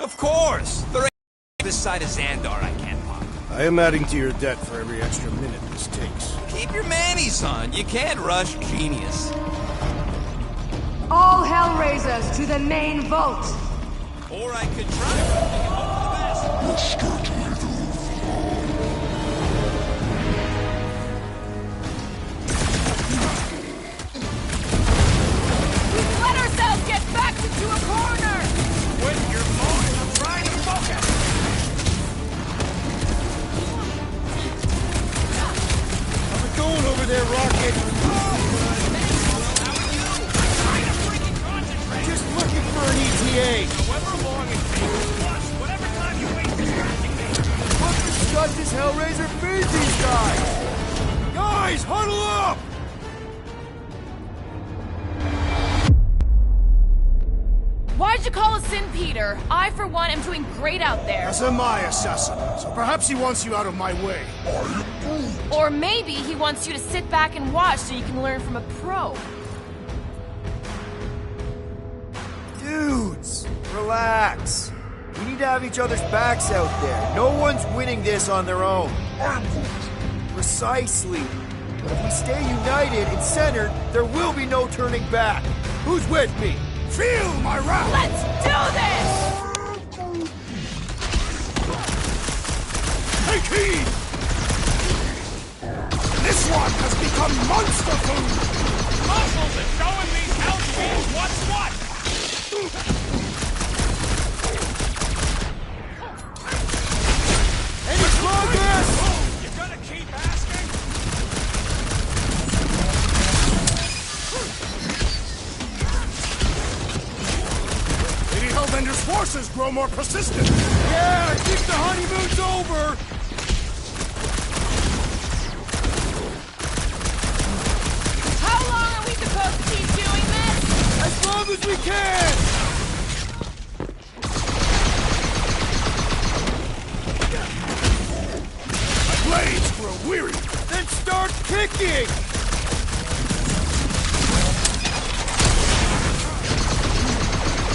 Of course! There ain't this side of Xandar I can't pop. I am adding to your debt for every extra minute this takes. Keep your manis on. You can't rush genius. All Hellraisers to the main vault! Or I could try to hope for the best. We've let ourselves get backed into a corner! Quit your moaning, I'm trying to focus! How's it going over there, Rocket? Just looking for an ETA. However long it takes, plus whatever time you waste distracting me. Fucking shut this Hellraiser feed these guys! Guys, huddle up! Why'd you call us in, Peter? I, for one, am doing great out there. That's a my assassin, so perhaps he wants you out of my way. Or maybe he wants you to sit back and watch so you can learn from a pro. Dudes, relax. We need to have each other's backs out there. No one's winning this on their own. Precisely. But if we stay united and centered, there will be no turning back. Who's with me? Feel my wrath! Let's do this! Take heed! This one has become monster food! Muscles are showing these hell beings what's what! Any progress? You gonna keep asking? Lady Hellbender's forces grow more persistent. Yeah, I think the honeymoon's over. How long are we supposed to keep doing this? As long as we can. My blades grow weary. Then start kicking.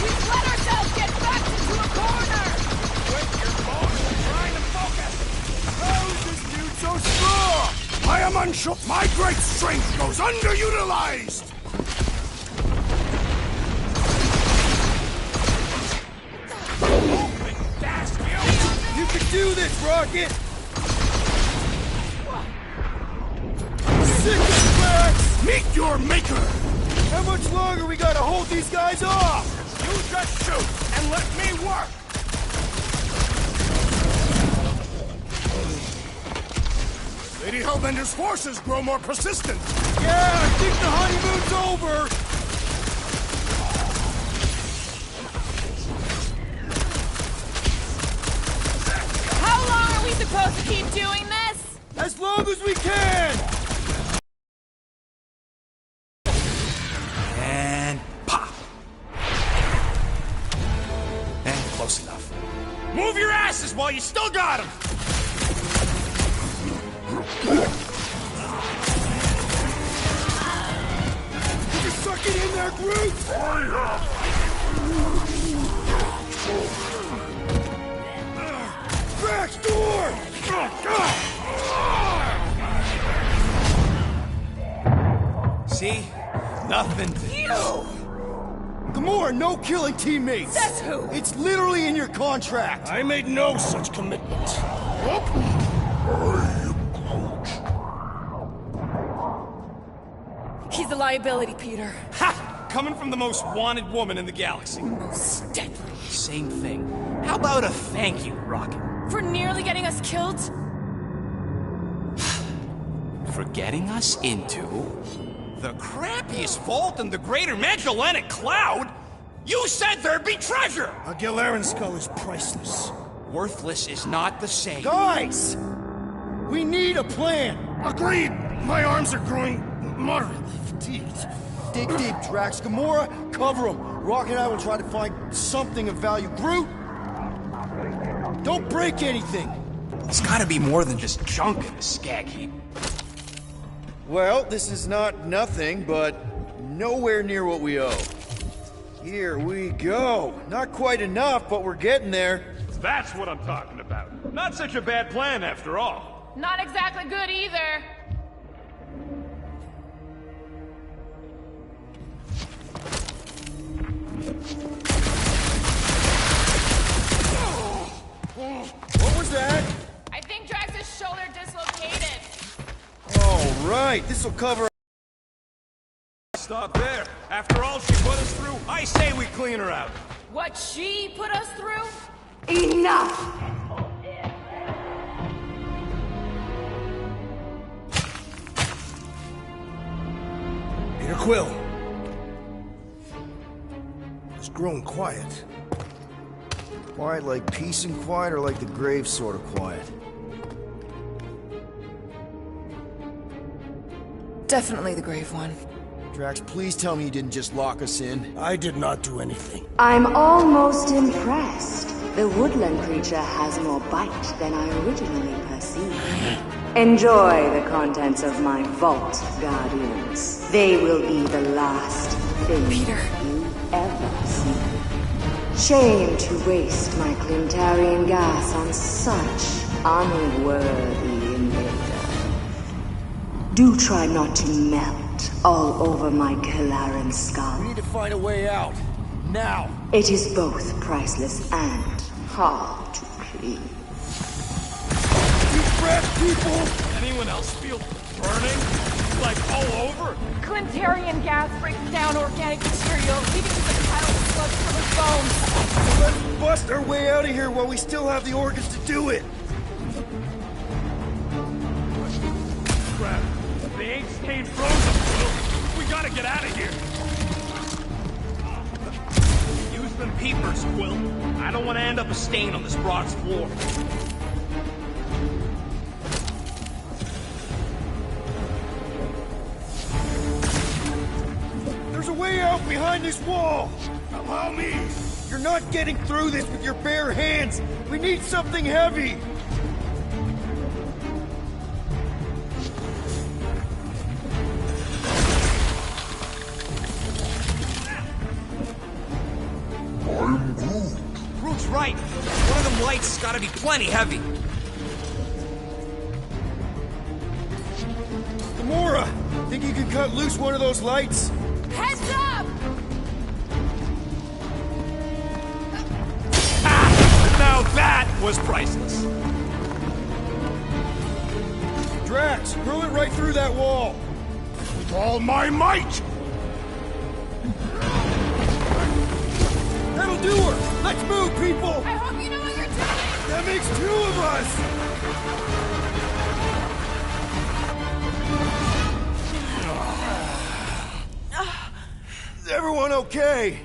We've let ourselves get backed into a corner! Quit your moaning, I'm trying to focus! How is this dude so strong? I am unsure. My great strength goes underutilized. Open, dash you! You can do this, Rocket. Sick of cracks. Meet your maker. How much longer we gotta hold these guys off? You just shoot and let me work! Lady Hellbender's forces grow more persistent. Yeah, I think the honeymoon's over. How long are we supposed to keep doing this? As long as we can. And pop! And close enough. Move your asses while you still got them! Just suck it in there, Groot. Back door. See? Nothing to You! Gamora, no killing teammates. Says who? It's literally in your contract. I made no such commitment. He's a liability, Peter. Ha! Coming from the most wanted woman in the galaxy. Most deadly. Same thing. How about a thank you, Rocket? For nearly getting us killed? For getting us into the crappiest vault in the greater Magellanic Cloud? You said there'd be treasure! A Galaran skull is priceless. Worthless is not the same. Guys! We need a plan. Agreed. My arms are growing moderately fatigued. Dig deep, Drax. Gamora, cover him. Rock and I will try to find something of value. Groot, don't break anything. It's gotta be more than just junk in a skag heap. Well, this is not nothing, but nowhere near what we owe. Here we go. Not quite enough, but we're getting there. That's what I'm talking about. Not such a bad plan after all. Not exactly good either. What was that? I think Drax's shoulder dislocated. All right, this'll cover. Stop there. After all she put us through, I say we clean her out. What she put us through? Enough! Peter Quill. It's grown quiet. Quiet like peace and quiet, or like the grave sort of quiet? Definitely the grave one. Drax, please tell me you didn't just lock us in. I did not do anything. I'm almost impressed. The woodland creature has more bite than I originally perceived. Enjoy the contents of my vault, Guardians. They will be the last thing Peter. you ever see. Shame to waste my Clintarian gas on such unworthy invader. Do try not to melt all over my Kalaran skull. We need to find a way out. Now! It is both priceless and hard to clean. You trash people! Anyone else feel burning? Like all over? Clintarian gas breaks down organic material, leaving us a pile of sludge from his bones. Let's bust our way out of here while we still have the organs to do it! Crap. They ain't staying frozen, Quill. We gotta get out of here. Use them peepers, Quill. I don't want to end up a stain on this broad's floor. There's a way out behind this wall! Allow me! You're not getting through this with your bare hands! We need something heavy! Groot's right. One of them lights has gotta be plenty heavy. Gamora! Think you can cut loose one of those lights? Heads up! Now that was priceless. Drax, hurl it right through that wall! With all my might! That'll do her! Let's move, people! I hope you know what you're doing! That makes two of us! Is everyone okay?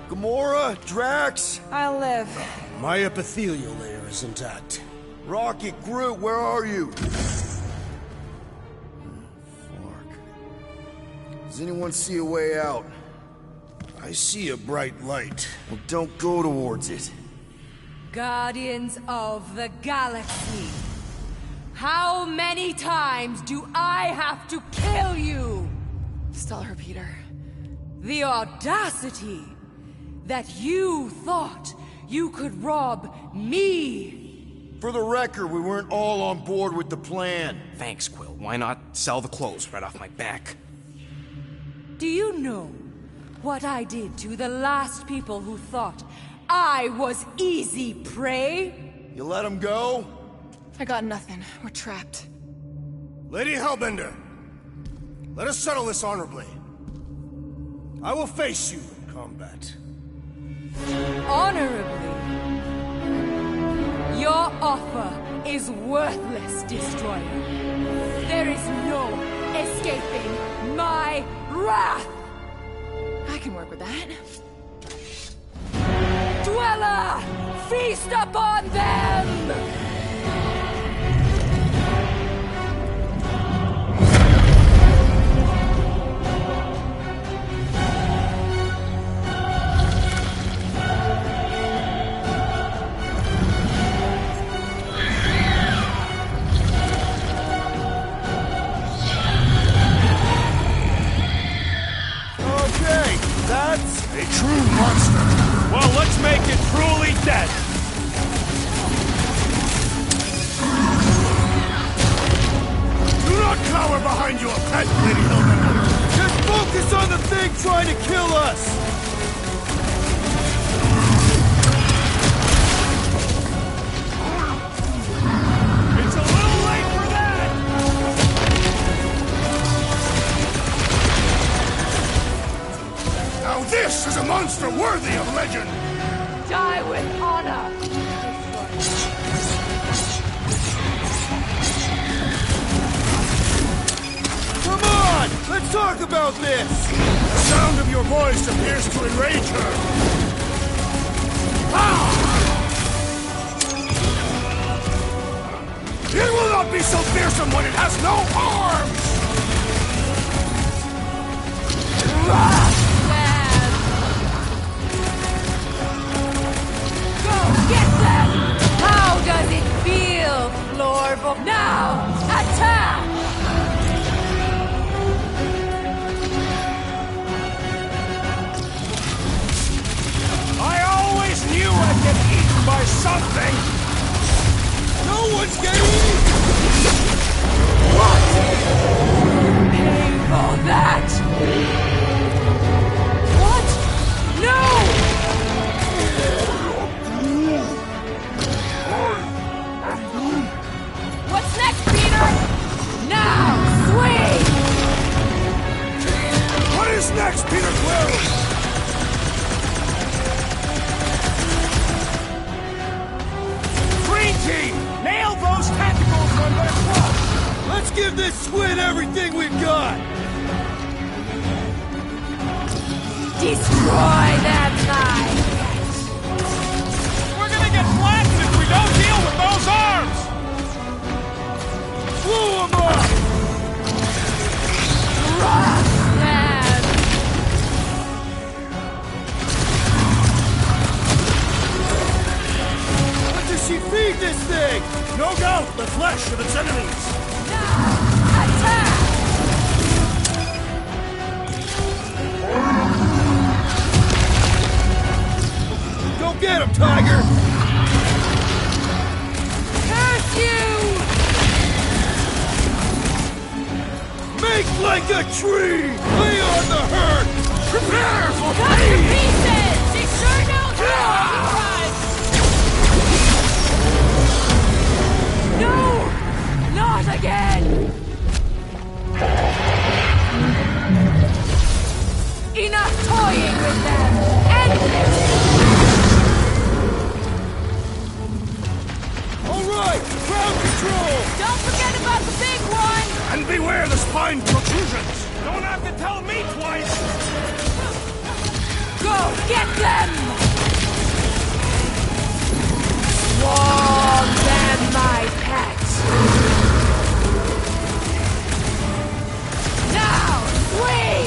Gamora? Drax? I'll live. My epithelial layer is intact. Rocket, Groot, where are you? Fuck. Does anyone see a way out? I see a bright light. Well, don't go towards it. Guardians of the Galaxy. How many times do I have to kill you? Stall her, Peter. The audacity that you thought you could rob me. For the record, we weren't all on board with the plan. Thanks, Quill. Why not sell the clothes right off my back? Do you know what I did to the last people who thought I was easy prey? You let him go? I got nothing. We're trapped. Lady Hellbender, let us settle this honorably. I will face you in combat. Honorably. Your offer is worthless, Destroyer. There is no escaping my wrath! I can work with that. Dweller! Feast upon them! make it truly dead. Do not cower behind your pet, Lady Hellbender. Just focus on the thing trying to kill us! It's a little late for that! Now this is a monster worthy of legend! Die with honor! Come on! Let's talk about this! The sound of your voice appears to enrage her. It will not be so fearsome when it has no arms! Go get them! How does it feel, Floorboard? Now, attack! I always knew I'd get eaten by something! No one's getting eaten! Pay for that! What? No! What's next, Peter? Now, swing! What is next, Peter Quill? Green team! Nail those tentacles when they're close! Let's give this squid everything we've got! Destroy that line! We're gonna get blasted if we don't deal with those arms! Blow 'em up! Crush them! What does she feed this thing? No doubt the flesh of its enemies. Now, attack! Go get him, Tiger! Curse you! Make like a tree! Lay on the hurt! Prepare for Cut to pieces! She sure knows how to run! No! Not again! Enough toying with them! End this! All right! Ground control! Don't forget about the big one! And beware the spine protrusions! Don't have to tell me twice! Go get them! Swarm them, my pet! Now, swing!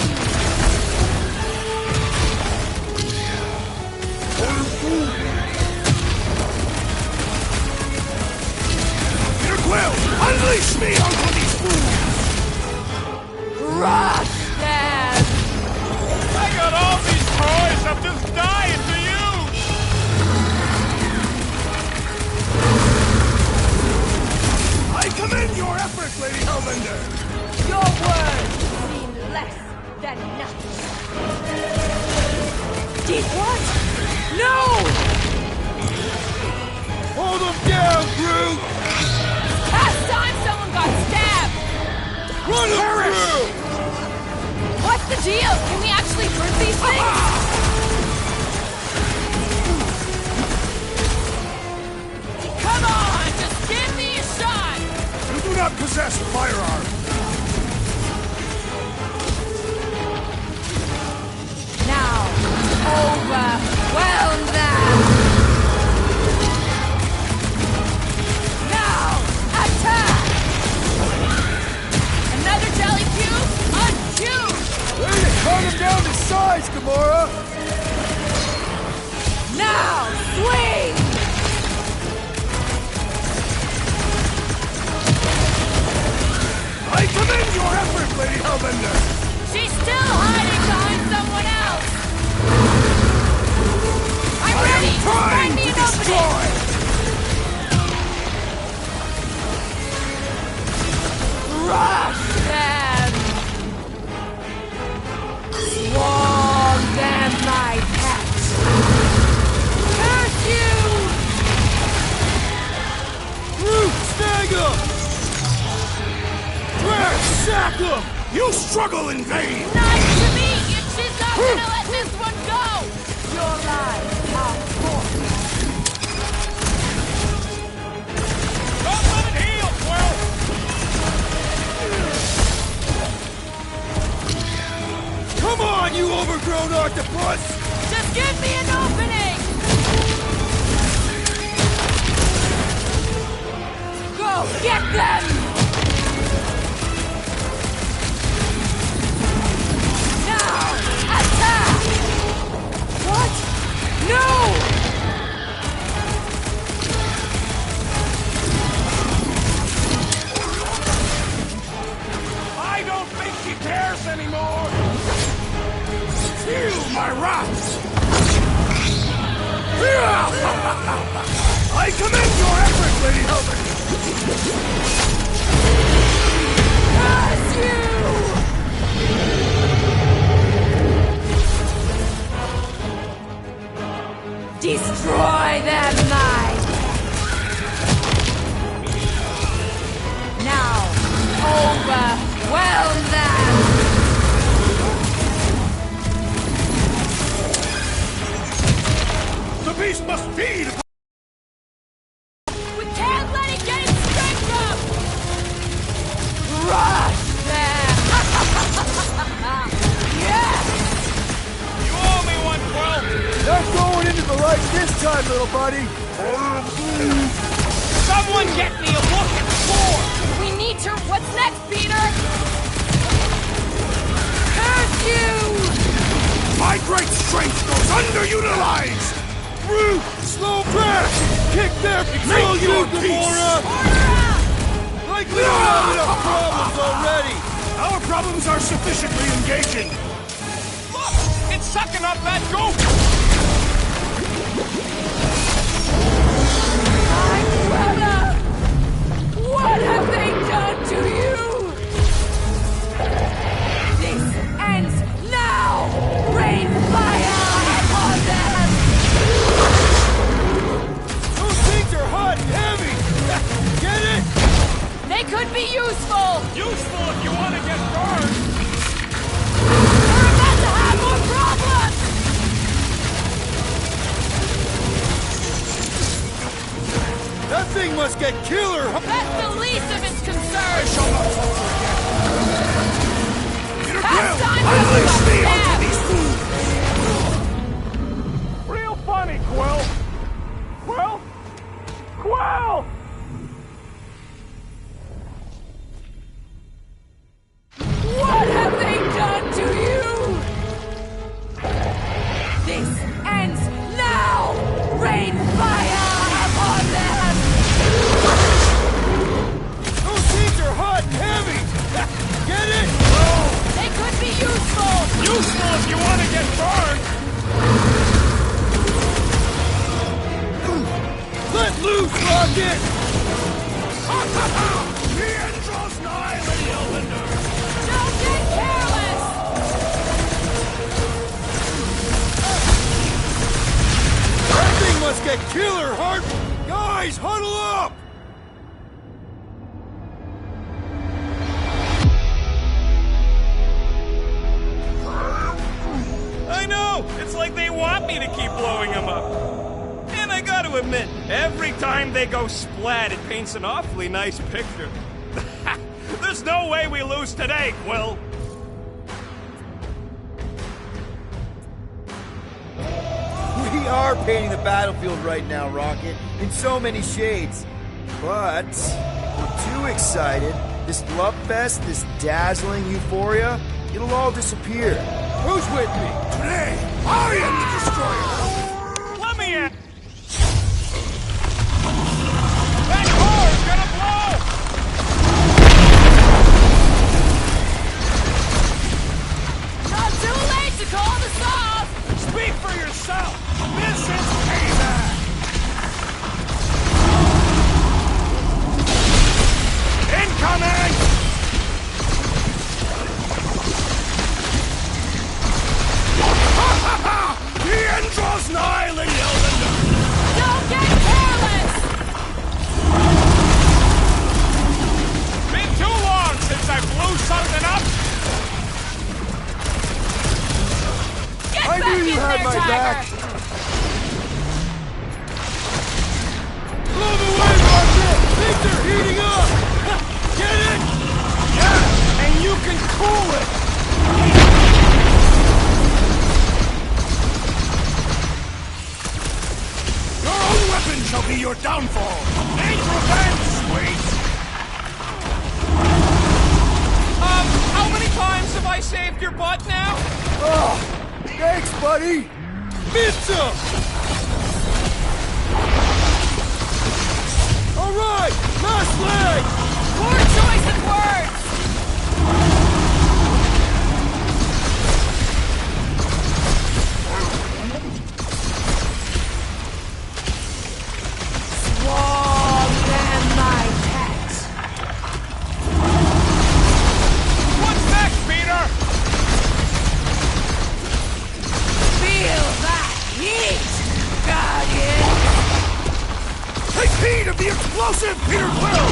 Peter Quill, unleash me onto these fools! Crush them! I got all these toys, I'm just dying to use! I commend your effort, Lady Hellbender! Your words mean less than nothing. Did what? No! Hold them down, Groot! Last time someone got stabbed! Run them through! What's the deal? Can we actually hurt these things? Come on, just give me a shot! You do not possess a firearm. Now, overwhelm them! Now, attack! Another jelly cube? Uncubed! Way to cut him down to size, Gamora! Now, swing! I commend your effort, Lady Hellbender! She's still hiding behind someone else! I'm ready! happening? Rush them! Swarm them, my pets! Curse you! Root, snag him! Drax, sack him! You struggle in vain! Nice to meet you. She's not gonna let this one go. Your lives are forfeit. Don't let it heal, Quill! Come on, you overgrown octopus! Just give me an opening. Go get them! Now, attack! What? No! I don't think she cares anymore! Feel my wrath! I commend your effort, Lady Hellbender! Curse you! Destroy them, my now overwhelm them! The beast must feed! We can't let it get its strength up. Rush them! Yes! You owe me one, Quill! Not going into the light this time, little buddy. Someone get me a look at Thor! We need to. What's next, Peter? Curse you! My great strength goes underutilized! Root, slow back! Kick their Make your peace! Gamora! Like we don't have enough problems already! Our problems are sufficiently engaging! Look! It's sucking up that goop! My brother! What have they done to you? This ends now! Rain fire upon them! Those things are hot and heavy! Get it? They could be useful. Useful if you want to get burned! We're about to have more problems. That thing must get killer! That's the least of its concerns. Peter Past Quill, time to unleash stop me them. onto these fools! Real funny, Quill! Quill? Quill! What have they done to you? This ends now! Rain fire upon them! Those things are hot and heavy! Get it? They could be useful. Useful if you want to get burned! Let loose, Rocket! The end draws nigh, Lady Hellbender! Don't get careless. That thing must get killer hard! Guys, huddle up! I know! It's like they want me to keep blowing them up. And I gotta admit, every time they go splat, it paints an awfully nice picture. There's no way we lose today, Quill! We are painting the battlefield right now, Rocket, in so many shades. But if we're too excited, this love fest, this dazzling euphoria, it'll all disappear. Who's with me? Today, I am the destroyer! Let me in! That car's gonna blow! Not too late to call this off. Speak for yourself! This is payback! your tiger! Blow the way, Rocket! Things are heating up! Get it? Yeah, and you can cool it! Your own weapon shall be your downfall! Ain't revenge, sweet! How many times have I saved your butt now? Oh, thanks, buddy! Pizza! All right, last leg! Poor choice of words! Swarm them, my pet! What's next, Peter? Feel that heat, Guardian! Take heed of the explosive, Peter Quill!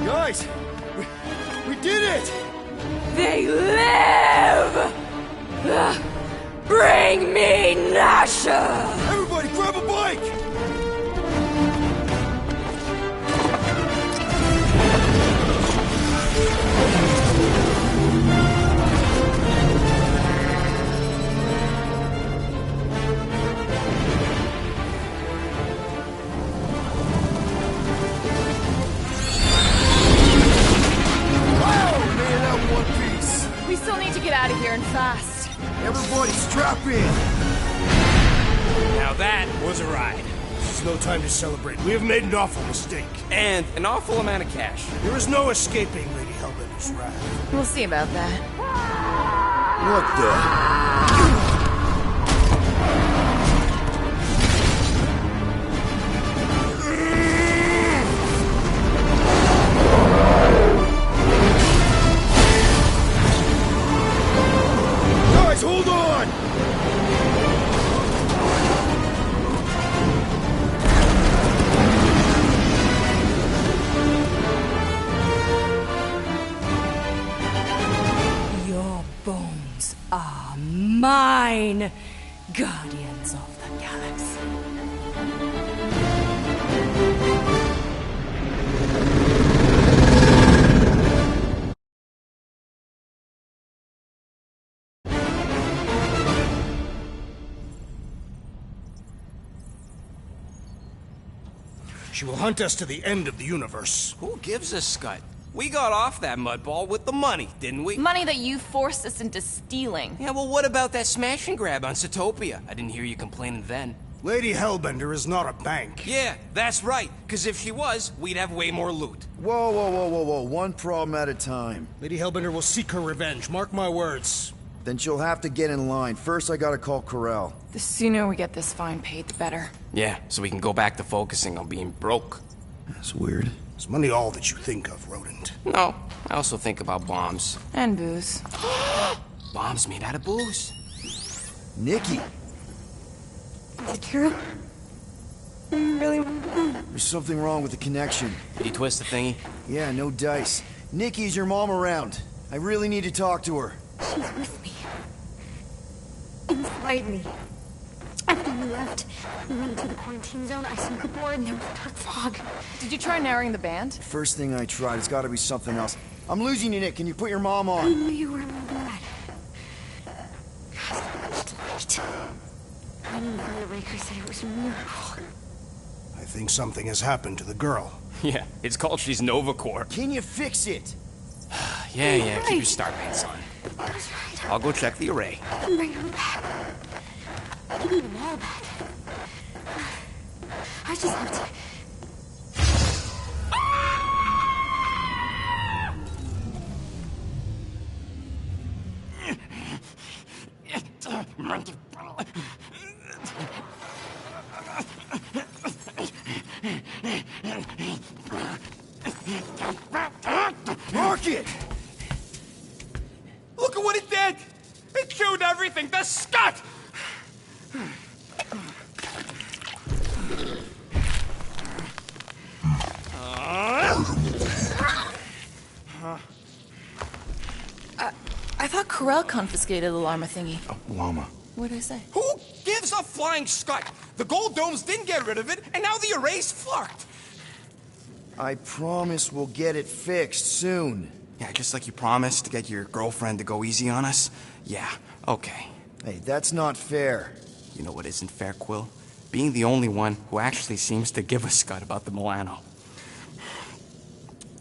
Guys, we did it! They live! Bring me Nasha! Everybody grab a bike! Wow, man, that one piece! We still need to get out of here and fast. Everybody strap in! Now that was a ride. This is no time to celebrate. We have made an awful mistake. And an awful amount of cash. There is no escaping Lady Hellbender's wrath. We'll see about that. What the? Guys, hold on! Your bones are mine, Guardians of the Galaxy. She will hunt us to the end of the universe. Who gives a scut? We got off that mudball with the money, didn't we? Money that you forced us into stealing. Yeah, well, what about that smash and grab on Satopia? I didn't hear you complaining then. Lady Hellbender is not a bank. Yeah, that's right. Because if she was, we'd have way more loot. Whoa, whoa, whoa, whoa, whoa. One problem at a time. Lady Hellbender will seek her revenge. Mark my words. Then she'll have to get in line. First, I gotta call Corel. The sooner we get this fine paid, the better. Yeah, so we can go back to focusing on being broke. That's weird. Is money all that you think of, rodent? No, I also think about bombs. And booze. Bombs made out of booze. Nikki, Is it true? Really? there's something wrong with the connection. Did you twist the thingy? Yeah, no dice. Nikki, is your mom around? I really need to talk to her. She's with me. Inside me. After you left, we went into the quarantine zone. I sent the board and there was dark fog. Did you try narrowing the band? First thing I tried, it's gotta be something else. I'm losing you, Nick. Can you put your mom I on? knew you were my dad. So much light. When Thunderbreaker said it was a miracle. I think something has happened to the girl. Yeah, it's called she's Novacore. Can you fix it? Yeah, keep your star pants on. That was right. I'll go check the array. I can bring her back. Give me them all back. I just have to... I thought Corel confiscated the llama thingy. Llama. What'd I say? Who gives a flying scut? The gold domes didn't get rid of it, and now the array's fucked. I promise we'll get it fixed soon. Yeah, just like you promised to get your girlfriend to go easy on us? Yeah, okay. Hey, that's not fair. You know what isn't fair, Quill? Being the only one who actually seems to give a scut about the Milano.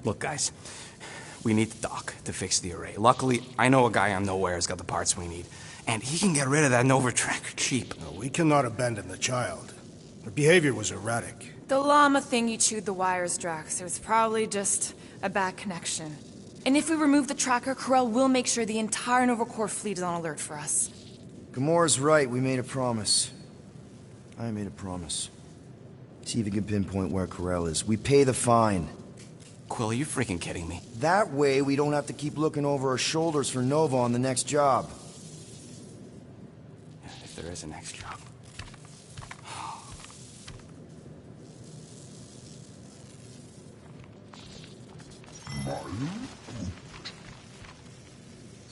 Look, guys, we need the dock to fix the array. Luckily, I know a guy on Nowhere's got the parts we need, and he can get rid of that Nova tracker cheap. No, we cannot abandon the child. Her behavior was erratic. The llama thingy chewed the wires, Drax. It was probably just a bad connection. And if we remove the tracker, Corel will make sure the entire Nova Corps fleet is on alert for us. Gamora's right, we made a promise. I made a promise. See if you can pinpoint where Corel is. We pay the fine. Quill, are you freaking kidding me? That way, we don't have to keep looking over our shoulders for Nova on the next job. If there is a next job.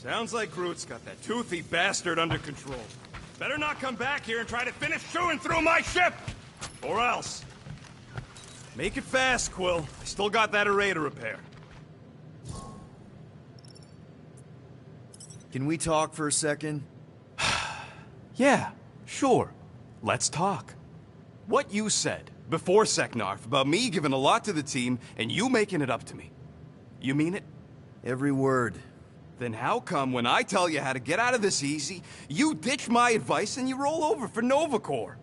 Sounds like Groot's got that toothy bastard under control. Better not come back here and try to finish chewing through my ship! Or else. Make it fast, Quill. I still got that array to repair. Can we talk for a second? Yeah, sure. Let's talk. What you said before Seknarf about me giving a lot to the team and you making it up to me. You mean it? Every word. Then how come when I tell you how to get out of this easy, you ditch my advice and you roll over for Nova Corps?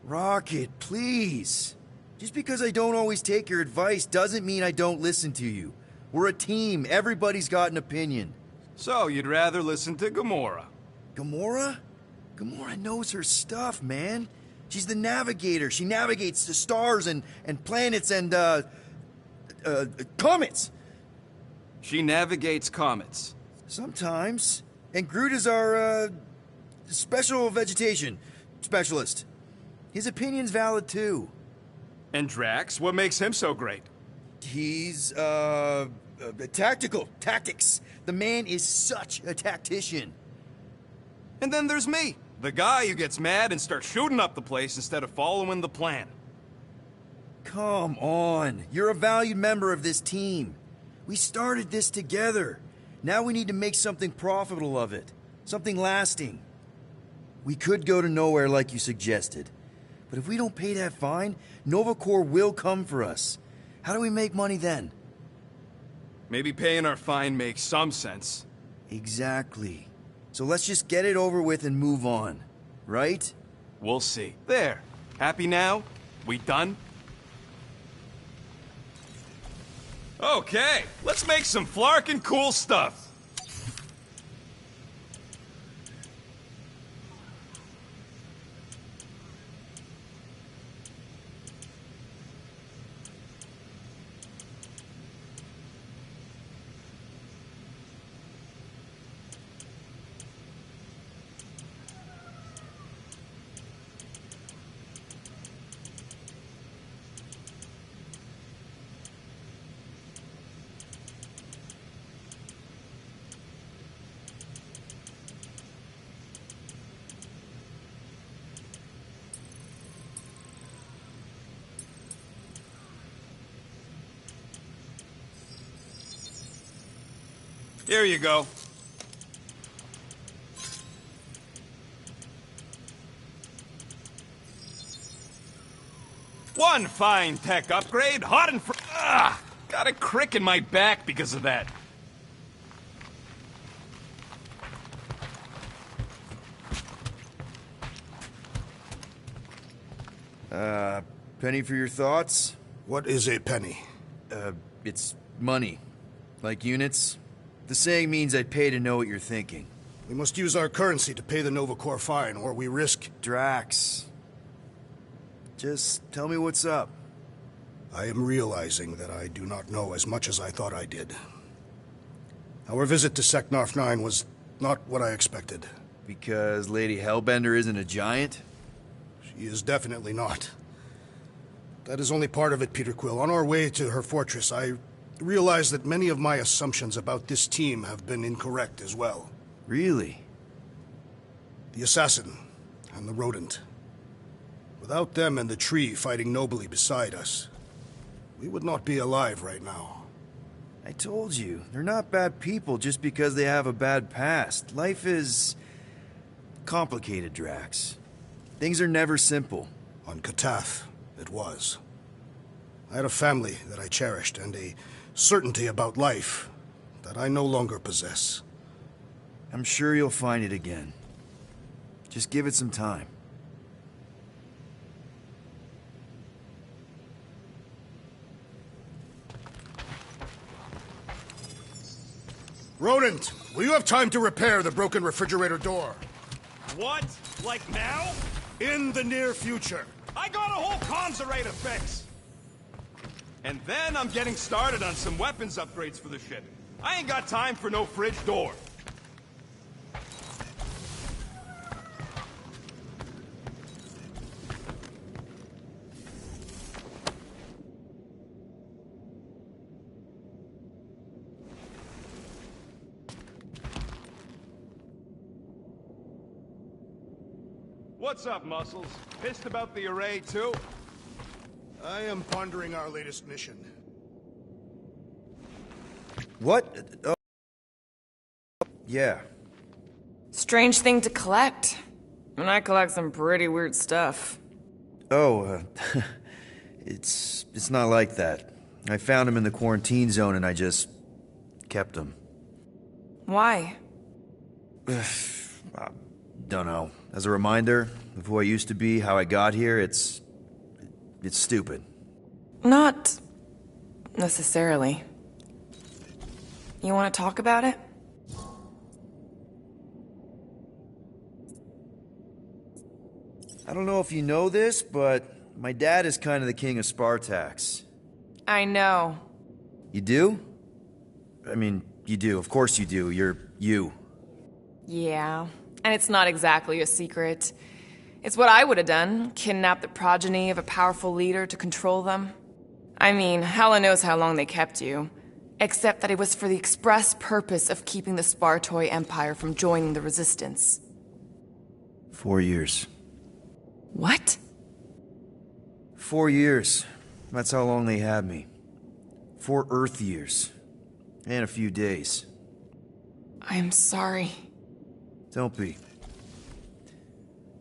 Rocket, please. Just because I don't always take your advice doesn't mean I don't listen to you. We're a team. Everybody's got an opinion. So you'd rather listen to Gamora? Gamora? Gamora knows her stuff, man. She's the navigator. She navigates the stars and planets and, comets. She navigates comets. Sometimes. And Groot is our, special vegetation specialist. His opinion's valid, too. And Drax, what makes him so great? He's, tactical. Tactics. The man is such a tactician. And then there's me, the guy who gets mad and starts shooting up the place instead of following the plan. Come on. You're a valued member of this team. We started this together. Now we need to make something profitable of it. Something lasting. We could go to Nowhere like you suggested. But if we don't pay that fine, Nova Corps will come for us. How do we make money then? Maybe paying our fine makes some sense. Exactly. So let's just get it over with and move on. Right? We'll see. There. Happy now? We done? Okay, let's make some flarkin' cool stuff. Here you go. One fine tech upgrade, hot and got a crick in my back because of that. Penny for your thoughts? What is a penny? It's money. Like units. The saying means I'd pay to know what you're thinking. We must use our currency to pay the Nova Corps fine, or we risk... Drax. Just tell me what's up. I am realizing that I do not know as much as I thought I did. Our visit to Seknarf 9 was not what I expected. Because Lady Hellbender isn't a giant? She is definitely not. That is only part of it, Peter Quill. On our way to her fortress, I realized that many of my assumptions about this team have been incorrect as well. Really? The assassin and the rodent. Without them and the tree fighting nobly beside us, we would not be alive right now. I told you, they're not bad people just because they have a bad past. Life is complicated, Drax. Things are never simple. On Katath, it was. I had a family that I cherished and a certainty about life that I no longer possess. I'm sure you'll find it again. Just give it some time. Rodent, will you have time to repair the broken refrigerator door? What? Like now? In the near future. I got a whole comms-array to fix! And then I'm getting started on some weapons upgrades for the ship. I ain't got time for no fridge door. What's up, Muscles? Pissed about the array, too? I am pondering our latest mission. What? Oh. Yeah. Strange thing to collect. And I collect some pretty weird stuff. Oh, it's not like that. I found him in the quarantine zone and I just kept him. Why? Don't know. As a reminder of who I used to be, how I got here, it's stupid. Not necessarily. You want to talk about it? I don't know if you know this, but my dad is kind of the king of Spartax. I know. You do? I mean, you do. Of course you do. You're you. Yeah. And it's not exactly a secret. It's what I would have done, kidnap the progeny of a powerful leader to control them. I mean, Hela knows how long they kept you. Except that it was for the express purpose of keeping the Spartoi Empire from joining the Resistance. 4 years. What? 4 years. That's how long they had me. 4 Earth years. And a few days. I'm sorry. Don't be.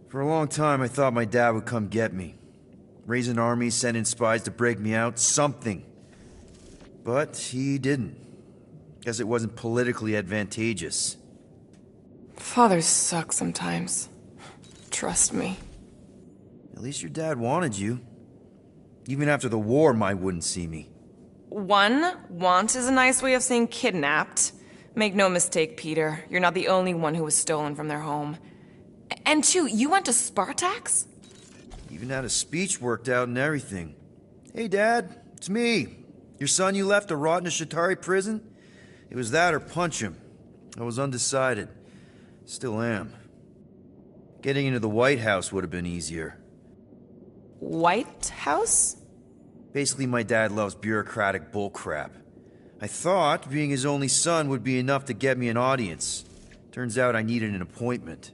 For a long time, I thought my dad would come get me. Raise an army, send in spies to break me out, something. But he didn't. Guess it wasn't politically advantageous. Fathers suck sometimes. Trust me. At least your dad wanted you. Even after the war, Mai wouldn't see me. Want is a nice way of saying kidnapped. Make no mistake, Peter. You're not the only one who was stolen from their home. And 2, you went to Spartax? Even had a speech worked out and everything. Hey, Dad, it's me. Your son you left to rot in a Chitauri prison? It was that or punch him. I was undecided. Still am. Getting into the White House would have been easier. White House? Basically, my dad loves bureaucratic bullcrap. I thought being his only son would be enough to get me an audience. Turns out I needed an appointment.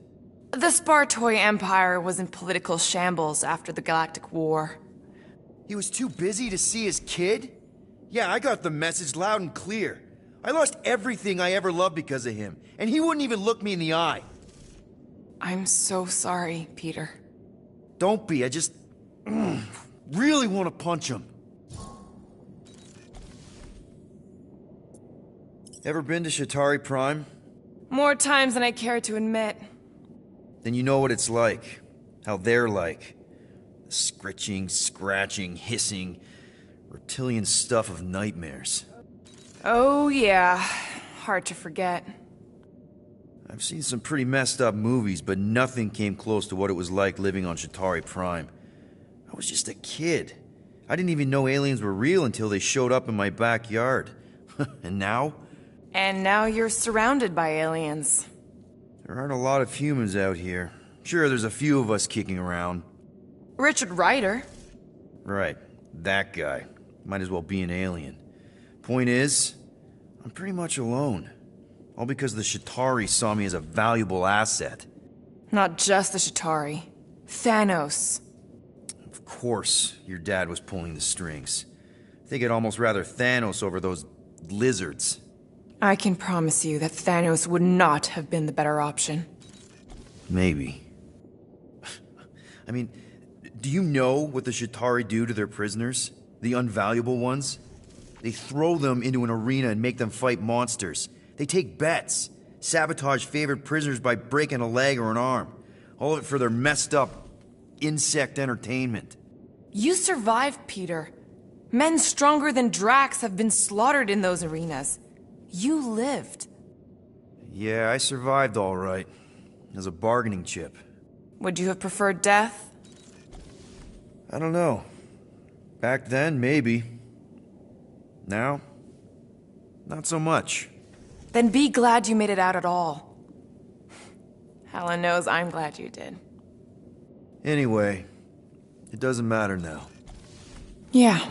The Spartoi Empire was in political shambles after the Galactic War. He was too busy to see his kid? Yeah, I got the message loud and clear. I lost everything I ever loved because of him, and he wouldn't even look me in the eye. I'm so sorry, Peter. Don't be, I just really want to punch him. Ever been to Chitauri Prime? More times than I care to admit. Then you know what it's like. How they're like. The scritching, scratching, hissing, reptilian stuff of nightmares. Oh yeah, hard to forget. I've seen some pretty messed up movies, but nothing came close to what it was like living on Chitauri Prime. I was just a kid. I didn't even know aliens were real until they showed up in my backyard. And now? And now you're surrounded by aliens. There aren't a lot of humans out here. Sure, there's a few of us kicking around. Richard Ryder. Right, that guy. Might as well be an alien. Point is, I'm pretty much alone. All because the Chitauri saw me as a valuable asset. Not just the Chitauri. Thanos. Of course, your dad was pulling the strings. I think I'd almost rather Thanos over those lizards. I can promise you that Thanos would not have been the better option. Maybe. I mean, do you know what the Chitauri do to their prisoners? The unvaluable ones? They throw them into an arena and make them fight monsters. They take bets, sabotage favorite prisoners by breaking a leg or an arm. All of it for their messed up insect entertainment. You survived, Peter. Men stronger than Drax have been slaughtered in those arenas. You lived. Yeah, I survived all right. As a bargaining chip. Would you have preferred death? I don't know. Back then, maybe. Now, not so much. Then be glad you made it out at all. Helen knows I'm glad you did. Anyway, it doesn't matter now. Yeah,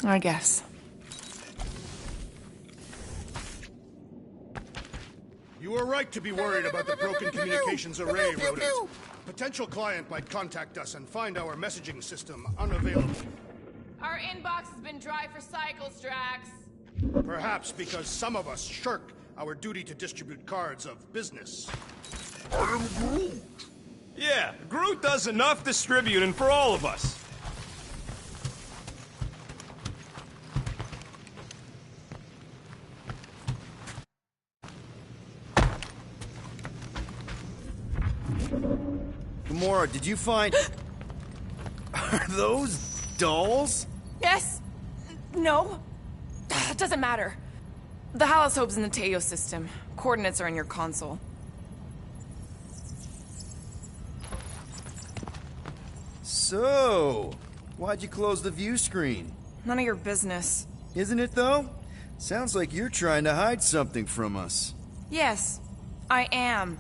I guess. You were right to be worried about the broken communications array, Rhoda. Potential client might contact us and find our messaging system unavailable. Our inbox has been dry for cycles, Drax. Perhaps because some of us shirk our duty to distribute cards of business. I am Groot. Yeah, Groot does enough distributing for all of us. Gamora, did you find... Are those dolls? Yes. No. It doesn't matter. The Halosope's in the Teo system. Coordinates are in your console. So, why'd you close the view screen? None of your business. Isn't it, though? Sounds like you're trying to hide something from us. Yes, I am.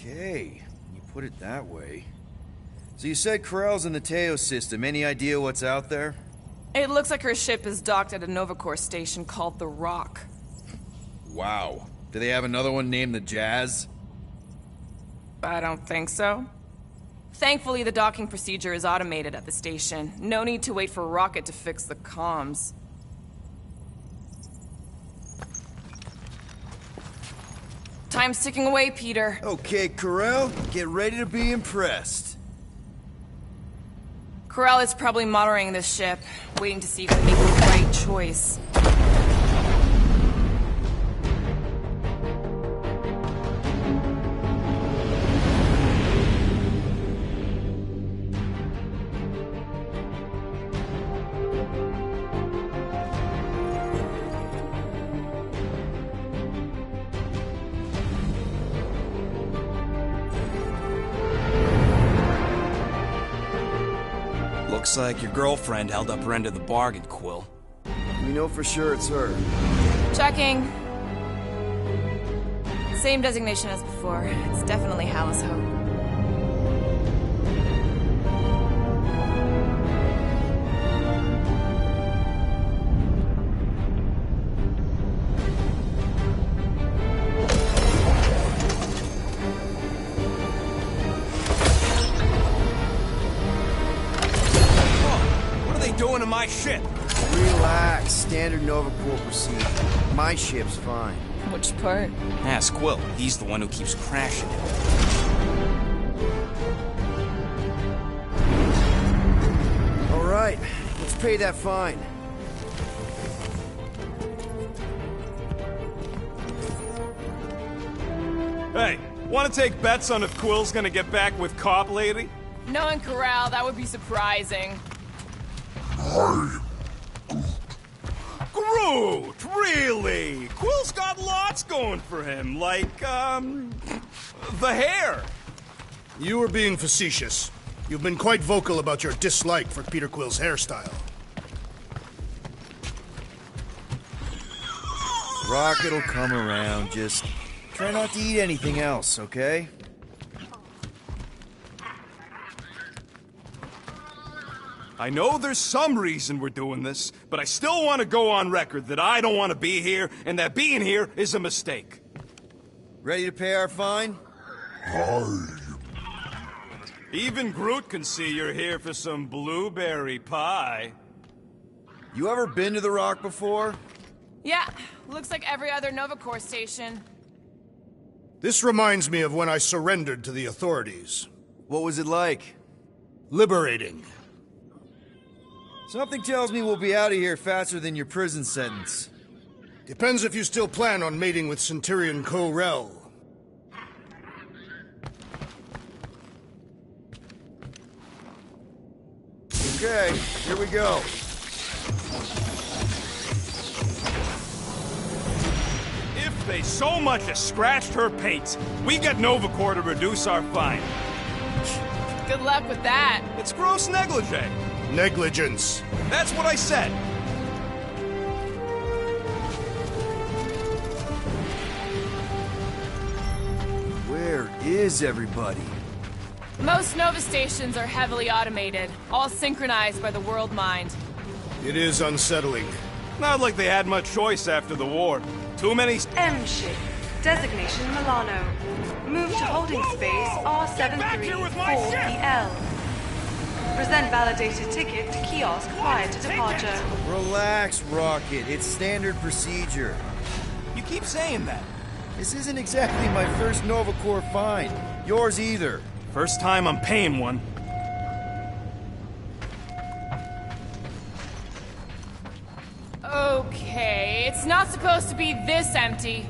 Okay, you put it that way. So you said Corell's in the Teo system. Any idea what's out there? It looks like her ship is docked at a Novacore station called the Rock. Wow. Do they have another one named the Jazz? I don't think so. Thankfully, the docking procedure is automated at the station. No need to wait for Rocket to fix the comms. Time's ticking away, Peter. Okay, Corell, get ready to be impressed. Corell is probably monitoring this ship, waiting to see if they make the right choice. Looks like your girlfriend held up her end of the bargain, Quill. We know for sure it's her. Checking. Same designation as before. It's definitely Halosope. Doing to my ship? Relax. Standard Novacore procedure. My ship's fine. Which part? Ask Quill. He's the one who keeps crashing it. All right. Let's pay that fine. Hey, want to take bets on if Quill's gonna get back with Cop Lady? Knowing Corral, that would be surprising. Groot! Really? Quill's got lots going for him, like, the hair. You were being facetious. You've been quite vocal about your dislike for Peter Quill's hairstyle. Rocket'll come around, just try not to eat anything else, okay? I know there's some reason we're doing this, but I still want to go on record that I don't want to be here, and that being here is a mistake. Ready to pay our fine? Even Groot can see you're here for some blueberry pie. You ever been to the Rock before? Yeah, looks like every other Nova Corps station. This reminds me of when I surrendered to the authorities. What was it like? Liberating. Something tells me we'll be out of here faster than your prison sentence. Depends if you still plan on mating with Centurion Ko-Rel. Okay, here we go. If they so much as scratched her pates, we get Nova Corps to reduce our fine. Good luck with that. It's gross negligee. Negligence. That's what I said. Where is everybody? Most Nova stations are heavily automated, all synchronized by the World Mind. It is unsettling. Not like they had much choice after the war. Too many... M ship. Designation Milano. Move to holding space R734PL. Present validated ticket to kiosk prior to departure. Relax, Rocket. It's standard procedure. You keep saying that. This isn't exactly my first Nova Corps fine. Yours either. First time I'm paying one. Okay, it's not supposed to be this empty.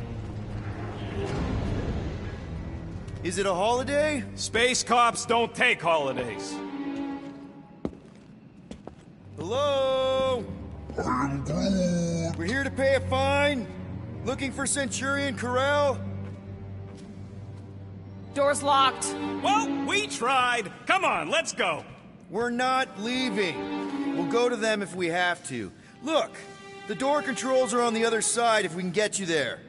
Is it a holiday? Space cops don't take holidays. Hello? We're here to pay a fine. Looking for Centurion Ko-Rel? Door's locked. Well, we tried. Come on, let's go. We're not leaving. We'll go to them if we have to. Look, the door controls are on the other side if we can get you there.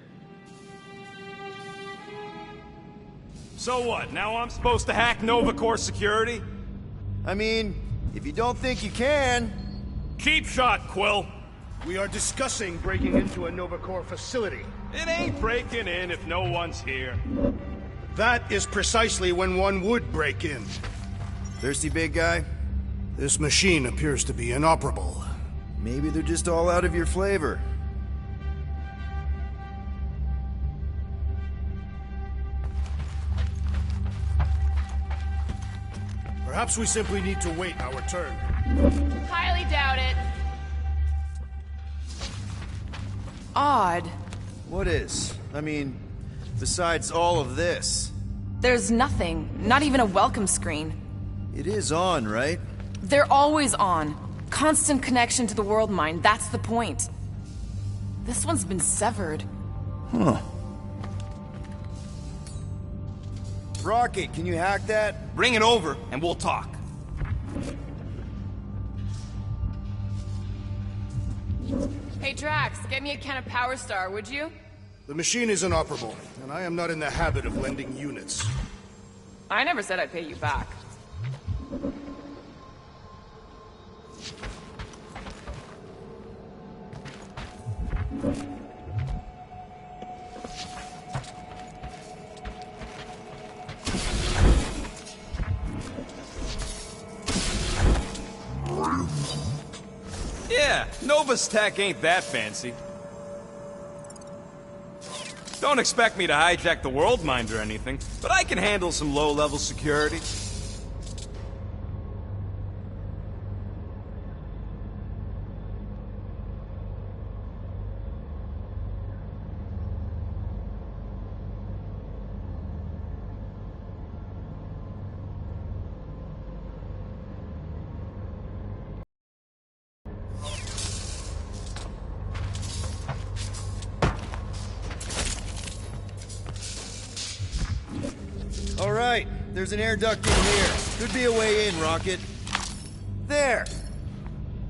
So what, now I'm supposed to hack Nova Corps security? I mean, if you don't think you can... Cheap shot, Quill. We are discussing breaking into a Nova Corps facility. It ain't breaking in if no one's here. That is precisely when one would break in. Thirsty, big guy? This machine appears to be inoperable. Maybe they're just all out of your flavor. Perhaps we simply need to wait our turn. Highly doubt it. Odd. What is? I mean, besides all of this. There's nothing. Not even a welcome screen. It is on, right? They're always on. Constant connection to the World Mind, that's the point. This one's been severed. Huh. Rocket, can you hack that? Bring it over, and we'll talk. Hey Drax, get me a can of Power Star, would you? The machine is inoperable, and I am not in the habit of lending units. I never said I'd pay you back. Yeah, Nova's tech ain't that fancy. Don't expect me to hijack the World Mind or anything, but I can handle some low-level security. All right, there's an air duct in here. Could be a way in, Rocket. There!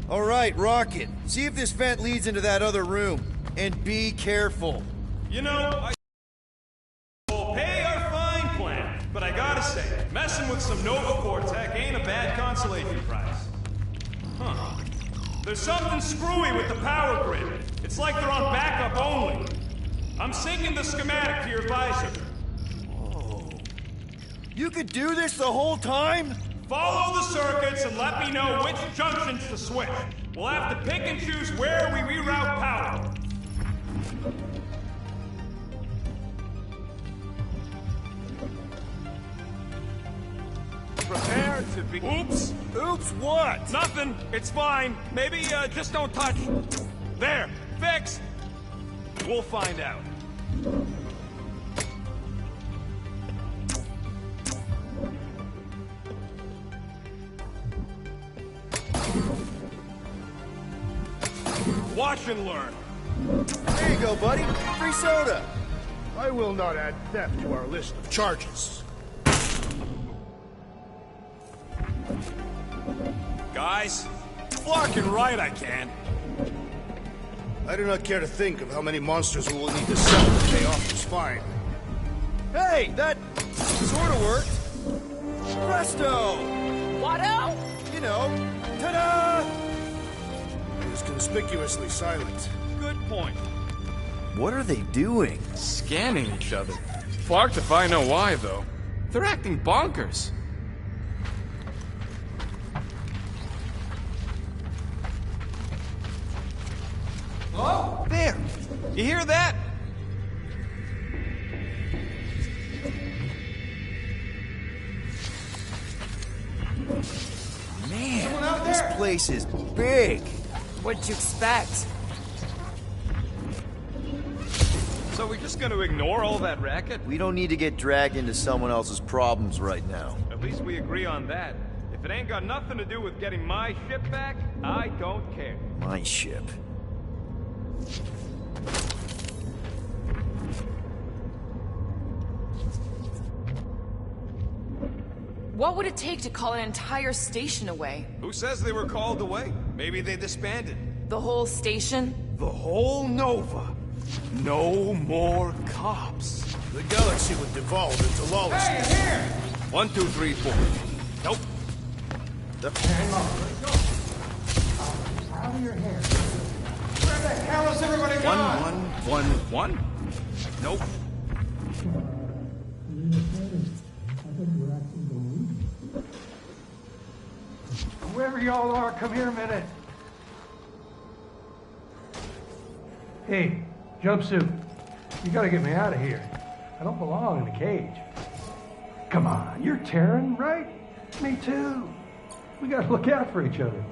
All right, Rocket. See if this vent leads into that other room. and be careful. You know, we'll pay our fine plan, but I gotta say, messing with some Nova Cortec ain't a bad consolation prize. Huh. There's something screwy with the power grid. It's like they're on backup only. I'm syncing the schematic to your visor. Oh. You could do this the whole time? Follow the circuits and let me know which junctions to switch. We'll have to pick and choose where we reroute power. Prepare to be... Oops! Oops, what? Nothing. It's fine. Maybe, just don't touch. There. Fixed. We'll find out. Watch and learn. There you go, buddy. Free soda. I will not add theft to our list of charges. Guys, blocking right I can. I do not care to think of how many monsters we will need to sell to pay off this fine. Hey, that sort of worked. Presto! Watto? You know, ta-da! It is conspicuously silent. Good point. What are they doing? Scanning each other. Fucked if I know why, though. They're acting bonkers. Oh, there! You hear that? Man, this place is big. What'd you expect? So we're just gonna ignore all that racket? We don't need to get dragged into someone else's problems right now. At least we agree on that. If it ain't got nothing to do with getting my ship back, I don't care. My ship. What would it take to call an entire station away? Who says they were called away? Maybe they disbanded. The whole station? The whole Nova. No more cops. The galaxy would devolve into lawlessness. Hey, here! 1, 2, 3, 4. Nope. Hang on. Out of your hair. Where the hell is everybody gone? 1. Nope. Whoever y'all are, come here a minute. Hey, jumpsuit. You gotta get me out of here. I don't belong in the cage. Come on, you're Terran, right? Me too. We gotta look out for each other.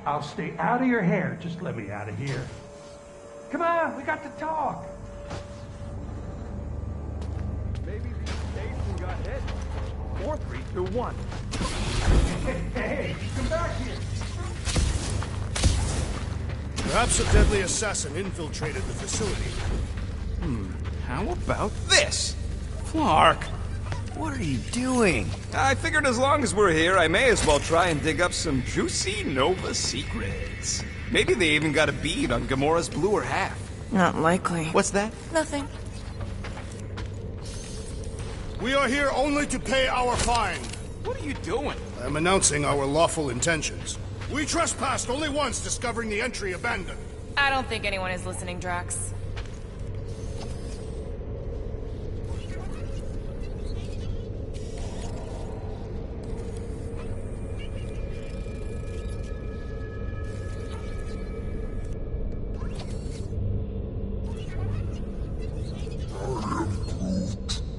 I'll stay out of your hair. Just let me out of here. Come on, we got to talk. Maybe the station got hit. 4, 3, 2, 1. Hey, come back here. Perhaps a deadly assassin infiltrated the facility. How about this? Clark! What are you doing? I figured as long as we're here, I may as well try and dig up some juicy Nova secrets. Maybe they even got a bead on Gamora's bluer half. Not likely. What's that? Nothing. We are here only to pay our fine. What are you doing? I am announcing our lawful intentions. We trespassed only once, discovering the entry abandoned. I don't think anyone is listening, Drax.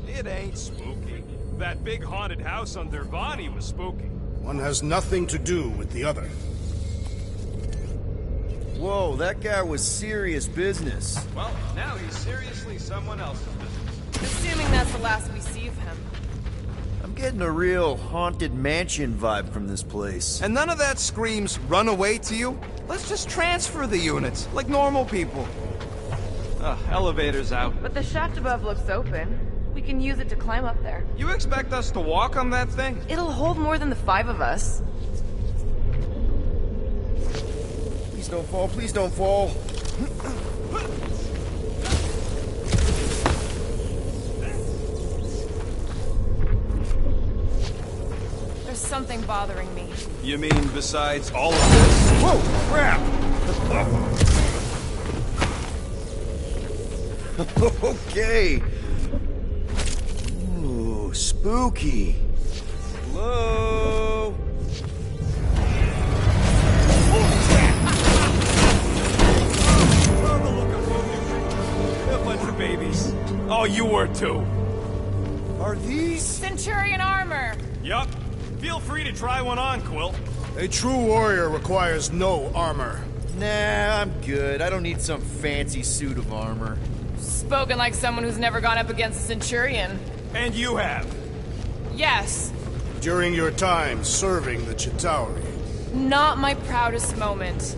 It ain't spooky. That big haunted house on Dervani was spooky. One has nothing to do with the other. Whoa, that guy was serious business. Well, now he's seriously someone else's business. Assuming that's the last we see of him. I'm getting a real haunted mansion vibe from this place. And none of that screams run away to you? Let's just transfer the units, like normal people. Elevator's out. But the shaft above looks open. We can use it to climb up there. You expect us to walk on that thing? It'll hold more than the 5 of us. Please don't fall, please don't fall. There's something bothering me. You mean besides all of this? Whoa, crap! Okay. Ooh, spooky. Hello? A bunch of babies. Oh, you were too. Are these? Centurion armor! Yup. Feel free to try one on, Quill. A true warrior requires no armor. Nah, I'm good. I don't need some fancy suit of armor. Spoken like someone who's never gone up against a Centurion. And you have. Yes, During your time serving the Chitauri. not my proudest moment.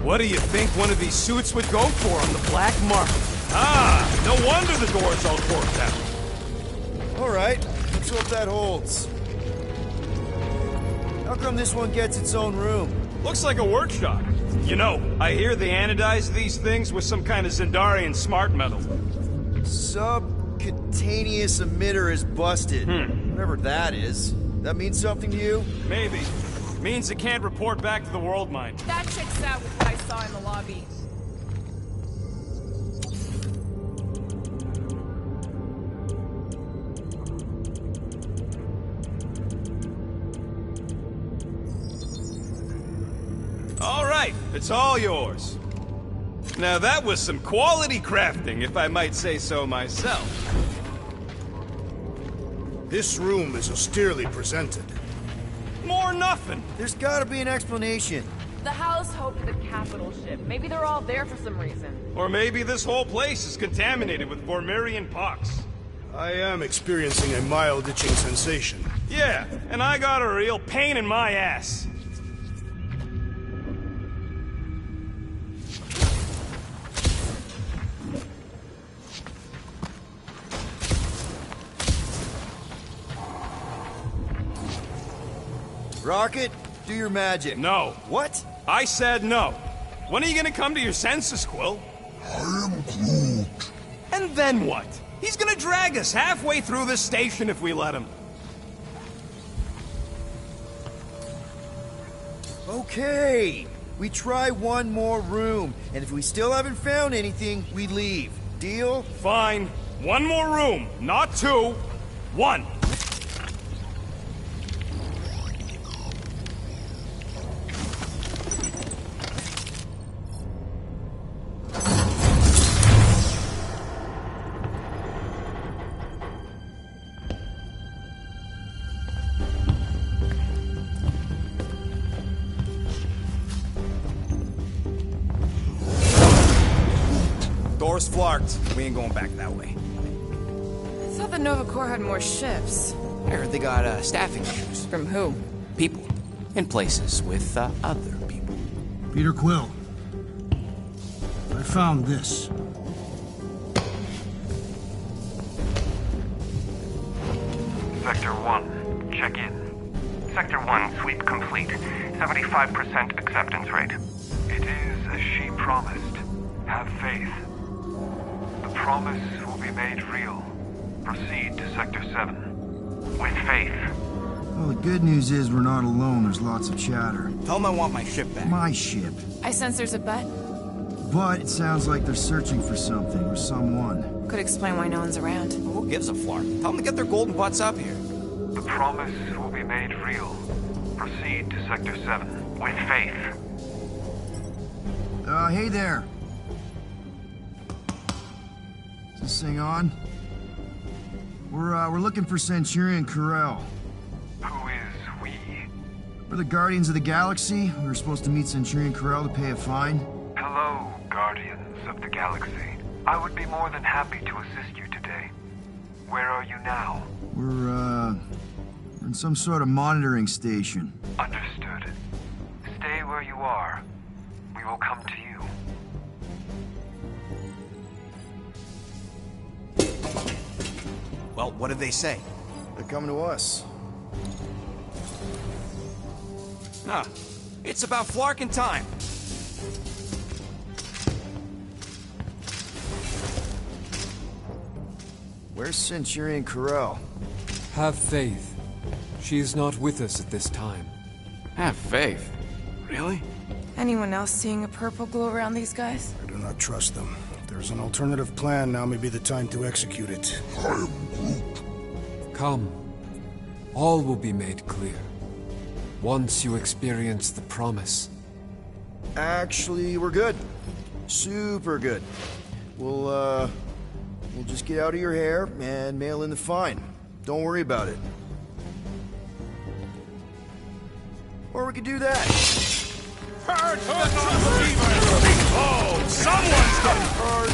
What do you think one of these suits would go for on the black market? Ah, no wonder the door's all corked out. All right, let's hope that holds. How come this one gets its own room? Looks like a workshop. You know, I hear they anodize these things with some kind of Zendarian smart metal. Subcutaneous emitter is busted. Whatever that is. That means something to you? Maybe. Means it can't report back to the World Mind. That checks out with what I saw in the lobby. All right, it's all yours. Now that was some quality crafting, if I might say so myself. This room is austerely presented. More nothing. There's gotta be an explanation. The house hoped the capital ship. Maybe they're all there for some reason. Or maybe this whole place is contaminated with Vormirian pox. I am experiencing a mild itching sensation. Yeah, and I got a real pain in my ass. Rocket, do your magic. No. What? I said no. When are you gonna come to your senses, Quill? I am Groot. And then what? He's gonna drag us halfway through this station if we let him. Okay. We try one more room, and if we still haven't found anything, we leave. Deal? Fine. One more room, not two. One. Door's flarked. We ain't going back that way. I thought the Nova Corps had more ships. I heard they got staffing issues. From who? People. In places with other people. Peter Quill. I found this. Sector 1, check in. Sector 1, sweep complete. 75% acceptance rate. It is as she promised. Have faith. The promise will be made real. Proceed to Sector 7. With faith. Well, the good news is we're not alone. There's lots of chatter. Tell them I want my ship back. My ship. I sense there's a bet. But it sounds like they're searching for something or someone. Could explain why no one's around. Who gives a flark? Tell them to get their golden butts up here. The promise will be made real. Proceed to Sector 7. With faith. Hey there. Is this thing on? We're looking for Centurion Corell. Who is we? We're the Guardians of the Galaxy. We were supposed to meet Centurion Corell to pay a fine. Hello, Guardians of the Galaxy. I would be more than happy to assist you today. Where are you now? We're in some sort of monitoring station. Understood. Stay where you are. We will come to you. Well, what did they say? They're coming to us. Huh. It's about Flarkin time. Where's Centurion Corel? Have faith. She is not with us at this time. Have faith? Really? Anyone else seeing a purple glow around these guys? I do not trust them. If there's an alternative plan, now may be the time to execute it. Come. All will be made clear. Once you experience the promise. Actually, we're good. Super good. We'll just get out of your hair and mail in the fine. Don't worry about it. Or we could do that. Oh, someone's getting hurt!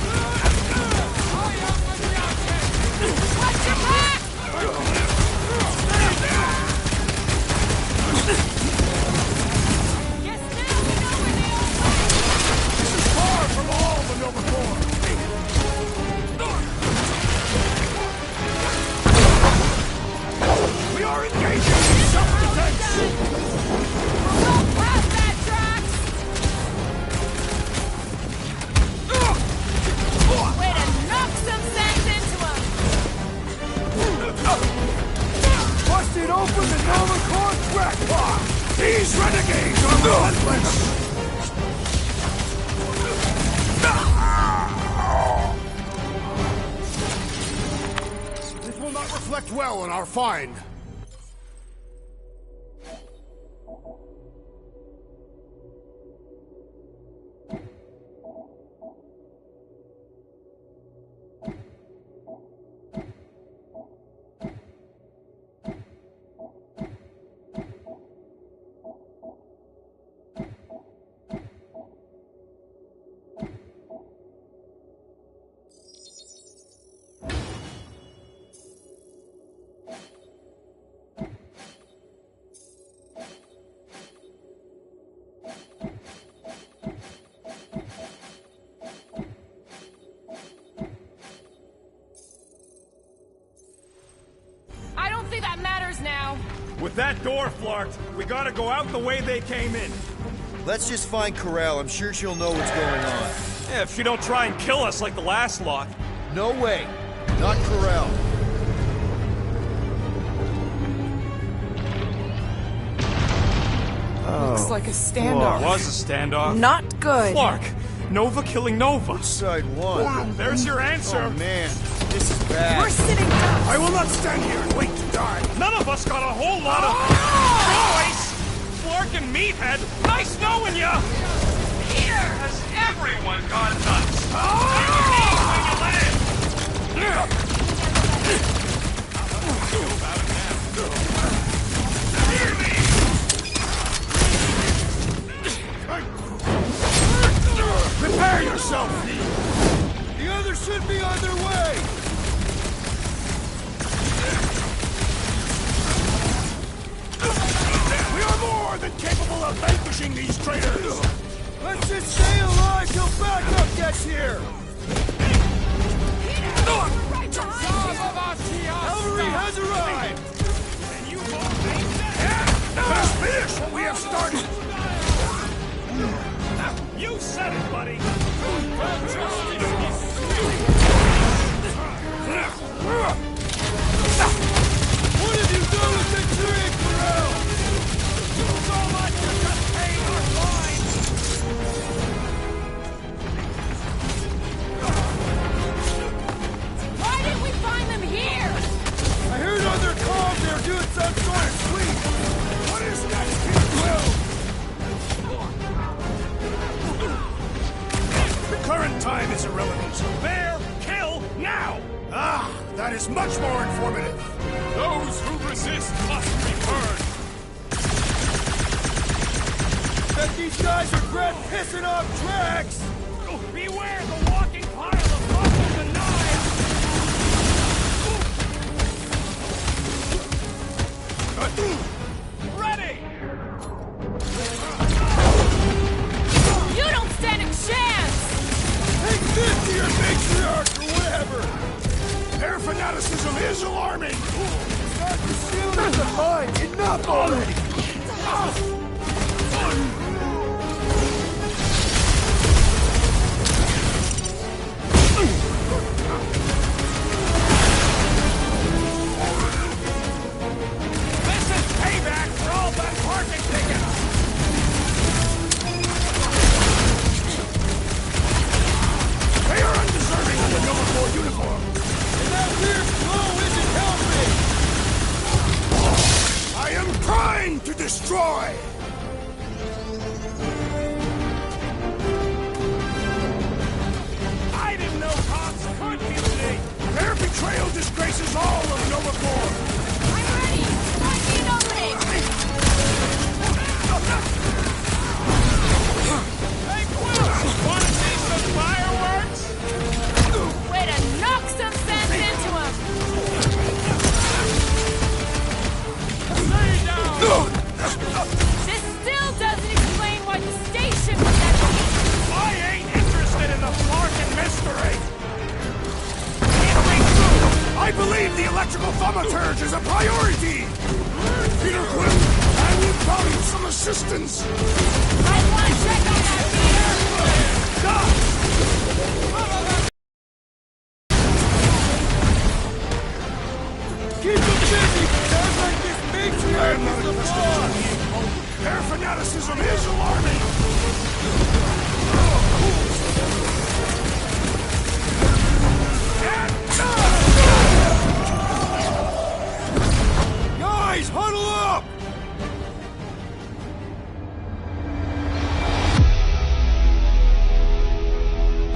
Watch your back! Yes, now we know where they are! This is far from all the Nova Corps! We are engaging in self-defense! We're well past that, Drax! Way to knock some sense into him! Busted open the Nova Corps crackpot! These renegades are relentless! This will not reflect well on our find. I don't think that matters now. With that door flarked, we gotta go out the way they came in. Let's just find Corel. I'm sure she'll know what's going on. Yeah, if she don't try and kill us like the last lot. No way. Not Corel. Looks like a standoff. Was a standoff. Not good. Flark, Nova killing Nova. Side one. There's your answer. Oh man, this is bad. We're sitting ducks. I will not stand here and wait to die. None of us got a whole lot of choice. Flark and Meathead, nice knowing ya. Here has everyone gone nuts. Prepare yourself! The others should be on their way! We are more than capable of vanquishing these traitors! Let's just stay alive till backup gets here! Cavalry has arrived! And you both think that? Let's finish what we have started! You said it, buddy. What have you done with Centurion Corel? So much for just paying our fines. Why didn't we find them here? I heard on their calls they were doing some sort of sweep. What is next, Peter Quill? The current time is irrelevant. Bear, kill, now! Ah, that is much more informative. Those who resist must be burned. Bet these guys regret pissing off Drax! Beware the walking pile of muscles and knives! Ready! You don't stand a chance! Take this to your matriarch or whatever! Their fanaticism is alarming! Enough already! This is payback for all that parking tickets! They are undeserving of the Nova Corps uniform! And that weird glow isn't helping! I am trying to destroy! I didn't know cops could mutiny! Their betrayal disgraces all of Nova Corps! I'm ready! Find me an opening! Hey, Quill! Wanna see some fireworks? Way to knock some sense into him! Lay down! This still doesn't explain why the station was at I ain't interested in the Flarkin mystery! I believe the electrical thaumaturge is a priority! Peter Quill, I will value some assistance! I want to check on that Keep them busy! Sounds like this matriarch is the boss! Their fanaticism is alarming! Guys, huddle up!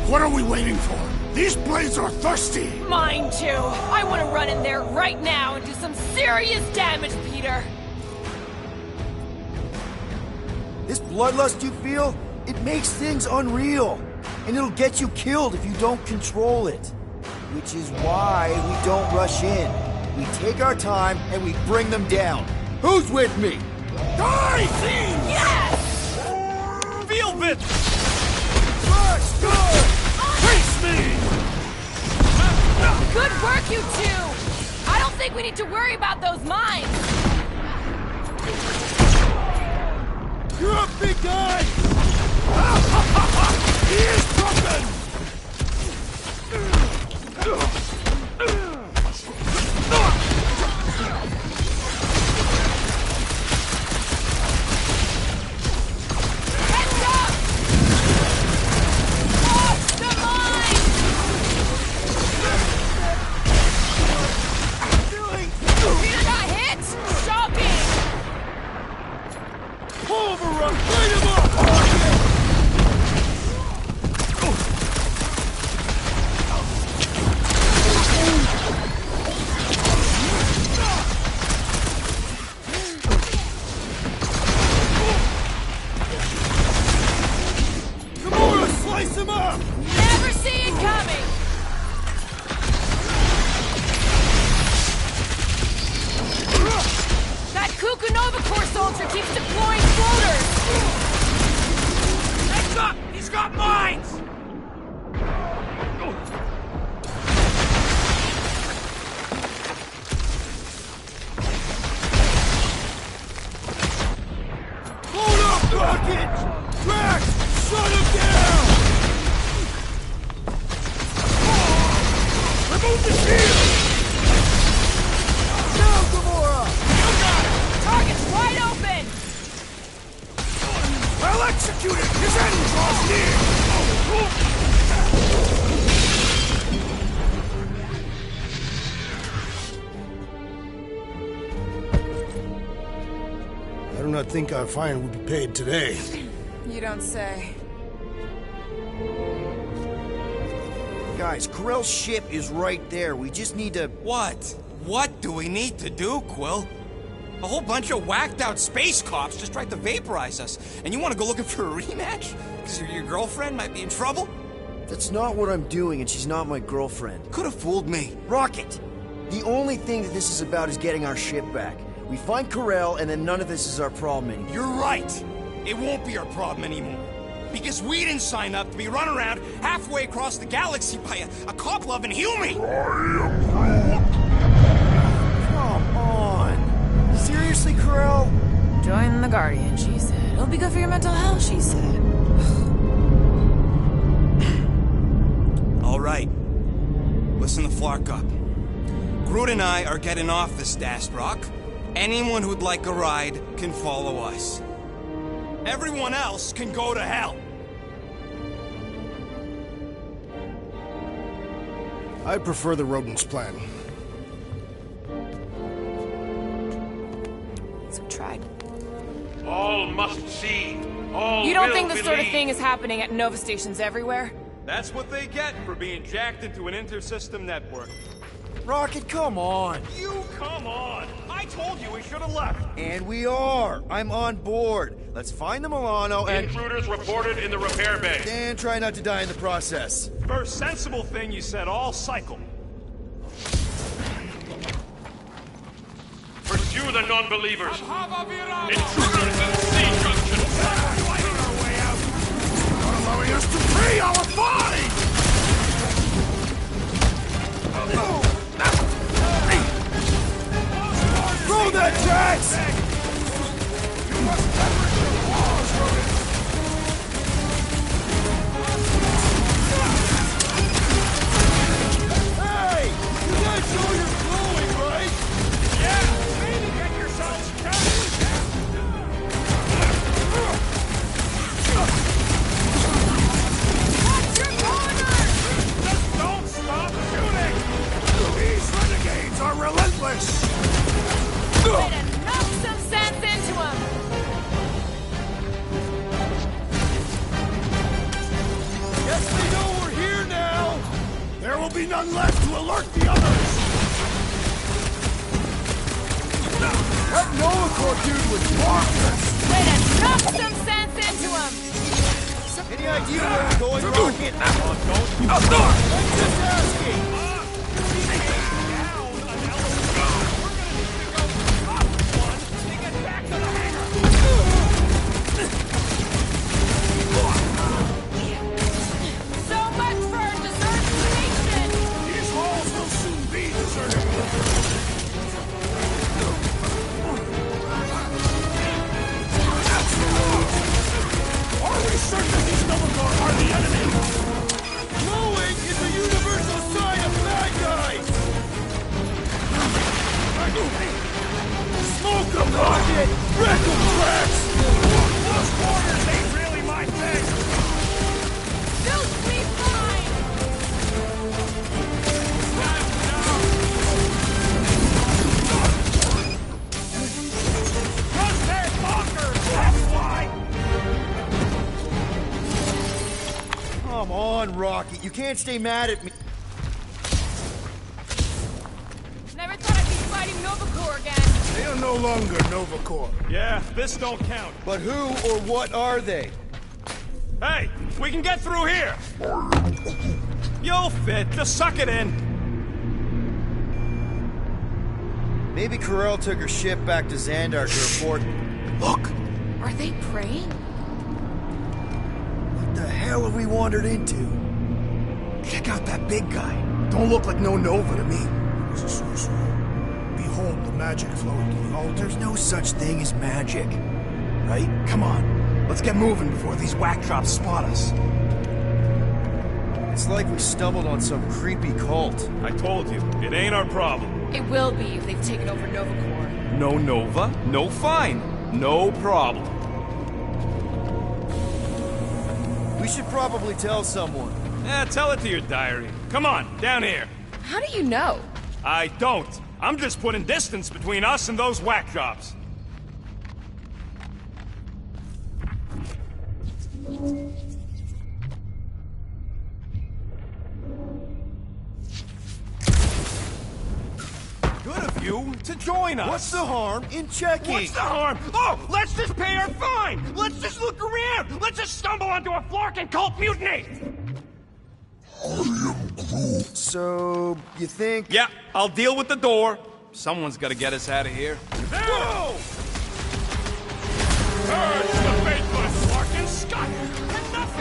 What are we waiting for? These blades are thirsty! Mine too! I want to run in there right now and do some serious damage, Peter! This bloodlust you feel, it makes things unreal. And it'll get you killed if you don't control it. Which is why we don't rush in. We take our time and we bring them down. Who's with me? Die, thieves! Yes! Feel bit! Let's go! Face me! Good work, you two! I don't think we need to worry about those mines! You're up, big guy! He is broken! Heads up! Off the mine! Peter got hit? Shocking! Overrun! Light him up! Gamora, slice him up! Never see it coming! That Kukunova Corps soldier keeps deploying floaters! Heads up! He's got mines! Hold up, Rocket! Drax, shut him down! Remove the shield! Down, Gamora! Target's wide open! Well executed! His end draws near! I do not think our fine will be paid today. You don't say. Guys, Corell's ship is right there. We just need to... What? What do we need to do, Quill? A whole bunch of whacked-out space cops just tried to vaporize us, and you want to go looking for a rematch? Because your girlfriend might be in trouble? That's not what I'm doing, and she's not my girlfriend. Could have fooled me. Rocket! The only thing that this is about is getting our ship back. We find Corell, and then none of this is our problem anymore. You're right. It won't be our problem anymore. Because we didn't sign up to be run around halfway across the galaxy by a cop-loving human! Come on! Seriously, Corell? Join the Guardian, she said. It'll be good for your mental health, she said. All right. Listen to Flark up. Groot and I are getting off this Dast Rock. Anyone who'd like a ride can follow us. Everyone else can go to hell. I prefer the rodent's plan. So tried. All must see. All You don't will think this sort of believe. thing is happening at Nova stations everywhere? That's what they get for being jacked into an intersystem network. Rocket, come on! You come on! I told you we should have left! And we are! I'm on board. Let's find the Milano and... Intruders reported in the repair bay. And try not to die in the process. First sensible thing you said all cycle. Pursue the non-believers. Intruders in C junction. Fighting our way out! Not allowing us to free our body! Throw that, Drax! You must leverage your claws, Rodent! Hey! You guys know you're glowing, right? Yeah! Maybe get yourselves Watch your corner! Just don't stop shooting! These renegades are relentless! Way to knock some sense into him! Guess they know we're here now! There will be none left to alert the others! That Novacore dude was marvelous! Way to knock some sense into him! Any idea where we're going, Rocket? I'm just asking! So much for our deserted station! These halls will soon be deserted! Are we certain that these Novacore are the enemy? Glowing is a universal sign of bad guys! Smoke them, Rocket! Wreck them, Drax! Those corners ain't really my thing! You'll be fine! Cause they're bonkers, that's why! Come on, Rocket. You can't stay mad at me. Never thought I'd be fighting Novacore again. They are no longer Novacore. Yeah, this don't count. But who or what are they? Hey, we can get through here! You'll fit, just suck it in. Maybe Corell took her ship back to Xandar to report. Look! Are they praying? What the hell have we wandered into? Check out that big guy. Don't look like no Nova to me. He's a sorcerer. Behold the magic flowing to the altar. There's no such thing as magic. Right? Come on. Let's get moving before these whack drops spot us. It's like we stumbled on some creepy cult. I told you, it ain't our problem. It will be if they've taken over Novacore. No Nova, no fine, no problem. We should probably tell someone. Yeah, tell it to your diary. Come on, down here. How do you know? I don't. I'm just putting distance between us and those whack jobs. Good of you to join us. What's the harm in checking? What's the harm? Oh, let's just pay our fine. Let's just look around. Let's just stumble onto a Flarkin cult mutiny. So, you think... Yeah, I'll deal with the door. Someone's gotta get us out of here. Whoa! Purge the faithless, Flarkin Scott! Enough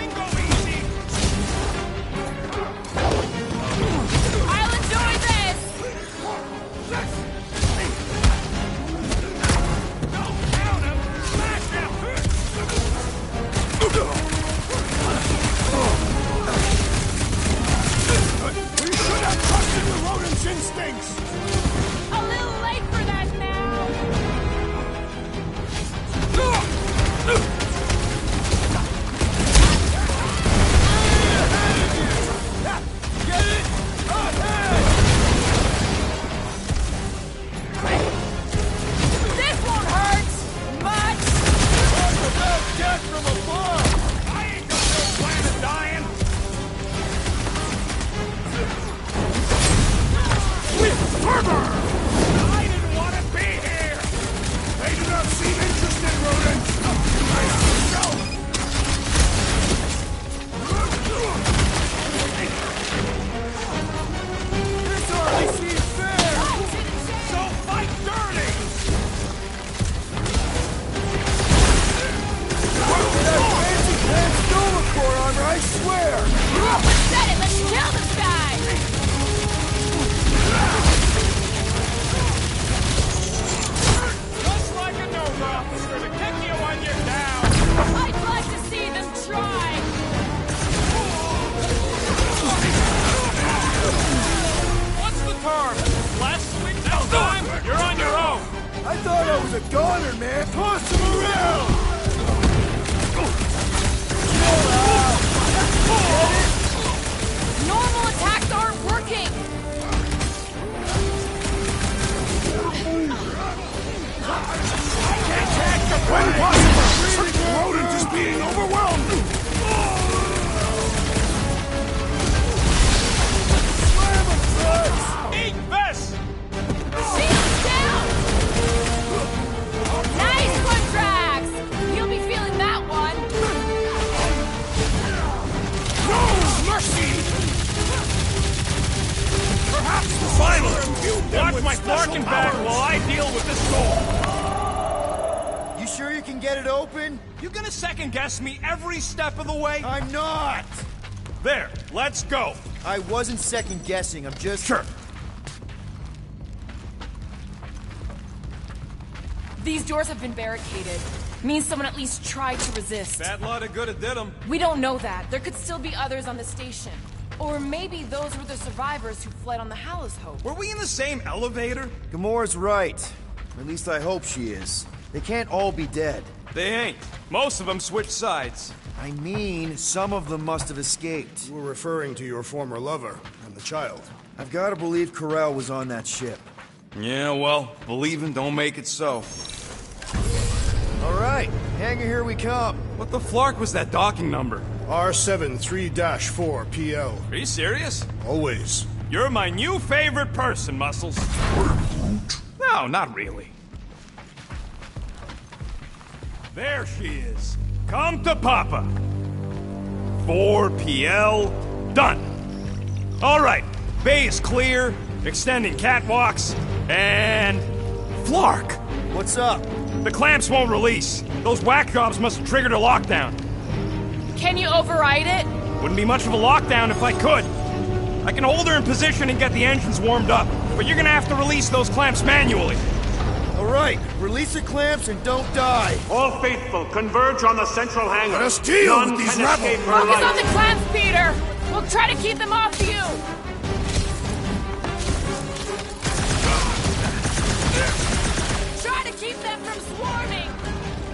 goner, man! Toss him around! Normal attacks aren't working! When possible, certain rodent is being overwhelmed! Eat this! Shields down! Nice one, Drax! You'll be feeling that one! No mercy! Perhaps the Finally! imbued them Watch with my special Flarkin back powers. while I deal with this door! You sure you can get it open? You gonna second guess me every step of the way? I'm not! There, let's go! I wasn't second guessing, I'm just... Sure. These doors have been barricaded. Means someone at least tried to resist. Bad lot of good it did them. We don't know that. There could still be others on the station. Or maybe those were the survivors who fled on the Hallows Hope. Were we in the same elevator? Gamora's right. At least I hope she is. They can't all be dead. They ain't. Most of them switched sides. I mean, some of them must have escaped. You were referring to your former lover and the child. I've got to believe Corell was on that ship. Yeah, well, believing don't make it so. All right, hangar, here we come. What the flark was that docking number? R73-4 PL. Are you serious? Always. You're my new favorite person, Muscles. No, not really. There she is. Come to Papa. 4 PL, done. All right, bay is clear, extending catwalks, and... Flark! What's up? The clamps won't release. Those whack jobs must have triggered a lockdown. Can you override it? Wouldn't be much of a lockdown if I could. I can hold her in position and get the engines warmed up, but you're gonna have to release those clamps manually. All right, release the clamps and don't die. All faithful, converge on the central hangar. Let us deal None with these can rebels. escape her Focus on light. the clamps, Peter! We'll try to keep them off you! Try to keep them from swarming!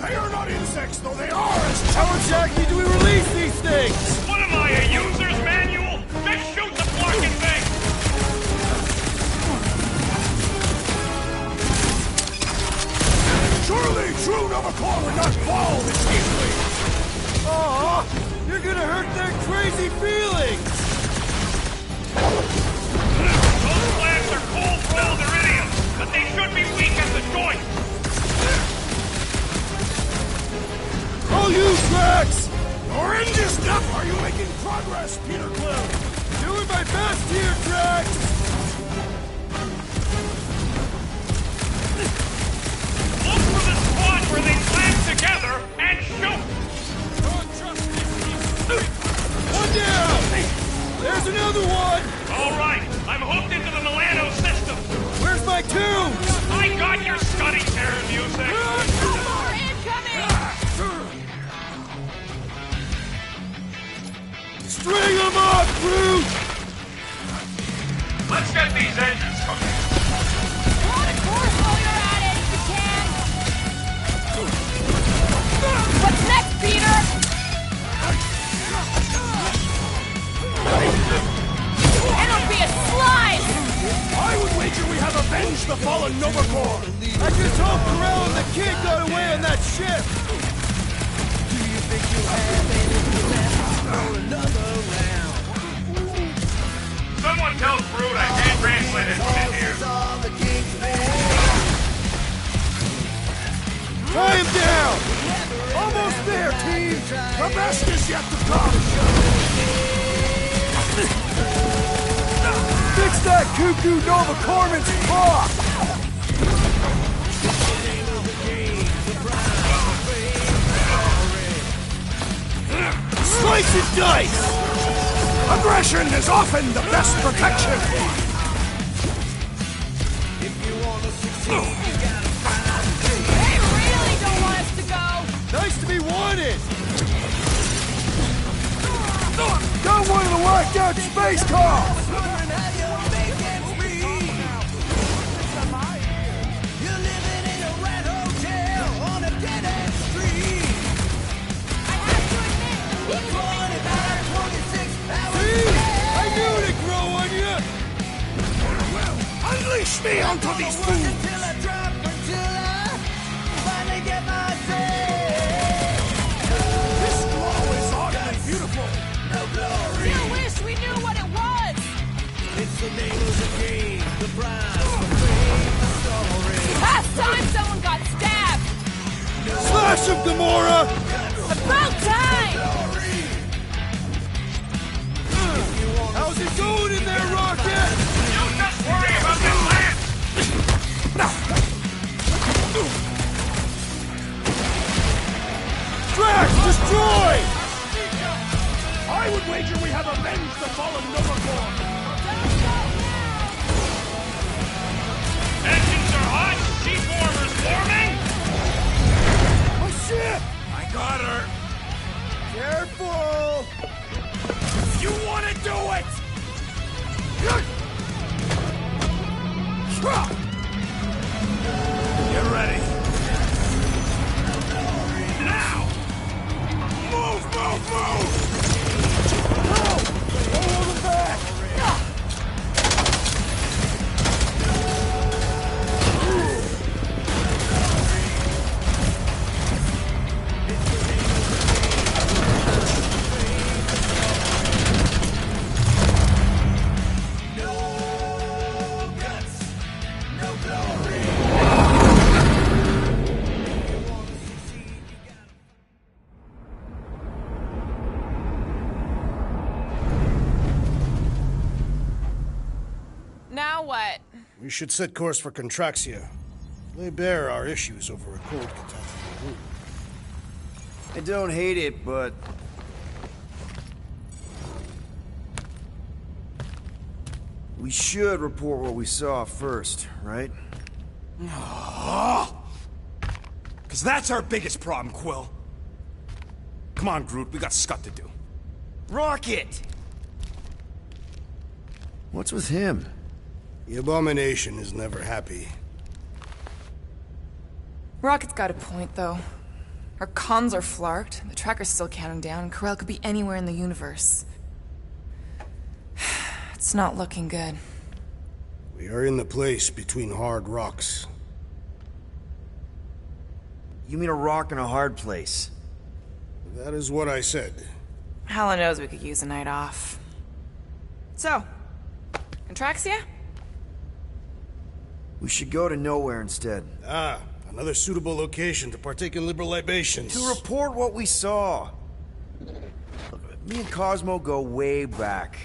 They are not insects, though they are as How exactly do we release these things? What am I, a user's manual? Just shoot the flarkin' thing! Surely true Novacore would not fall this easily! Aw, you're gonna hurt their crazy feelings! Those clamps are cold-rolled iridium, but they should be weak at the joint. Oh, you Drax! You're in this stuff! Are you making progress, Peter Quill? Doing my best here, Drax! Look for the spot where they clamp together and shoot! One down! There's another one! All right, I'm hooked into the Milano system. Where's my tubes? I got your study terror music. More incoming! String them up, Groot! Let's get these engines cooking. Hold a course while you're at it, if you can! What's next, Peter? It'll be a slice! I would wager we have avenged the fallen Novacore! I just hope Corell and the kid got away on that ship! Someone tell Groot I can't translate it from in here. Tie him down! Almost there, team! The best is yet to come! Fix that cuckoo Nova Corman's clock! Slice and dice! Aggression is often the best protection! They really don't want us to go! Nice to be wanted! Got one of the whacked out space cars! these fools! This glow is oddly beautiful! Still wish we knew what it was! It's the name of the game, the prize, the fame, the story. Last time someone got stabbed! Slash him, Gamora! About time! How's it going in there, Rocket? You just worry about this land! Drax, destroy! I would wager we have avenged the fallen Nova Corps! Engines are hot! Sheep warmers forming! Oh shit! I got her! Careful! You wanna do it? Get ready. Now! Move, move, move! Hold him back! Now what? We should set course for Contraxia. Lay bare our issues over a cold catastrophe. I don't hate it, but... we should report what we saw first, right? Because that's our biggest problem, Quill. Come on, Groot, we got scut to do. Rocket! What's with him? The Abomination is never happy. Rocket's got a point, though. Our comms are flarked, the tracker's still counting down, and Corel could be anywhere in the universe. It's not looking good. We are in the place between hard rocks. You mean a rock in a hard place? That is what I said. Hala knows we could use a night off. So, Contraxia? We should go to nowhere instead. Ah, another suitable location to partake in liberal libations. To report what we saw. Look, me and Cosmo go way back.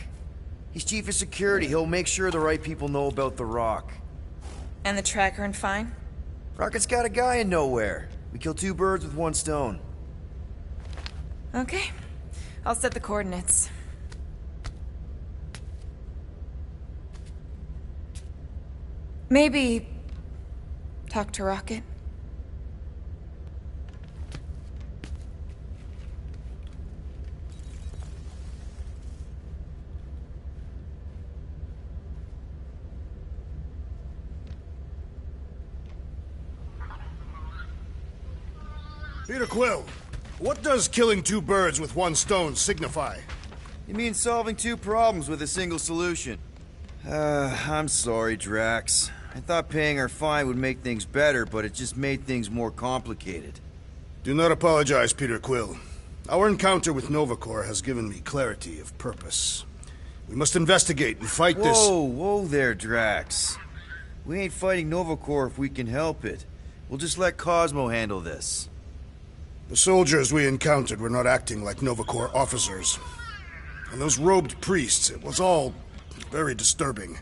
He's chief of security. He'll make sure the right people know about the rock. And the tracker and fine? Rocket's got a guy in nowhere. We kill two birds with one stone. Okay. I'll set the coordinates. Maybe... talk to Rocket? Peter Quill, what does killing two birds with one stone signify? You mean solving two problems with a single solution? I'm sorry, Drax. I thought paying our fine would make things better, but it just made things more complicated. Do not apologize, Peter Quill. Our encounter with Nova Corps has given me clarity of purpose. We must investigate and fight this... Whoa there, Drax. We ain't fighting Nova Corps if we can help it. We'll just let Cosmo handle this. The soldiers we encountered were not acting like Nova Corps officers. And those robed priests, it was all very disturbing.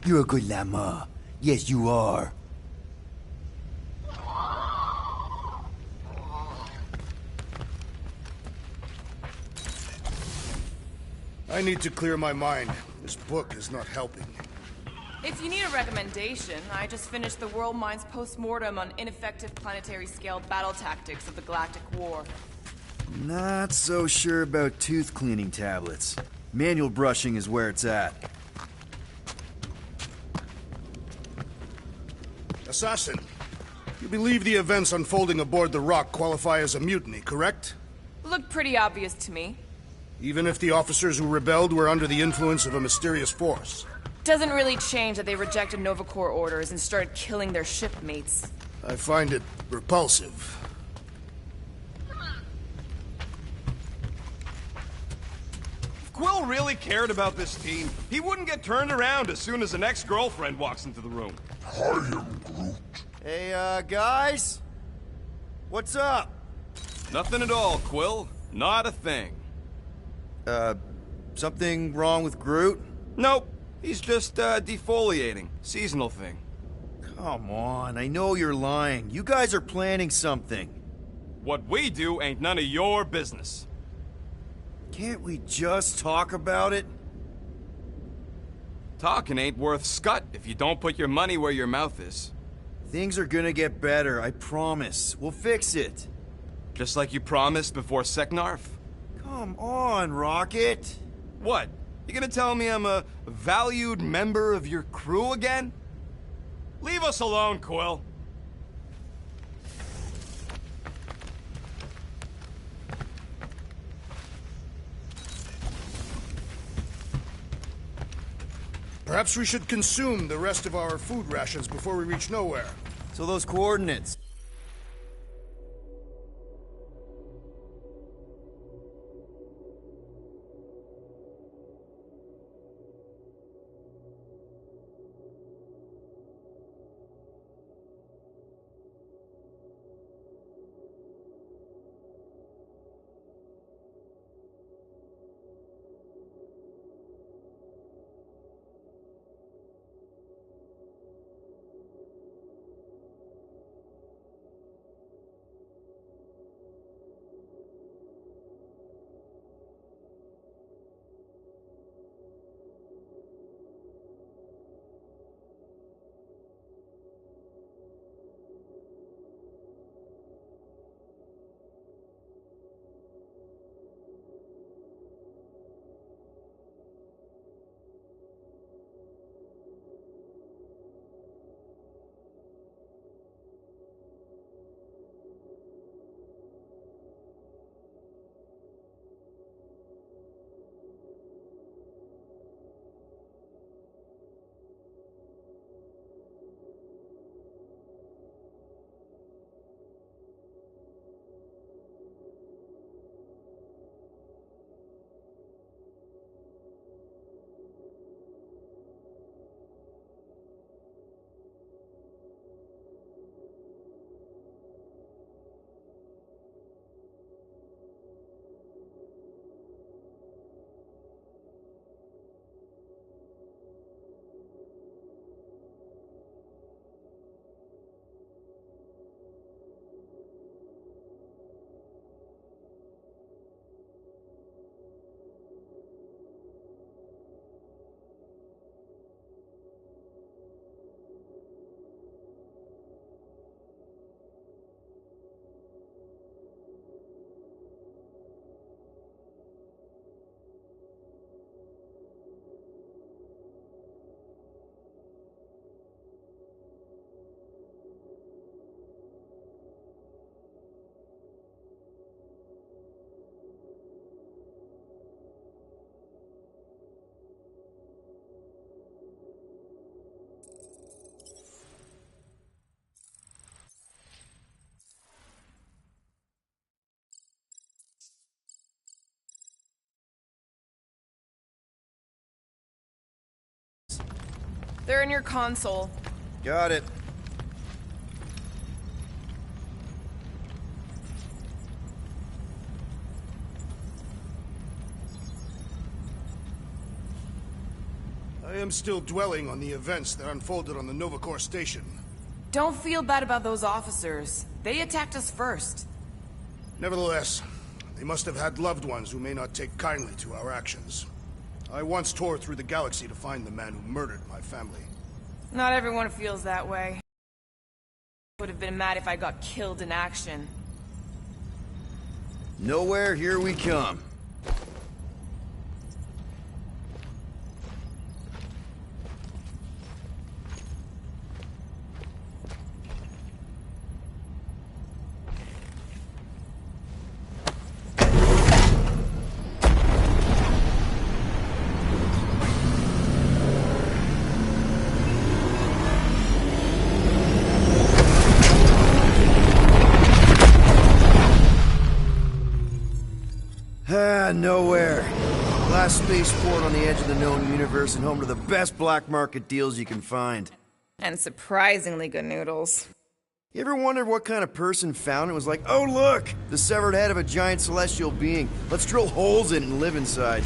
You're a good llama. Yes, you are. I need to clear my mind. This book is not helping. If you need a recommendation, I just finished the World Mind's post-mortem on ineffective planetary-scale battle tactics of the Galactic War. Not so sure about tooth cleaning tablets. Manual brushing is where it's at. Assassin, you believe the events unfolding aboard the Rock qualify as a mutiny, correct? Looked pretty obvious to me. Even if the officers who rebelled were under the influence of a mysterious force. Doesn't really change that they rejected Nova Corps orders and started killing their shipmates. I find it repulsive. If Quill really cared about this team, he wouldn't get turned around as soon as an ex-girlfriend walks into the room. I am Groot. Hey, guys? What's up? Nothing at all, Quill. Not a thing. Something wrong with Groot? Nope. He's just, defoliating. Seasonal thing. Come on, I know you're lying. You guys are planning something. What we do ain't none of your business. Can't we just talk about it? Talking ain't worth scut if you don't put your money where your mouth is. Things are gonna get better, I promise. We'll fix it. Just like you promised before Seknarf? Come on, Rocket. What? You gonna tell me I'm a valued member of your crew again? Leave us alone, Quill. Perhaps we should consume the rest of our food rations before we reach nowhere. So those coordinates. They're in your console. Got it. I am still dwelling on the events that unfolded on the Nova Corps station. Don't feel bad about those officers. They attacked us first. Nevertheless, they must have had loved ones who may not take kindly to our actions. I once tore through the galaxy to find the man who murdered my family. Not everyone feels that way. Would have been mad if I got killed in action. Nowhere, here we come. Nowhere. Last spaceport on the edge of the known universe and home to the best black market deals you can find. And surprisingly good noodles. You ever wondered what kind of person found it? Was like, oh look, the severed head of a giant celestial being. Let's drill holes in it and live inside.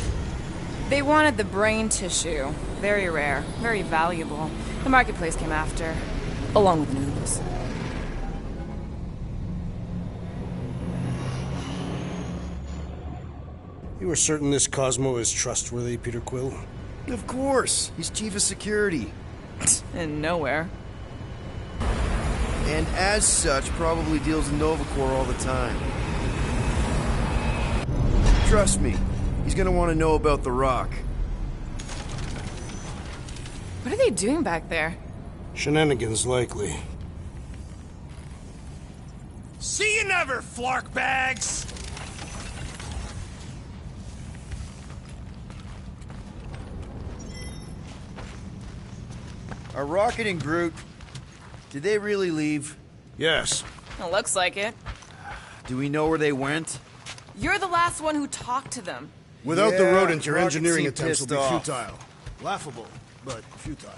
They wanted the brain tissue. Very rare, very valuable. The marketplace came after, along with the noodles. You are certain this Cosmo is trustworthy, Peter Quill? Of course. He's chief of security. And nowhere. And as such, probably deals in Nova Corps all the time. Trust me, he's gonna want to know about the rock. What are they doing back there? Shenanigans, likely. See you never, flark bags! Are Rocket and Groot... Did they really leave? Yes. It looks like it. Do we know where they went? You're the last one who talked to them. Without the rodent, your Rocket engineering seemed attempts will be pissed off. futile. Laughable, but futile.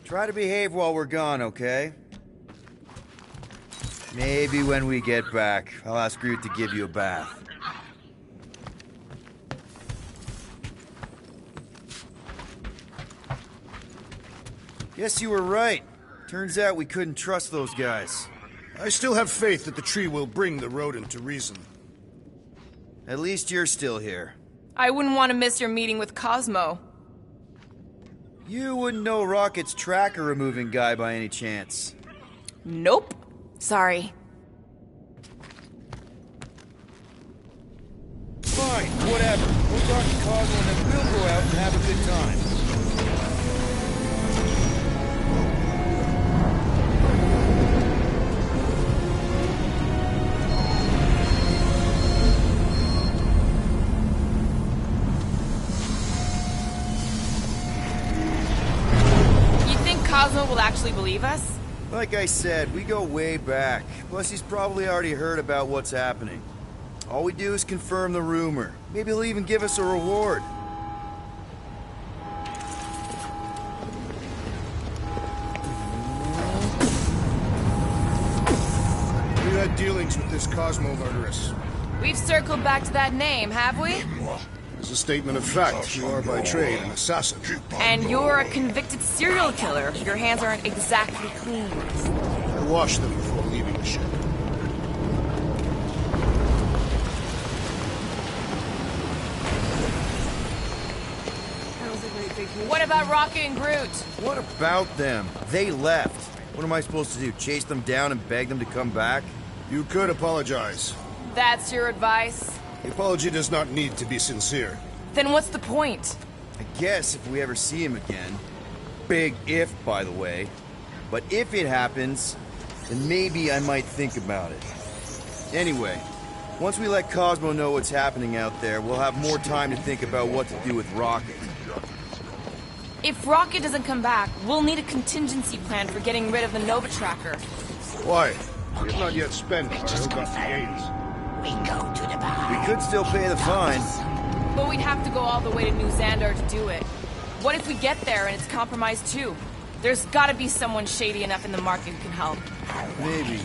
Try to behave while we're gone, okay? Maybe when we get back, I'll ask Groot to give you a bath. Guess you were right. Turns out we couldn't trust those guys. I still have faith that the tree will bring the rodent to reason. At least you're still here. I wouldn't want to miss your meeting with Cosmo. You wouldn't know Rocket's tracker removing guy by any chance. Nope. Sorry. Fine, whatever. We'll talk to Cosmo and then we'll go out and have a good time. Cosmo will actually believe us? Like I said, we go way back. Plus, he's probably already heard about what's happening. All we do is confirm the rumor. Maybe he'll even give us a reward. You had dealings with this Cosmo murderess. We've circled back to that name, have we? As a statement of fact, you are by trade an assassin. And you're a convicted serial killer. Your hands aren't exactly clean. I washed them before leaving the ship. What about Rocket and Groot? What about them? They left. What am I supposed to do? Chase them down and beg them to come back? You could apologize. That's your advice? The apology does not need to be sincere. Then what's the point? I guess if we ever see him again. Big if, by the way. But if it happens, then maybe I might think about it. Anyway, once we let Cosmo know what's happening out there, we'll have more time to think about what to do with Rocket. If Rocket doesn't come back, we'll need a contingency plan for getting rid of the Nova Tracker. Why? We have not yet spent our ill-gotten gains. We go to the bar. We could still pay the fine. But we'd have to go all the way to New Xandar to do it. What if we get there and it's compromised too? There's gotta be someone shady enough in the market who can help. Maybe.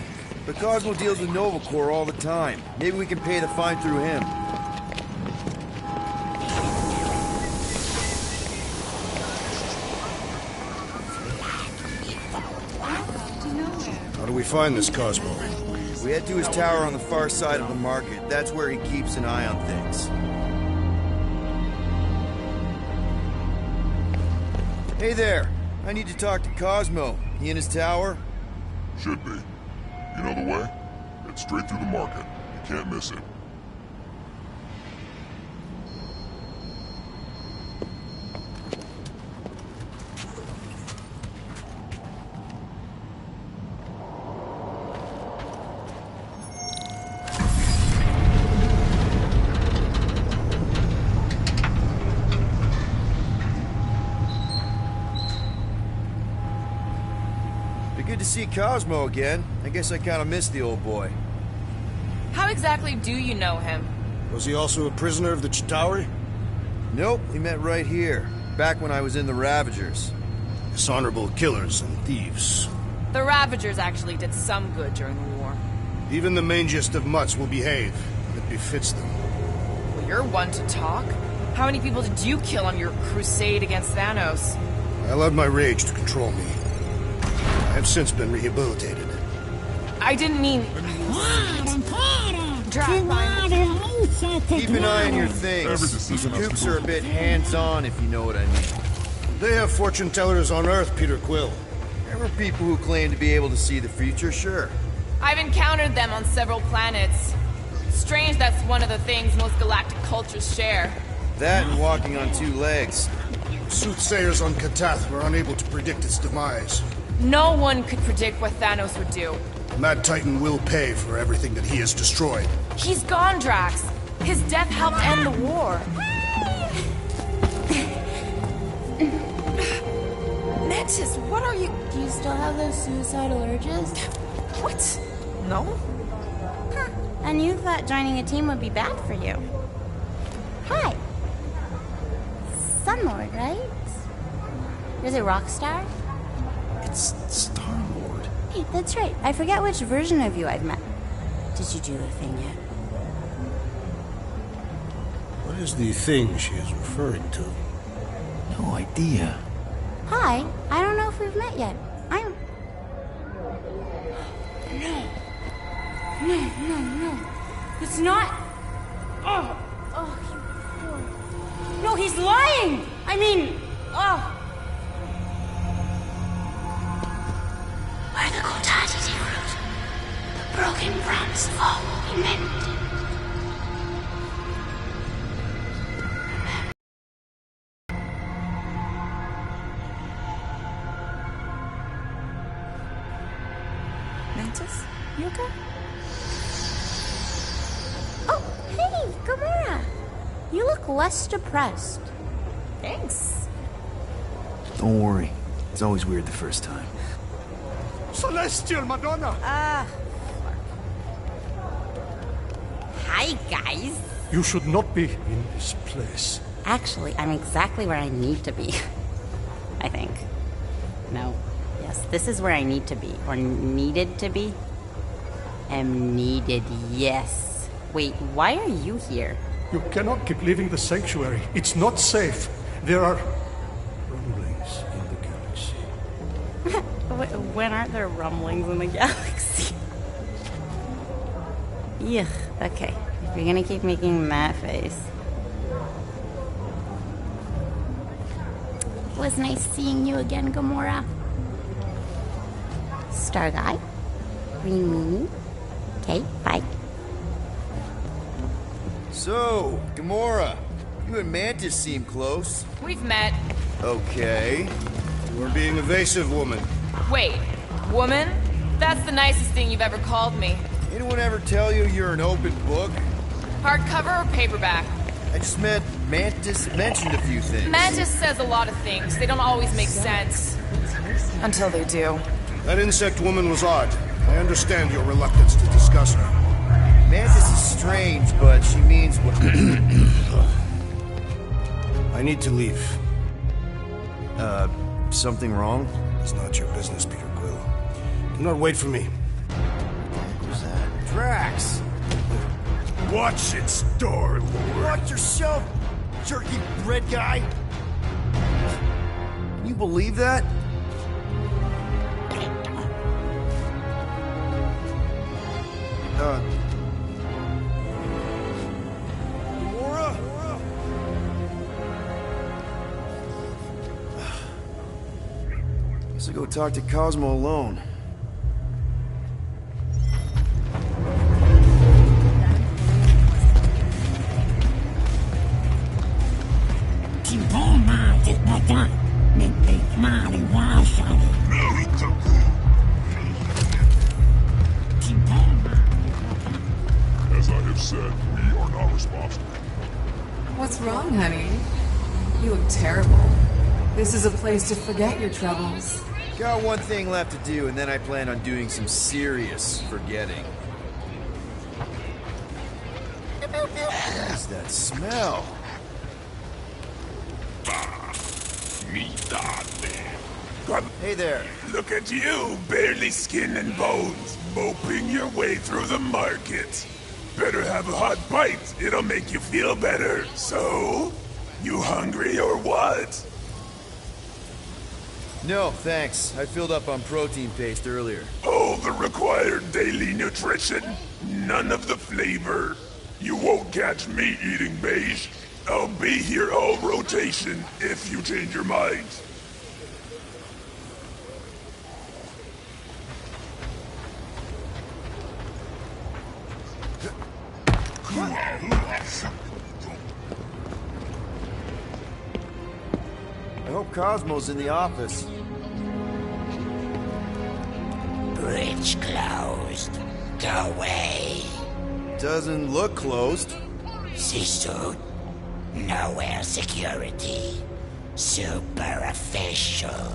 But Cosmo deals with Nova Corps all the time. Maybe we can pay the fine through him. How do we find this Cosmo? We head to his tower on the far side of the market. That's where he keeps an eye on things. Hey there. I need to talk to Cosmo. He in his tower? Should be. You know the way? It's straight through the market. You can't miss it. Good to see Cosmo again. I guess I kind of missed the old boy. How exactly do you know him? Was he also a prisoner of the Chitauri? Nope, we met right here. Back when I was in the Ravagers. Dishonorable killers and thieves. The Ravagers actually did some good during the war. Even the mangiest of mutts will behave. It befits them. Well, you're one to talk. How many people did you kill on your crusade against Thanos? I allowed my rage to control me. I have since been rehabilitated. I didn't mean... Keep an eye on your things. These coops are a bit hands-on, if you know what I mean. They have fortune tellers on Earth, Peter Quill. There are people who claim to be able to see the future, sure. I've encountered them on several planets. Strange that's one of the things most galactic cultures share. That and walking on two legs. Soothsayers on Katath were unable to predict its demise. No one could predict what Thanos would do. Mad Titan will pay for everything that he has destroyed. He's gone, Drax. His death helped end the war. Mantis, what are you... Do you still have those suicidal urges? What? No? Huh. And you thought joining a team would be bad for you. Hi. Sunlord, right? Is it Rockstar? It's Star-Lord. Hey, that's right. I forget which version of you I've met. Did you do the thing yet? What is the thing she is referring to? No idea. Hi. I don't know if we've met yet. I'm... No. It's not... Oh, you poor... No, he's lying! I mean... Oh... Where the Kotati take root, the broken promise fall will be mended. Mantis, you okay? Oh, hey, Gamora! You look less depressed. Thanks. Don't worry. It's always weird the first time. Celestial Madonna! Hi, guys. You should not be in this place. Actually, I'm exactly where I need to be. I think. No. Yes, this is where I need to be. Or needed to be. Am needed, yes. Wait, why are you here? You cannot keep leaving the sanctuary. It's not safe. There are rumblings in the galaxy. When aren't there rumblings in the galaxy? Yuck, okay. If you're gonna keep making that face. It was nice seeing you again, Gamora. Star Guy. Green Meanie. Okay, bye. So, Gamora, you and Mantis seem close. We've met. Okay. You are being evasive, woman. Wait, woman? That's the nicest thing you've ever called me. Anyone ever tell you you're an open book? Hardcover or paperback? I just meant Mantis mentioned a few things. Mantis says a lot of things. They don't always make sense. Until they do. That insect woman was odd. I understand your reluctance to discuss her. Mantis is strange, but she means what... I need to leave. Something wrong? It's not your business, Peter Quill. Do not wait for me. What was that? Drax! Watch it, Star-Lord. Watch yourself, jerky bread guy! Can you believe that? Gamora? Guess I'll go talk to Cosmo alone. As I have said, we are not responsible. What's wrong, honey? You look terrible. This is a place to forget your troubles. Got one thing left to do, and then I plan on doing some serious forgetting. that smell? Hey there. Look at you, barely skin and bones, moping your way through the market. Better have a hot bite, it'll make you feel better. So, you hungry or what? No, thanks. I filled up on protein paste earlier. All the required daily nutrition, none of the flavor. You won't catch me eating beige. I'll be here all rotation if you change your mind. I hope Cosmo's in the office. Bridge closed. Go away. Doesn't look closed. C-suit. Nowhere security. Super official.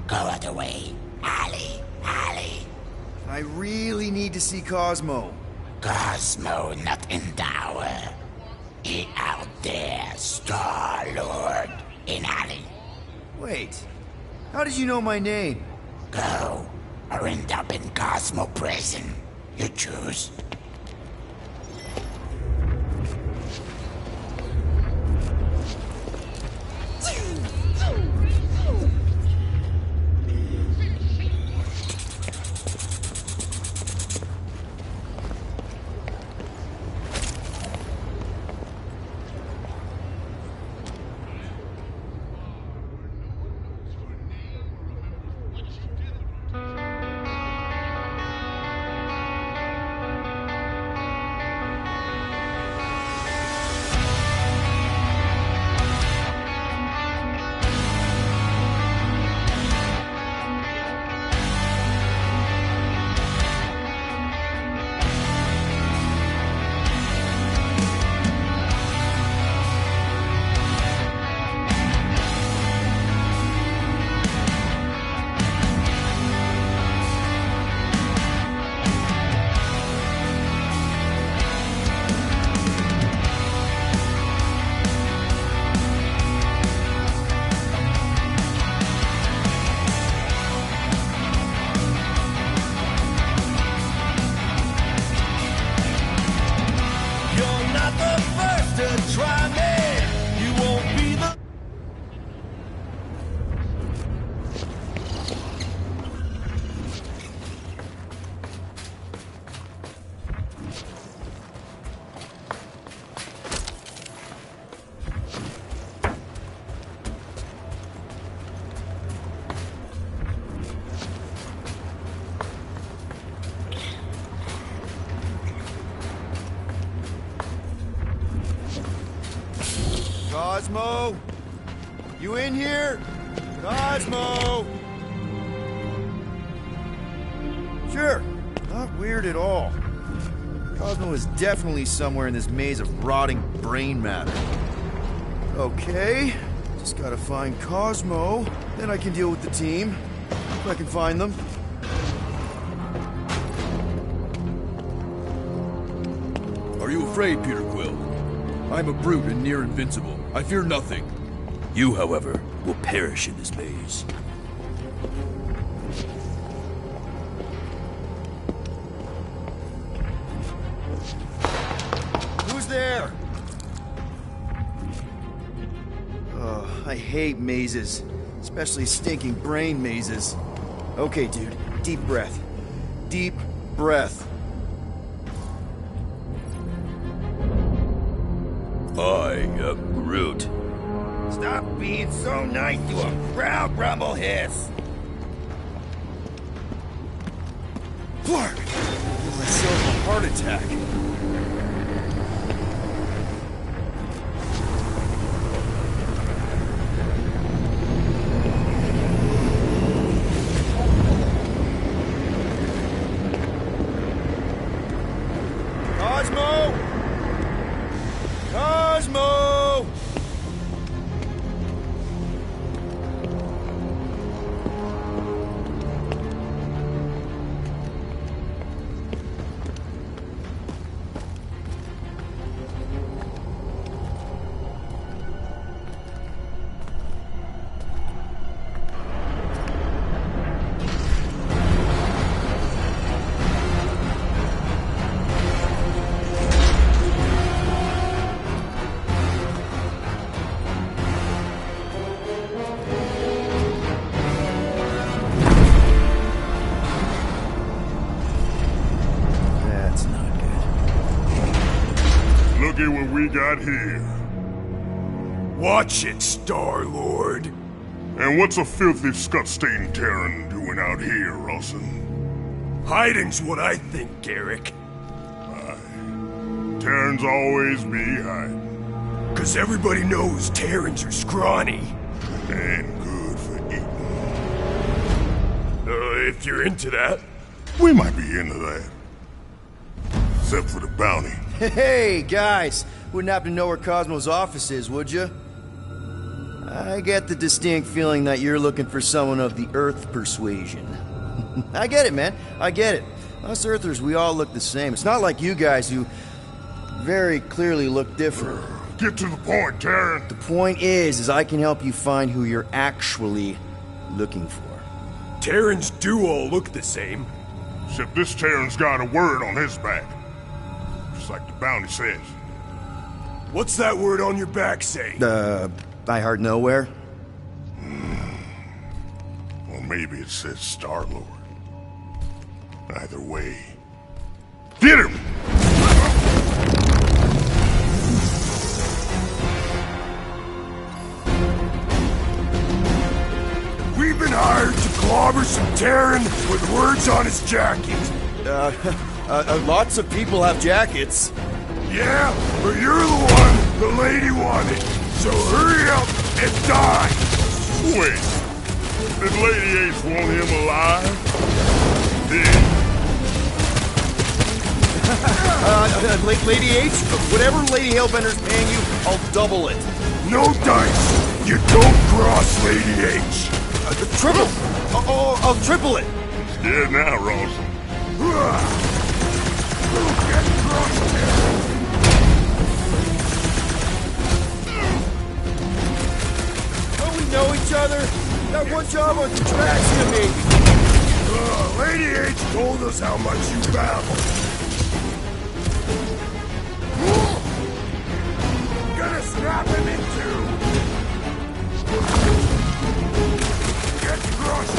Go out the way. Alley. I really need to see Cosmo. Cosmo not in tower. He out there, Star-Lord. In alley. Wait. How did you know my name? Go, or end up in Cosmo prison. You choose. Cosmo? You in here? Cosmo! Sure, not weird at all. Cosmo is definitely somewhere in this maze of rotting brain matter. Okay, just gotta find Cosmo, then I can deal with the team. If I can find them. Are you afraid, Peter Quill? I'm a brute and near invincible. I fear nothing. You, however, will perish in this maze. Who's there? Oh, I hate mazes. Especially stinking brain mazes. Okay, dude. Deep breath. Deep breath. I am Groot. Stop being so nice to a proud rumble hiss. Flark! Give myself a heart attack. Cosmo! Cosmo! we got here? Watch it, Star-Lord. And what's a filthy, scut-stained Terran doing out here, Rawson? Hiding's what I think, Garrick. Terrans always be hiding. 'Cause everybody knows Terrans are scrawny. And good for eating. If you're into that. We might be into that. Except for the bounty. Hey, guys! Wouldn't happen to know where Cosmo's office is, would you? I get the distinct feeling that you're looking for someone of the Earth persuasion. I get it, man. I get it. Us Earthers, we all look the same. It's not like you guys who very clearly look different. Get to the point, Terran. The point is I can help you find who you're actually looking for. Terrans do all look the same. Except this Terran's got a word on his back. Just like the bounty says. What's that word on your back say? I heard nowhere. Or maybe it says Star-Lord. Either way. Get him! We've been hired to clobber some Terran with words on his jacket. Lots of people have jackets. Yeah, but you're the one the lady wanted. So hurry up and die! Wait, did Lady H want him alive? Yeah. Lady H, whatever Lady Hellbender's paying you, I'll double it. No dice! You don't cross Lady H! Triple! I'll triple it! Yeah, now, Rawson. Get crossed here! Don't we know each other? Got one job on Contraxia, maybe. Lady H told us how much you babble. Gonna snap him in two. Get crossed.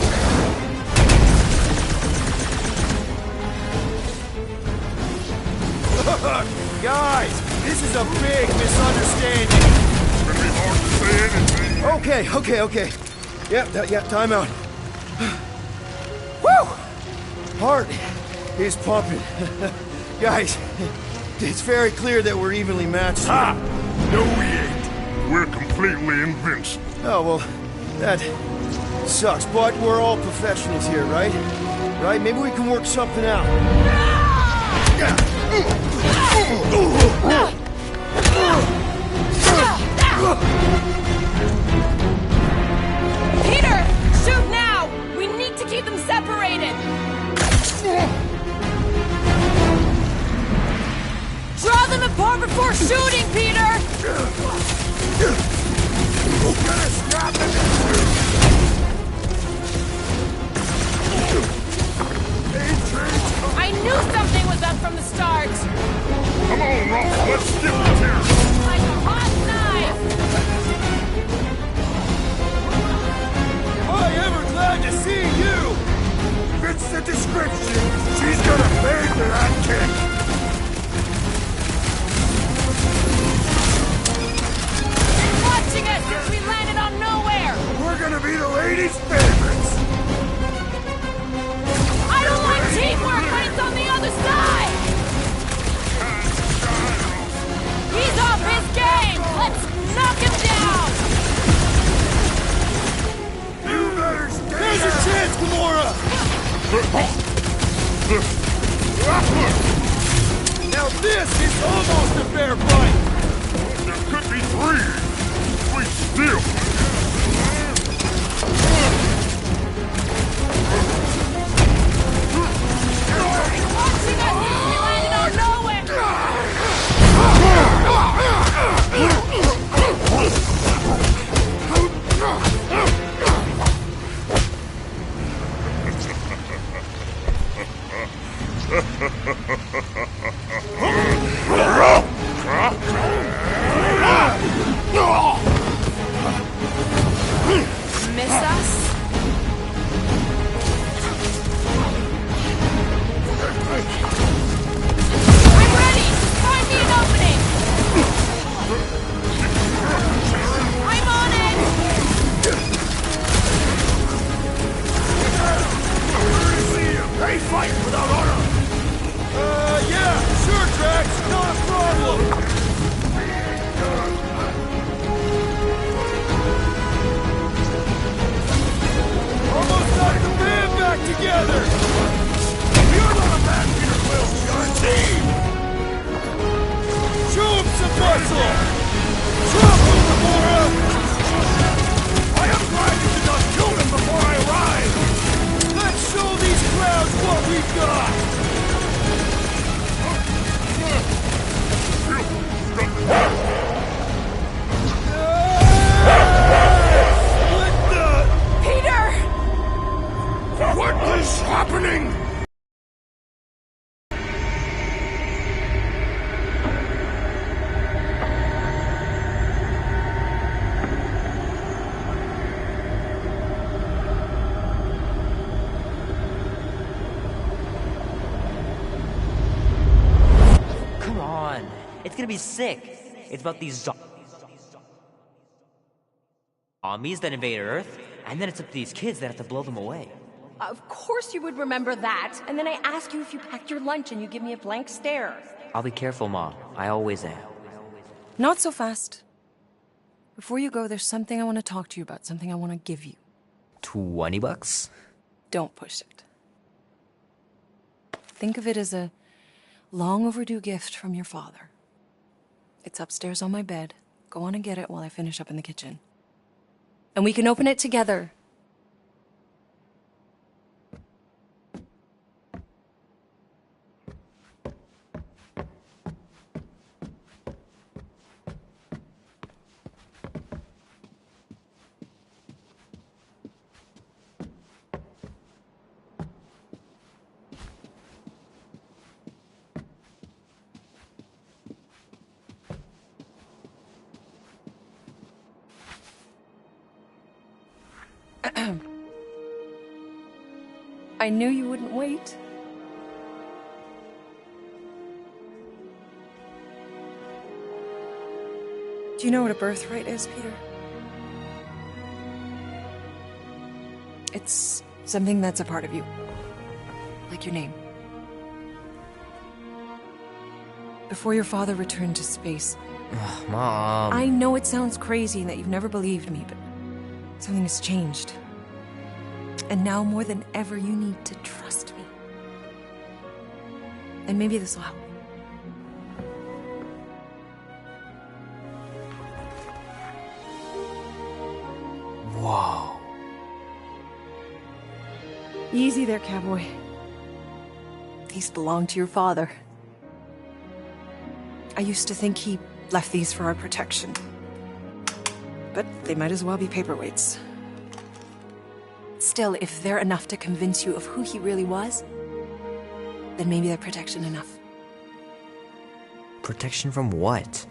Guys, this is a big misunderstanding. It's gonna be hard to say anything. Okay. Yeah, time out. Woo! Heart is pumping. Guys, it's very clear that we're evenly matched. Ha! No, we ain't. We're completely invincible. Oh, well, that sucks, but we're all professionals here, right? Right? Maybe we can work something out. Peter! Shoot now! We need to keep them separated! Draw them apart before shooting, Peter! Gonna snap him in two. I knew something was up from the start! Come on, Ross, let's skip this here. Like a hot knife! I ever glad to see you! Fits the description. She's gonna pay for that kick. They're watching us since we landed on nowhere! We're gonna be the ladies' favorites. I don't like teamwork when it's on the other side! He's off his game! Let's knock him down! You better stay There's your chance, Gamora! Now this is almost a fair fight! There could be three. We still. It's gonna be sick. It's about these zombies that invade Earth, and then it's up to these kids that have to blow them away. Of course you would remember that. And then I ask you if you packed your lunch and you give me a blank stare. I'll be careful, Mom. I always am. Not so fast. Before you go, there's something I want to talk to you about, something I want to give you. $20? Don't push it. Think of it as a long overdue gift from your father. It's upstairs on my bed. Go on and get it while I finish up in the kitchen. And we can open it together. I knew you wouldn't wait. Do you know what a birthright is, Peter? It's something that's a part of you. Like your name. Before your father returned to space... Ugh, Mom... I know it sounds crazy and that you've never believed me, but something has changed. And now more than ever, you need to trust me. And maybe this will help. Whoa. Easy there, cowboy. These belong to your father. I used to think he left these for our protection. But they might as well be paperweights. Still, if they're enough to convince you of who he really was, then maybe they're protection enough. Protection from what?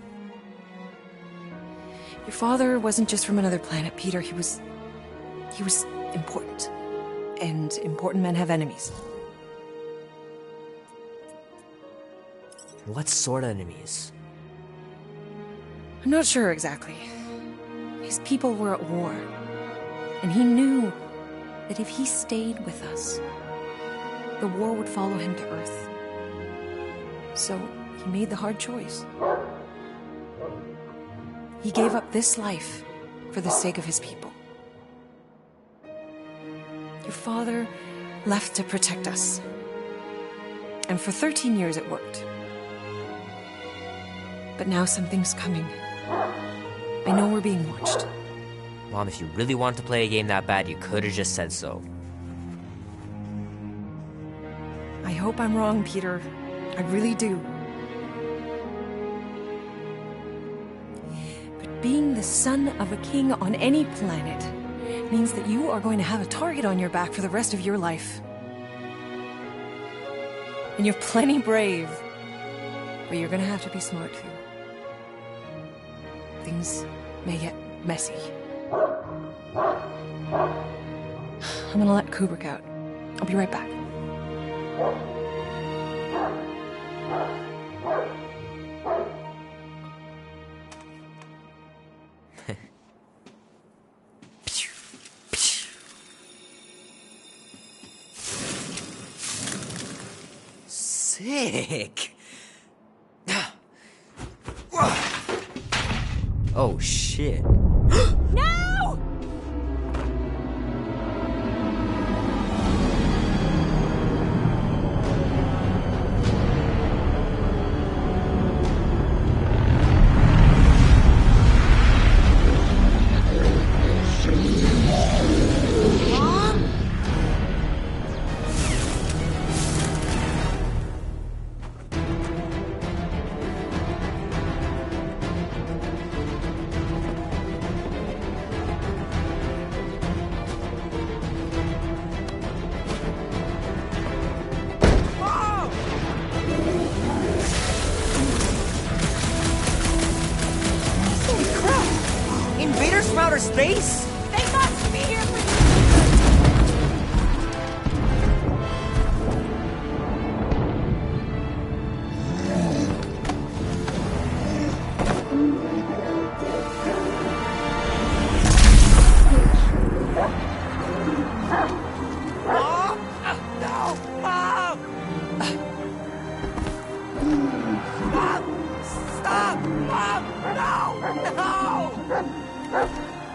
Your father wasn't just from another planet, Peter. He was important. And important men have enemies. What sort of enemies? I'm not sure exactly. His people were at war. And he knew that if he stayed with us, the war would follow him to Earth. So he made the hard choice. He gave up this life for the sake of his people. Your father left to protect us. And for 13 years it worked. But now something's coming. I know we're being watched. Mom, if you really wanted to play a game that bad, you could have just said so. I hope I'm wrong, Peter. I really do. But being the son of a king on any planet means that you are going to have a target on your back for the rest of your life. And you're plenty brave, but you're going to have to be smart too. Things may get messy. I'm gonna let Kubrick out. I'll be right back. Sick! Oh, shit. No! Invaders from outer space? They must be here for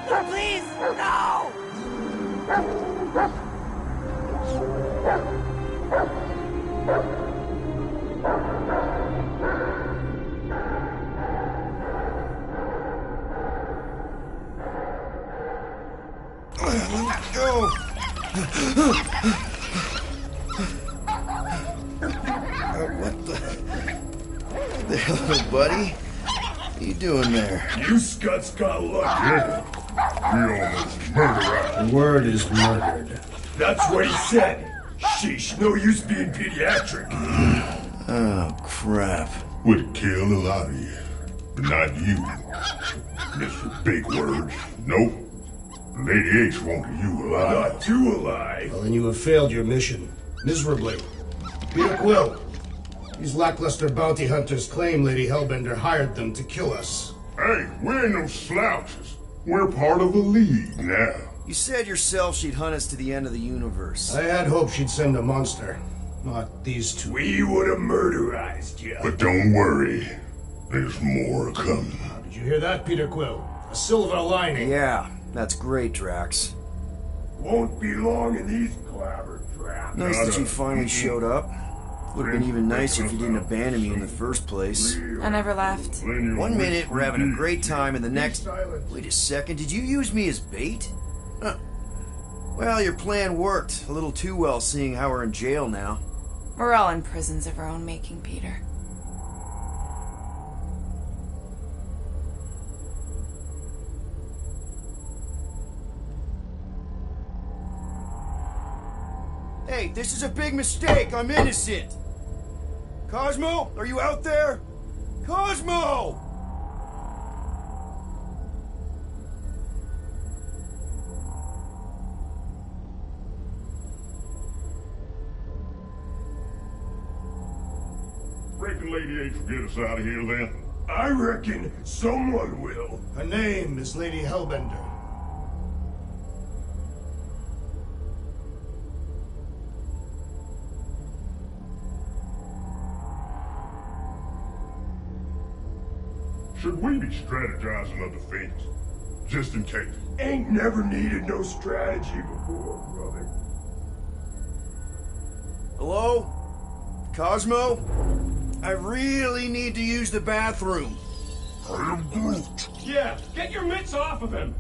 Please, no! What the hell, buddy? What are you doing there? You scuts got lucky. We almost murdered The word is murdered. That's what he said. Sheesh, no use being pediatric. Oh, crap. Would kill a lot of you, but not you. Mr. Big Words. Nope. Lady H wanted you alive. Not too alive. Well, then you have failed your mission. Miserably. Peter Quill. These lackluster bounty hunters claim Lady Hellbender hired them to kill us. Hey, we ain't no slouches. We're part of the League now. You said yourself she'd hunt us to the end of the universe. I had hoped she'd send a monster. Not these two. We would have murderized you. But don't worry. There's more coming. Did you hear that, Peter Quill? A silver lining. Yeah, that's great, Drax. Won't be long in these clever traps. Nice that you finally showed up. Would have been even nicer if you didn't abandon me in the first place. I never left. 1 minute, we're having a great time, and the next... Wait a second, did you use me as bait? Well, your plan worked. A little too well, seeing how we're in jail now. We're all in prisons of our own making, Peter. Hey, this is a big mistake. I'm innocent. Cosmo, are you out there? Cosmo! Reckon Lady H will get us out of here then? I reckon someone will. Her name is Lady Hellbender. Should we be strategizing a defense? Just in case. Ain't never needed no strategy before, brother. Hello? Cosmo? I really need to use the bathroom. I am Groot. Yeah, get your mitts off of him!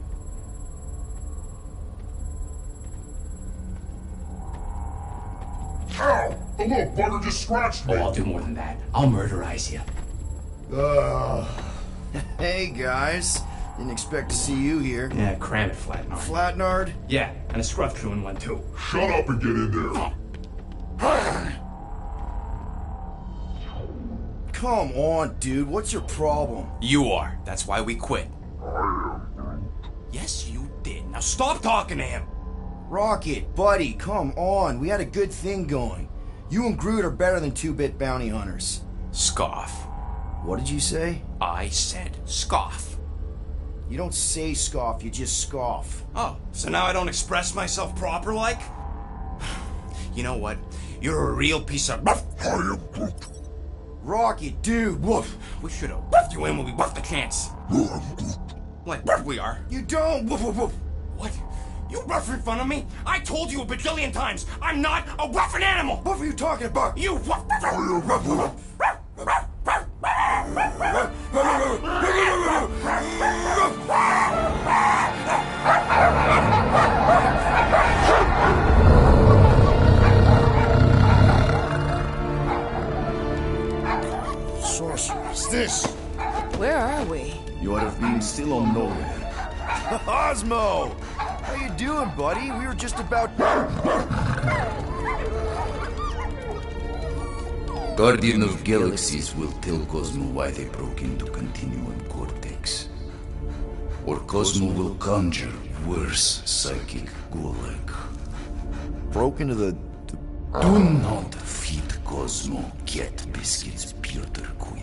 Ow! The little bugger just scratched me. Oh, I'll do more than that. I'll murderize you. Hey, guys. Didn't expect to see you here. Yeah, cram it, Flatnard. Flatnard? Yeah, and a scruff crew in one too. Shut up and get in there. Come on, dude. What's your problem? You are. That's why we quit. Yes, you did. Now stop talking to him. Rocket, buddy, come on. We had a good thing going. You and Groot are better than 2-bit bounty hunters. Scoff. What did you say? I said scoff. You don't say scoff, you just scoff. Oh, so now I don't express myself proper like? You know what? You're a real piece of... Rocket, dude, woof. We should have buffed you in when we buffed the chance. Like we are. You don't. Woof, woof, woof. What? You rough in front of me? I told you a bajillion times, I'm not a rough animal! What were you talking about? You rough... Sorceress, this. Where are we? You ought to have been still on nowhere. Cosmo! How you doing, buddy? We were just about... Guardian of Galaxies will tell Cosmo why they broke into Continuum Cortex. Or Cosmo will conjure worse psychic gulag. Broke into the... Do not feed Cosmo cat biscuits, Peter Quill.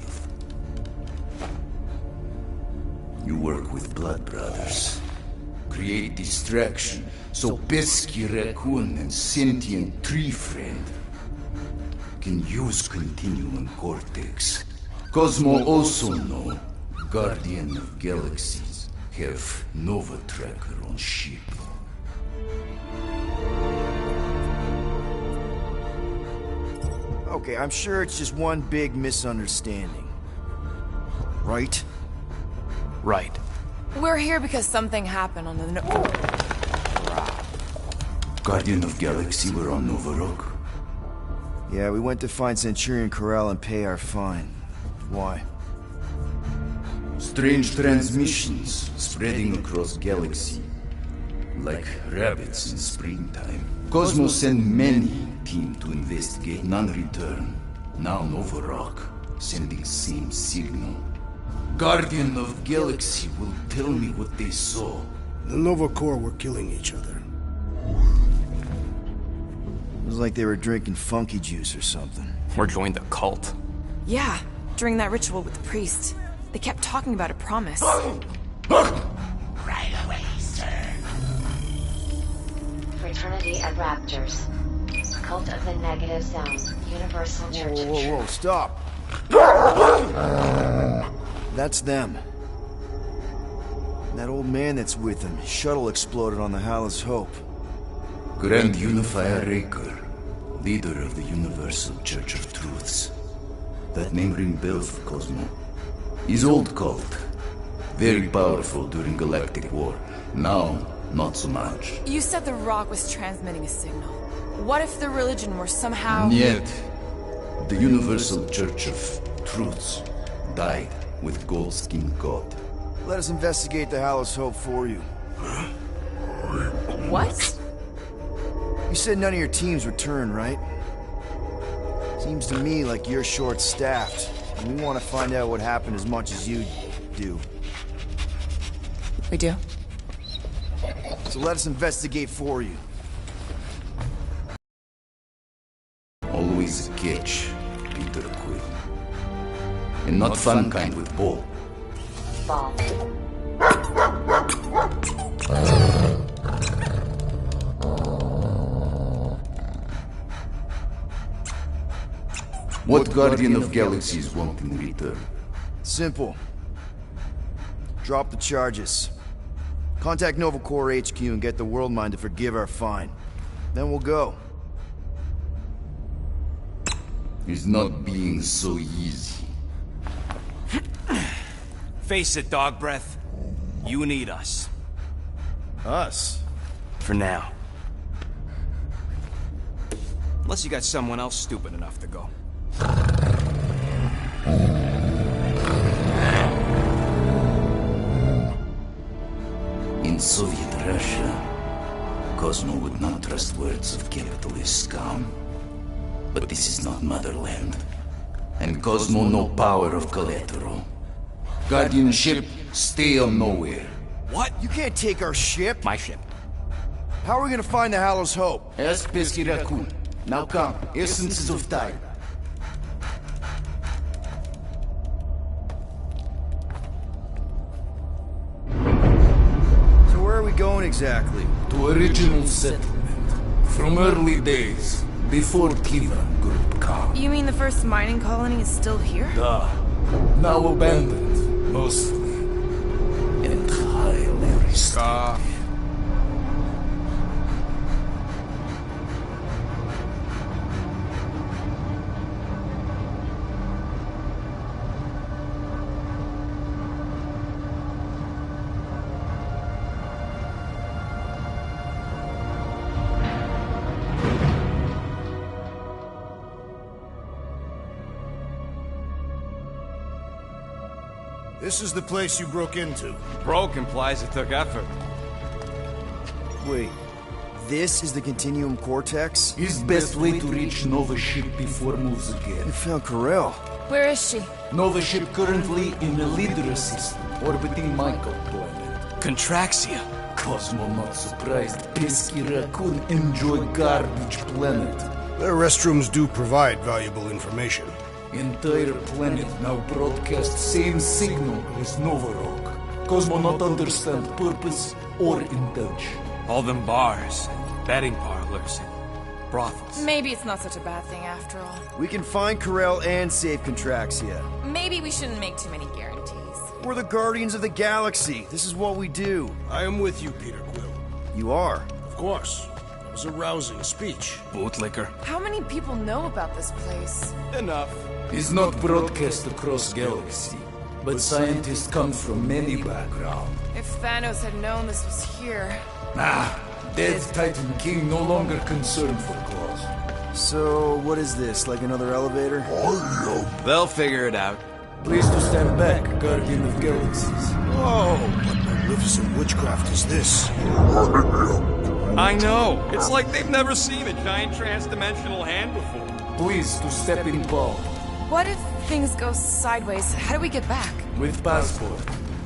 You work with Blood Brothers. Create distraction so Pesky Raccoon and Sentient Tree Friend can use Continuum Cortex. Cosmo also know Guardian of Galaxies have Nova Tracker on ship. Okay, I'm sure it's just one big misunderstanding. Right? Right. We're here because something happened on the Guardian of Galaxy were on Nova Rock. Yeah, we went to find Centurion Corral and pay our fine. Why? Strange transmissions spreading across galaxy. Like rabbits in springtime. Cosmos sent many team to investigate, none return. Now Nova Rock sending same signal. Guardian of Galaxy will tell me what they saw. The Nova Corps were killing each other. It was like they were drinking funky juice or something. Or joined the cult. Yeah, during that ritual with the priest. They kept talking about a promise. Right away, sir. Fraternity at Raptors. Cult of the Negative Zone. Universal Church. Whoa, stop! That's them. That old man that's with them. His shuttle exploded on the Hallis Hope. Grand Unifier Raker, leader of the Universal Church of Truths. That name rings bells for Cosmo. His old cult. Very powerful during Galactic War. Now, not so much. You said the rock was transmitting a signal. What if the religion were somehow... Yet, the Universal Church of Truths died with Goldskin God. Let us investigate the Hallis Hope for you. What? You said none of your teams returned, right? Seems to me like you're short-staffed, and we want to find out what happened as much as you do. We do? So let us investigate for you. Always a catch, Peter Quill. And not fun kind with Ball. Ball. What Guardian of Galaxies want in return? Simple. Drop the charges. Contact Nova Corps HQ and get the World Mind to forgive our fine. Then we'll go. It's not being so easy. Face it, Dog Breath. You need us. Us? For now. Unless you got someone else stupid enough to go. In Soviet Russia, Cosmo would not trust words of capitalist scum. But this is not motherland. And Cosmo no power of collateral. Guardianship, stay on nowhere. What? You can't take our ship? My ship. How are we gonna find the Hallis Hope? Ask Pesky Raccoon. Now come, essences of time. So where are we going exactly? To original settlement. From early days. Before Cleveland Group come. You mean the first mining colony is still here? Duh. Now abandoned, mostly. And highly restricted. This is the place you broke into. Broke implies it took effort. Wait, this is the Continuum Cortex? His best way to reach Nova ship before moves again. You found Corel. Where is she? Nova ship currently in the Lydra system, orbiting Michael planet. Contraxia. Cosmo not surprised. Pesky Raccoon enjoy garbage planet. Their restrooms do provide valuable information. Entire planet now broadcast same signal as Nova Rock. Cosmo not understand purpose or intention. All them bars, and betting parlors, and brothels. Maybe it's not such a bad thing after all. We can find Corel and save Contraxia. Maybe we shouldn't make too many guarantees. We're the Guardians of the Galaxy. This is what we do. I am with you, Peter Quill. You are? Of course. That was a rousing speech. Bootlicker. How many people know about this place? Enough. It's not broadcast across galaxy, but scientists come from many backgrounds. If Thanos had known this was here... Dead Titan King no longer concerned for cause. So, what is this, like another elevator? They'll figure it out. Please to stand back, Guardian of Galaxies. Whoa! What magnificent witchcraft is this? I know. It's like they've never seen a giant trans-dimensional hand before. Please to step in Paul. What if things go sideways? How do we get back? With passport.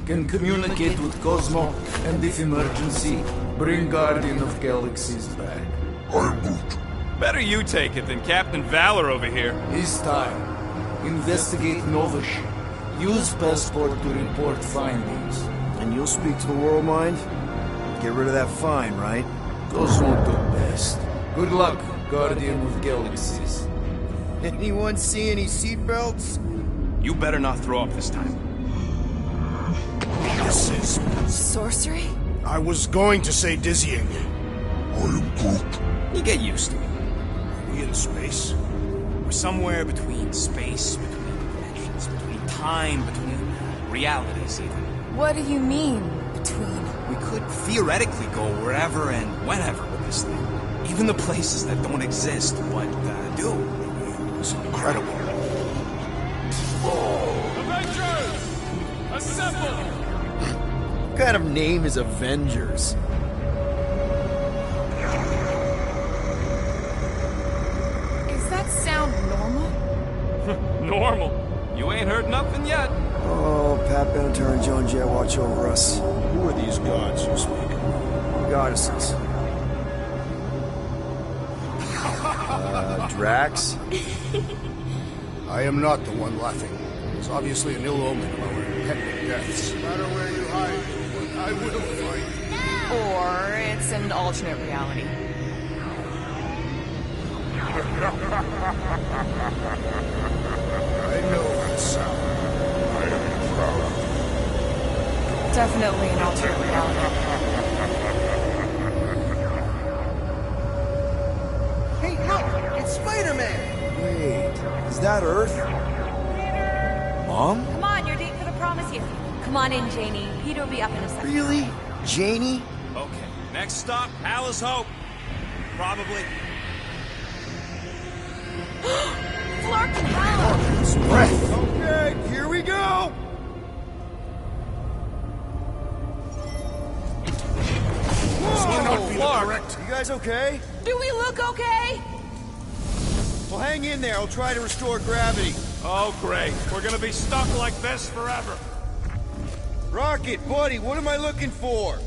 Can communicate with Cosmo, and if emergency, bring Guardian of Galaxies back. Better you take it than Captain Valor over here. His time. Investigate Nova ship. Use passport to report findings. And you'll speak to the World Mind? Get rid of that fine, right? Cosmo do best. Good luck, Guardian of Galaxies. Anyone see any seatbelts? You better not throw up this time. This is... sorcery? I was going to say dizzying. You get used to it. Are we in space? We're somewhere between space, between dimensions, between time, between realities even. What do you mean, between? We could theoretically go wherever and whenever with this thing. Even the places that don't exist, but do. It's incredible. Avengers! Assemble! What kind of name is Avengers? Does that sound normal? Normal? You ain't heard nothing yet. Oh, Pat Benatar and Joan Jett watch over us. Who are these gods you speak of? Goddesses. Drax? I am not the one laughing. It's obviously an ill omen of our impending deaths. No matter where you hide, I will find you. Or it's an alternate reality. I know that sound. I am proud. Definitely an alternate reality. Hey, help! It's Spider-Man! Wait, is that Earth? Mom? Come on, your date for the prom is here. Come on in, Janie. Peter will be up in a second. Really? Janie? Okay, next stop, Palace Hope. Probably. Flark and Hal! Breath. Okay, here we go! Correct. You guys okay? Do we look okay? Well, hang in there. I'll try to restore gravity. Oh, great. We're gonna be stuck like this forever. Rocket, buddy, what am I looking for?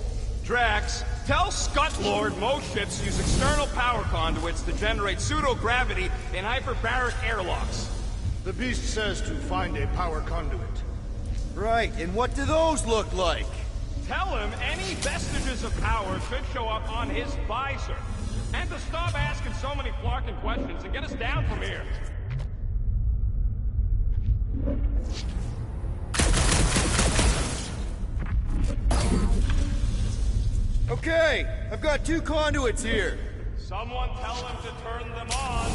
Drax, tell Scut-Lord most ships use external power conduits to generate pseudo-gravity in hyperbaric airlocks. The Beast says to find a power conduit. Right, and what do those look like? Tell him any vestiges of power should show up on his visor. And to stop asking so many flarking questions and get us down from here. Okay, I've got 2 conduits here. Someone tell him to turn them on.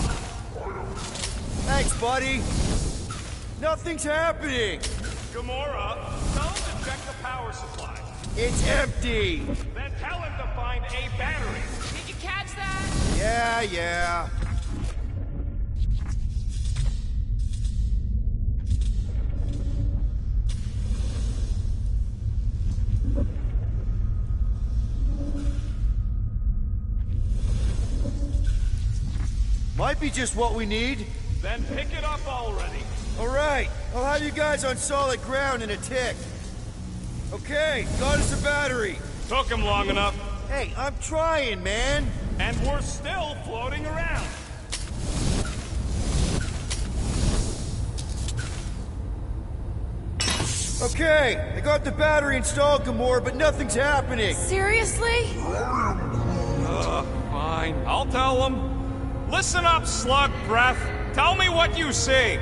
Thanks, buddy. Nothing's happening. Gamora, tell him to check the power supply. It's empty. Then tell him to find a battery. Did you catch that? Yeah. Might be just what we need. Then pick it up already. All right, I'll have you guys on solid ground in a tick. Okay, got us a battery. Took him long enough. Hey, I'm trying, man. And we're still floating around. Okay, I got the battery installed, Gamora, but nothing's happening. Seriously? Fine. I'll tell him. Listen up, slug breath. Tell me what you see.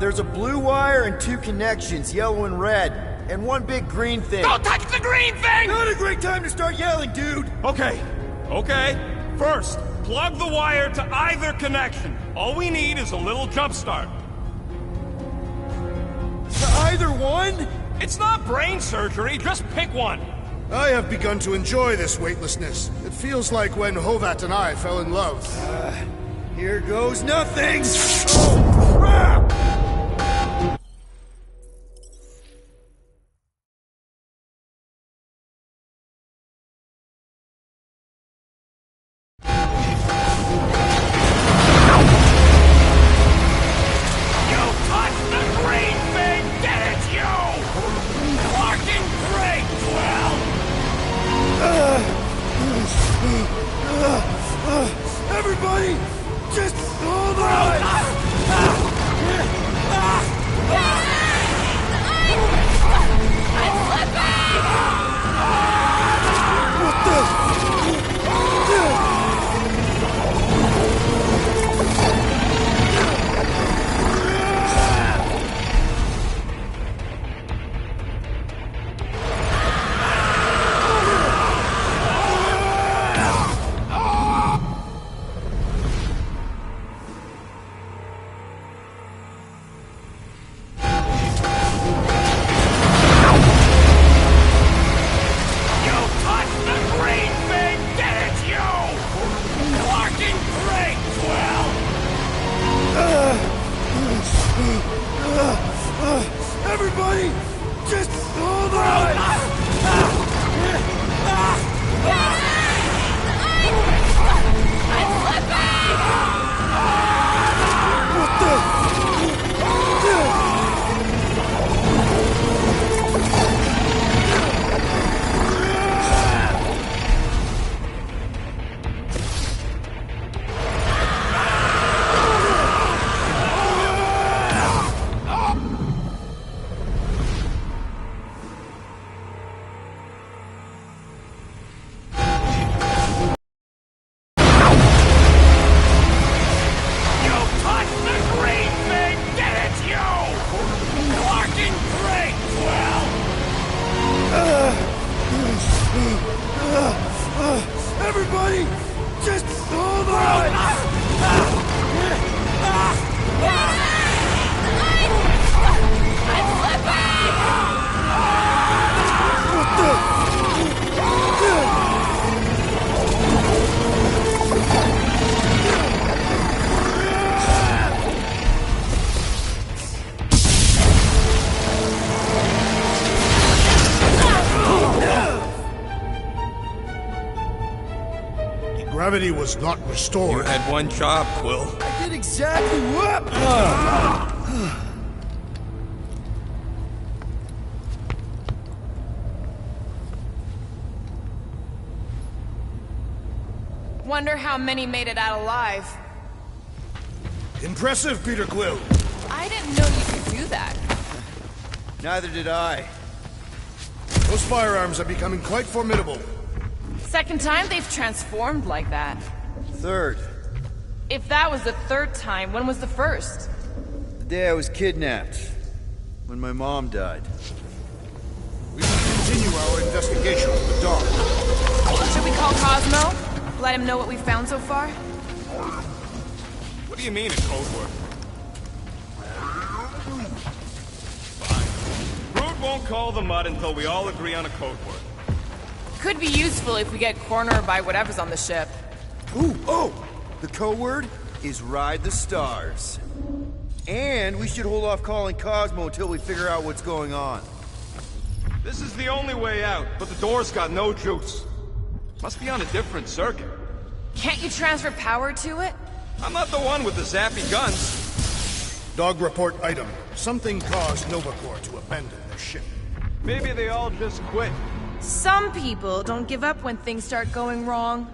There's a blue wire and 2 connections, yellow and red. and one big green thing. Don't touch the green thing! Not a great time to start yelling, dude! Okay. First, plug the wire to either connection. All we need is a little jump start. To either one? It's not brain surgery, just pick one. I have begun to enjoy this weightlessness. It feels like when Hovat and I fell in love. Here goes nothing! Oh, crap! Everybody, just hold on! Everybody, just hold on! Everybody, just hold on! Gravity was not restored. You had one job, Quill. I did exactly what? Wonder how many made it out alive. Impressive, Peter Quill. I didn't know you could do that. Neither did I. Those firearms are becoming quite formidable. Second time they've transformed like that. Third. If that was the third time, when was the first? The day I was kidnapped. When my mom died. We will continue our investigation of the dog. Should we call Cosmo? Let him know what we found so far? What do you mean, a code word? Fine. Groot won't call the mud until we all agree on a code word. Could be useful if we get cornered by whatever's on the ship. Ooh, oh! The code word is Ride the Stars. And we should hold off calling Cosmo until we figure out what's going on. This is the only way out, but the door's got no juice. Must be on a different circuit. Can't you transfer power to it? I'm not the one with the zappy guns. Dog report item. Something caused Novacore to abandon their ship. Maybe they all just quit. Some people don't give up when things start going wrong.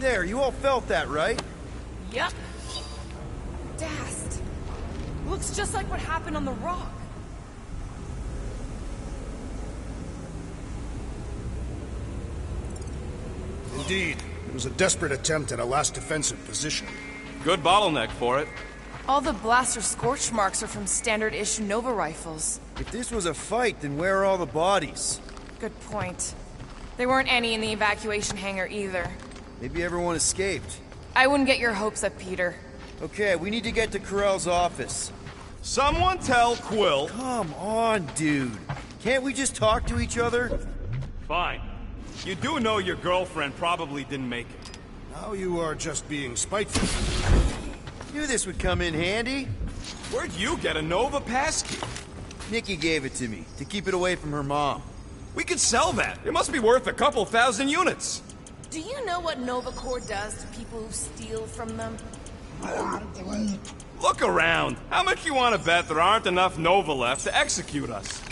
There, you all felt that, right? Yep. Dast. Looks just like what happened on the rock. Indeed. It was a desperate attempt at a last defensive position. Good bottleneck for it. All the blaster scorch marks are from standard-issue Nova rifles. If this was a fight, then where are all the bodies? Good point. There weren't any in the evacuation hangar either. Maybe everyone escaped. I wouldn't get your hopes up, Peter. Okay, we need to get to Corell's office. Someone tell Quill. Come on, dude. Can't we just talk to each other? Fine. You do know your girlfriend probably didn't make it. Now you are just being spiteful. Knew this would come in handy. Where'd you get a Nova passkey? Nikki gave it to me, to keep it away from her mom. We could sell that. It must be worth a couple thousand units. Do you know what Nova Corps does to people who steal from them? Look around. How much you want to bet there aren't enough Nova left to execute us?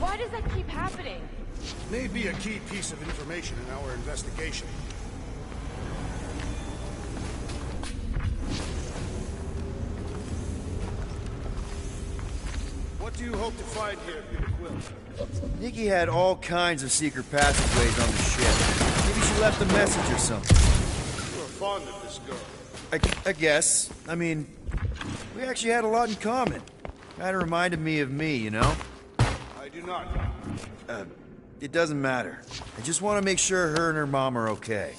Why does that keep happening? May be a key piece of information in our investigation. What do you hope to find here, Peter Quill? Nikki had all kinds of secret passageways on the ship. Maybe she left a message or something. You are fond of this girl. I guess. I mean, we actually had a lot in common. Kinda reminded me of me, you know? I do not. It doesn't matter. I just want to make sure her and her mom are okay.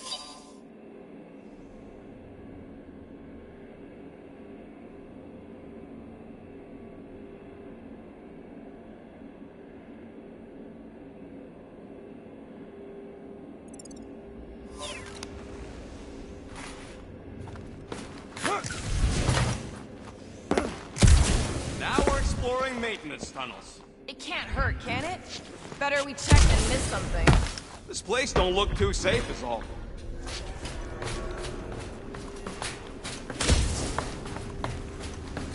Now we're exploring maintenance tunnels. It can't hurt, can it? Better we check than miss something. This place don't look too safe is all.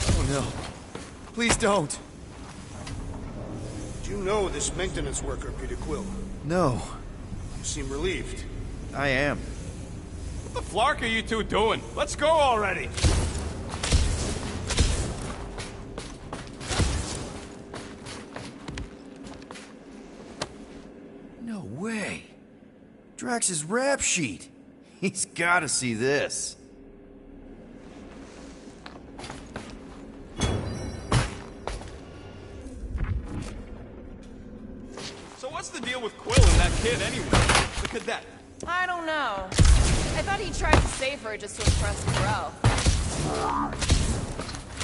Oh no. Please don't. Do you know this maintenance worker, Peter Quill? No. You seem relieved. I am. What the flark are you two doing? Let's go already! No way. Drax's rap sheet. He's gotta see this. So what's the deal with Quill and that kid anyway? The cadet. I don't know. I thought he tried to save her just to impress Corell.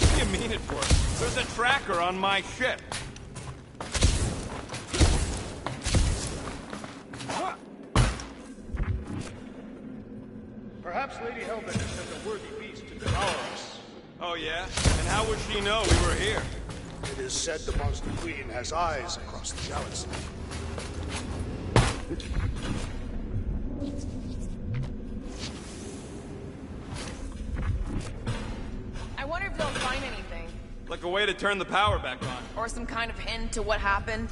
What do you mean it for? There's a tracker on my ship. Perhaps Lady Hellbender sent a worthy beast to devour us. Oh yeah? And how would she know we were here? It is said the Monster Queen has eyes across the galaxy. I wonder if they'll find anything. Like a way to turn the power back on. Or some kind of hint to what happened.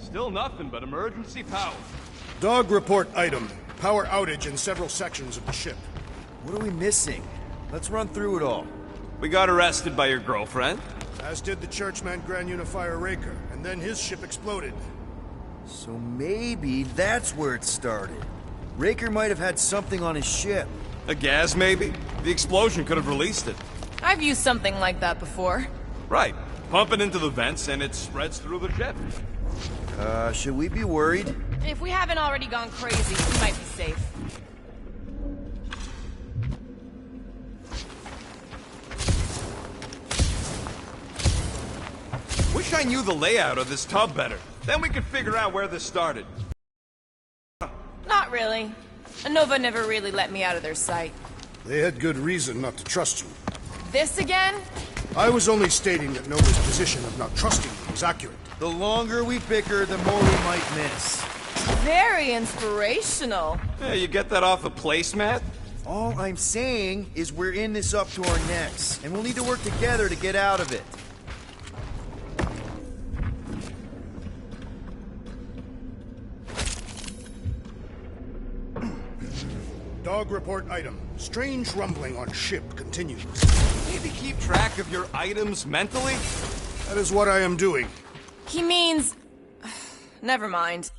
Still nothing but emergency power. Dog report item. Power outage in several sections of the ship. What are we missing? Let's run through it all. We got arrested by your girlfriend. As did the churchman Grand Unifier Raker, and then his ship exploded. So maybe that's where it started. Raker might have had something on his ship. A gas, maybe? The explosion could have released it. I've used something like that before. Right. Pump it into the vents and it spreads through the ship. Should we be worried? If we haven't already gone crazy, we might be safe. Wish I knew the layout of this tub better. Then we could figure out where this started. Not really. Nova never really let me out of their sight. They had good reason not to trust you. This again? I was only stating that Nova's position of not trusting you was accurate. The longer we bicker, the more we might miss. Very inspirational. Yeah, you get that off a placemat? All I'm saying is we're in this up to our necks, and we'll need to work together to get out of it. Dog report item. Strange rumbling on ship continues. Maybe keep track of your items mentally? That is what I am doing. He means... Never mind.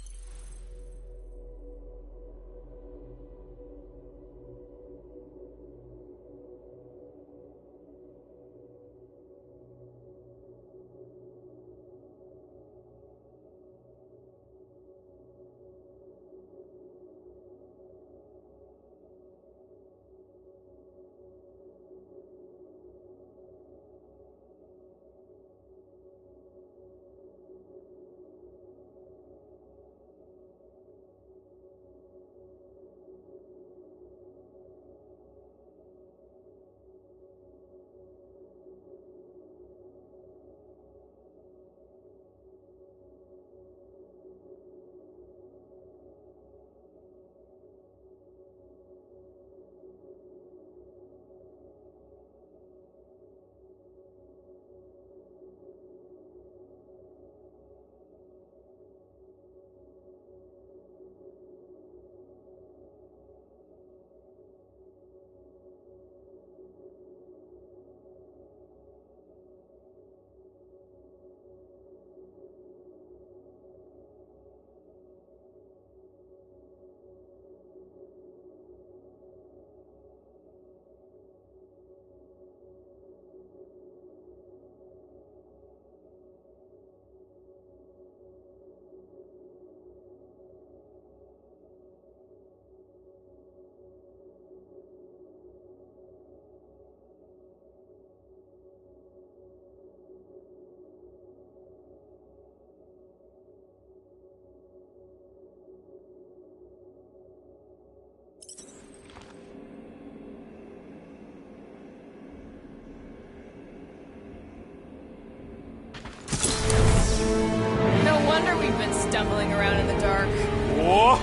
We've been stumbling around in the dark. Whoa!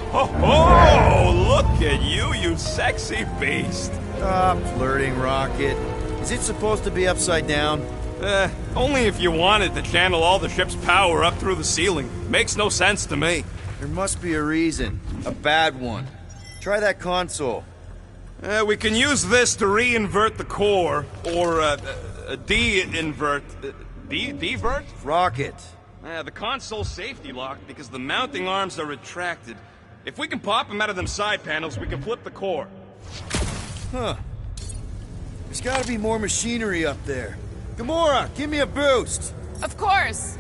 Look at you, you sexy beast. Stop flirting, Rocket. Is it supposed to be upside down? Only if you wanted to channel all the ship's power up through the ceiling. Makes no sense to me. There must be a reason. A bad one. Try that console. We can use this to re-invert the core, or de-invert... Devert? Rocket. The console's safety locked because the mounting arms are retracted. If we can pop them out of them side panels, we can flip the core. Huh. There's gotta be more machinery up there. Gamora, give me a boost! Of course!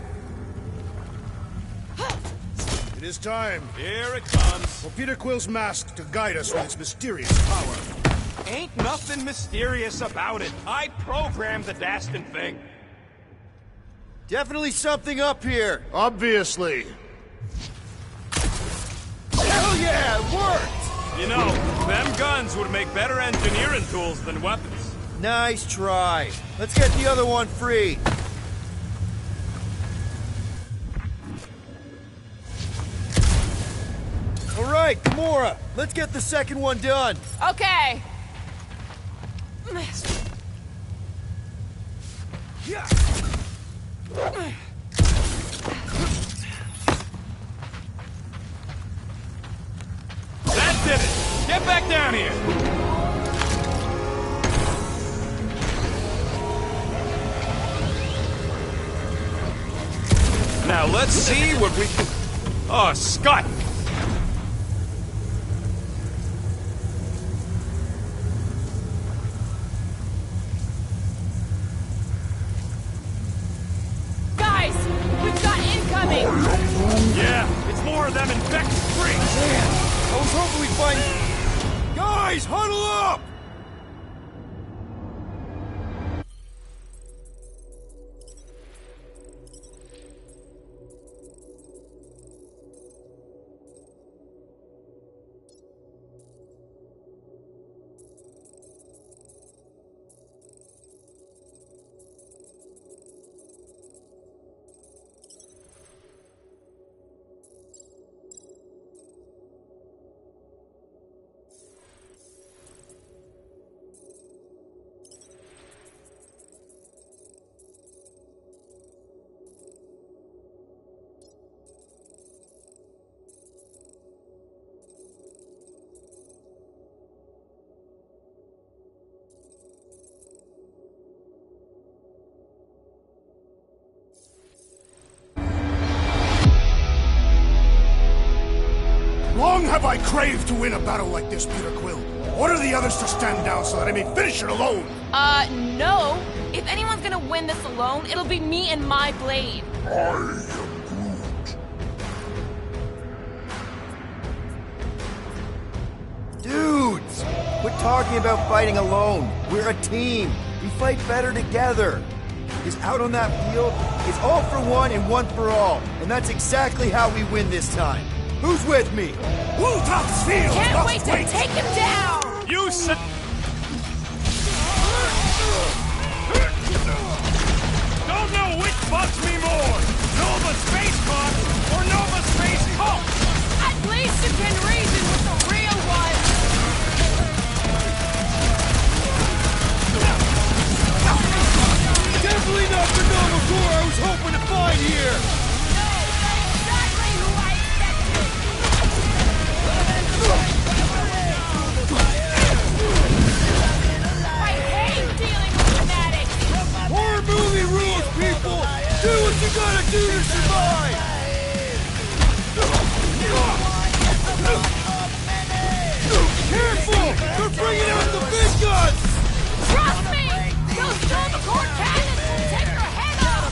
It is time. Here it comes. For Peter Quill's mask to guide us with its mysterious power. Ain't nothing mysterious about it. I programmed the Dastan thing. Definitely something up here. Obviously. Hell yeah, it worked! You know, them guns would make better engineering tools than weapons. Nice try. Let's get the other one free. All right, Gamora, let's get the second one done. Okay. Yeah. That did it! Get back down here! Now let's see what we can... Oh, Scott! Yeah, it's more of them infected freaks! Man, I was hoping we'd find... Guys, huddle up! long have I craved to win a battle like this, Peter Quill? Order the others to stand down so that I may finish it alone. No. If anyone's gonna win this alone, it'll be me and my blade. Dudes! Quit talking about fighting alone. We're a team. We fight better together. Because out on that field, it's all for one and one for all. And that's exactly how we win this time. Who's with me? Who tops field? Can't wait to take him down! You sit. Don't know which bugs me more, Nova Space Cock or Nova Space Cock. At least you can reason with the real one. Definitely not the Nova Corps I was hoping to find here! Exactly who I expected. I hate dealing with fanatics. Horror movie rules, people! Do what you gotta do to survive! Careful! They're bringing out the big guns! Trust me! Those Nova Corps cannons will take your head off!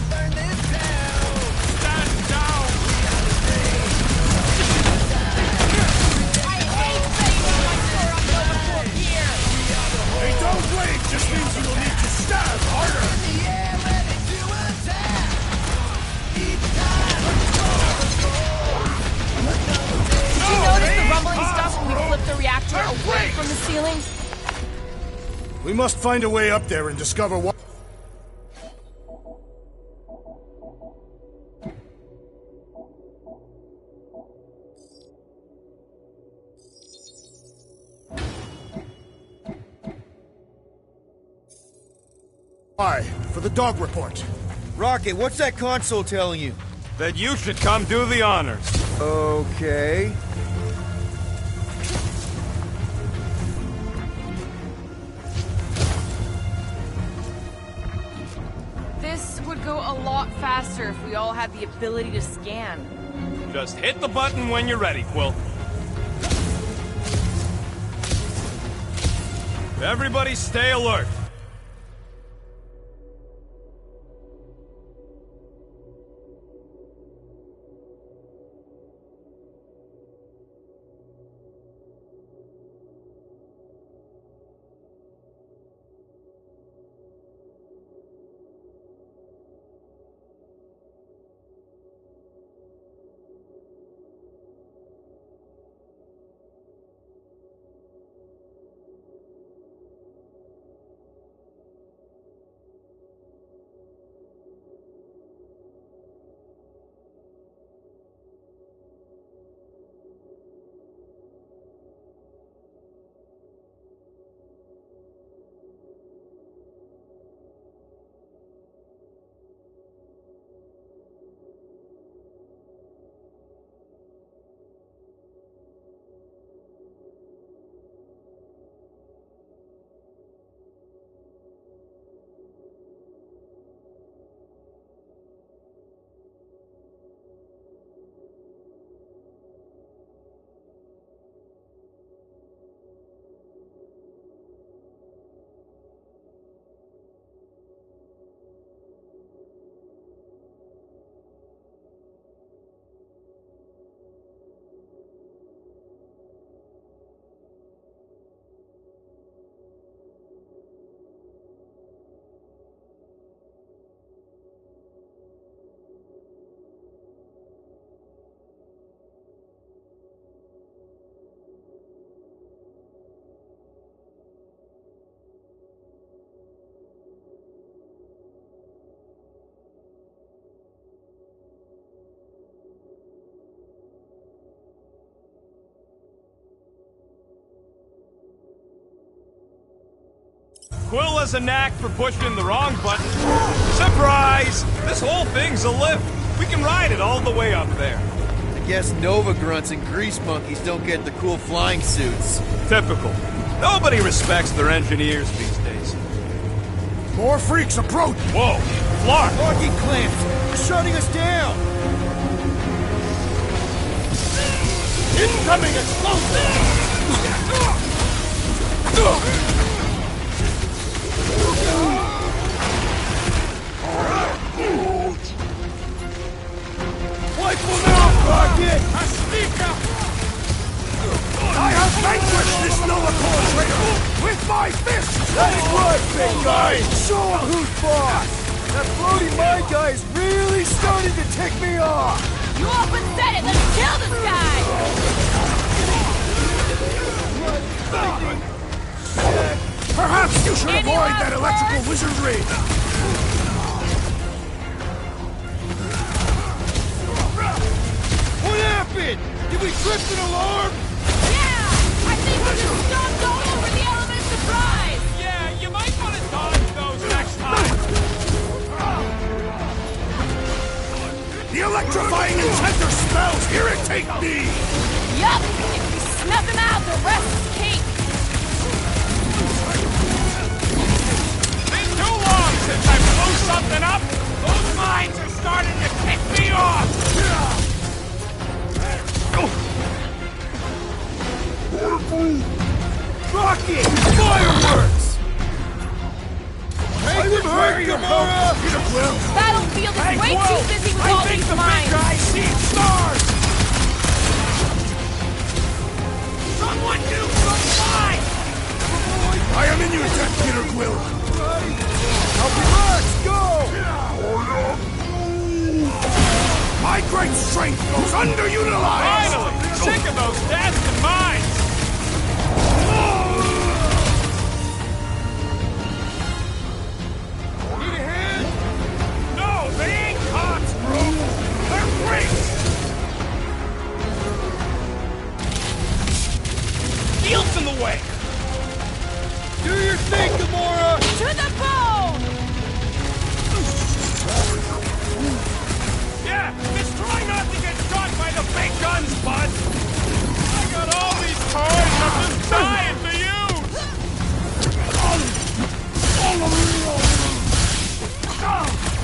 Stand down! I hate saying my store on Nova Corps gear! Hey, don't wait! Just means you will need to stab harder! Did you notice the rumbling stuff when we flipped the reactor away from the ceiling? We must find a way up there and discover what... Why? For the dog report. Rocket, what's that console telling you? That you should come do the honors. Okay. This would go a lot faster if we all had the ability to scan. Just hit the button when you're ready, Quill. Everybody stay alert. Quill has a knack for pushing the wrong button. Surprise! This whole thing's a lift. We can ride it all the way up there. I guess Nova grunts and grease monkeys don't get the cool flying suits. Typical. Nobody respects their engineers these days. More freaks approach! Whoa! Flark! Rocket clamps! They're shutting us down! Incoming explosive! Rifle now, Rocket! Astika! I have vanquished this Novacore traitor with my fists! That's right, big guy! Show him who's boss! That floaty mind guy is really starting to tick me off! You often said it! Let's kill this guy! Perhaps you should avoid that electrical wizardry! What happened? Did we trip an alarm? Yeah! I think we're just stumped all over the element of surprise! Yeah, you might want to dodge those next time. The electrifying enchanter spells irritate me! Yup! If we snuff him out, the rest is cake! Been too long since I blew something up. Those mines are starting to kick me off. Rocket! Fireworks! Take them hurt, Gamora! Battlefield is way too busy with all these mines! See stars! Someone do some mine! I am in your debt, Peter Quill! Help you, let's go! My great strength goes underutilized! Finally! Sick of those dastard mines! Need a hand? No, they ain't cops, bro! They're freaks! Shield's in the way! Do your thing, Gamora! To the bone! Yeah, just try not to get shot by the big guns, bud! I got all these toys I'm just dying to use!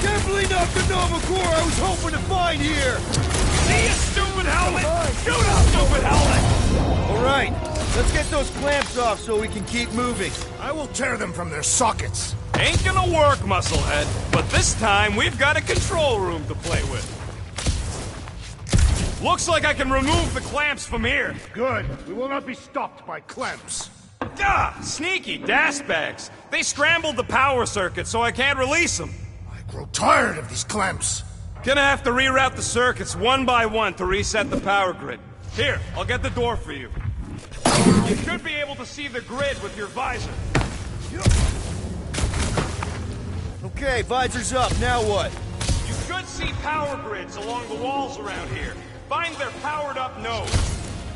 Definitely not the Novacore I was hoping to find here! See you, stupid helmet! Shoot him, stupid helmet! Alright, let's get those clamps off so we can keep moving. I will tear them from their sockets. Ain't gonna work, Musclehead. But this time, we've got a control room to play with. Looks like I can remove the clamps from here. Good. We will not be stopped by clamps. Ah, sneaky dastbags. They scrambled the power circuit, so I can't release them. I grow tired of these clamps. Gonna have to reroute the circuits one by one to reset the power grid. Here, I'll get the door for you. You should be able to see the grid with your visor. Okay, visor's up, now what? You should see power grids along the walls around here. Find their powered-up nodes.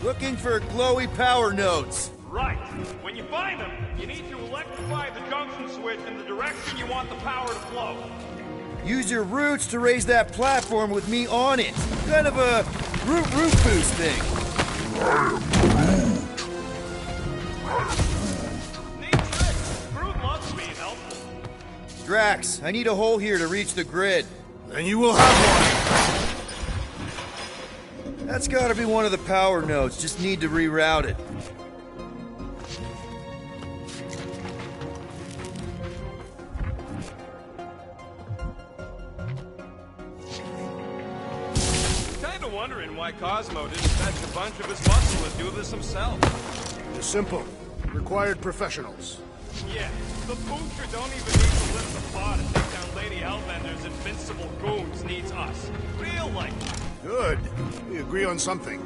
Looking for glowy power nodes. Right. When you find them, you need to electrify the junction switch in the direction you want the power to flow. Use your roots to raise that platform with me on it. Kind of a root boost thing. Neat trick. Groot loves being helpful. Drax, I need a hole here to reach the grid. Then you will have one. That's gotta be one of the power nodes, just need to reroute it. Kinda wondering why Cosmo didn't fetch a bunch of his muscle and do this himself. It's simple. Required professionals. Yeah, the Booster don't even need to lift the plot and take down Lady Hellbender's invincible goons needs us. Real life. Good. We agree on something.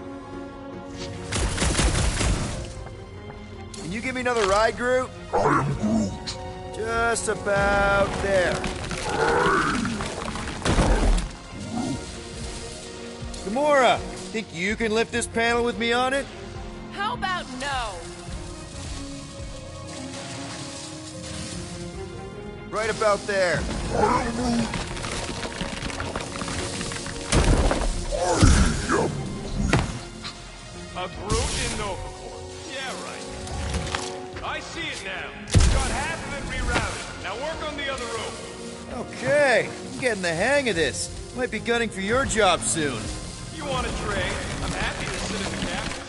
Can you give me another ride, Groot? I am Groot. Just about there. Gamora, think you can lift this panel with me on it? How about no? Right about there. A Groot in Novacore. Yeah, right. I see it now. Got half of it rerouted. Now work on the other room. Okay, I'm getting the hang of this. Might be gunning for your job soon. You want to trade? I'm happy to sit in the captain's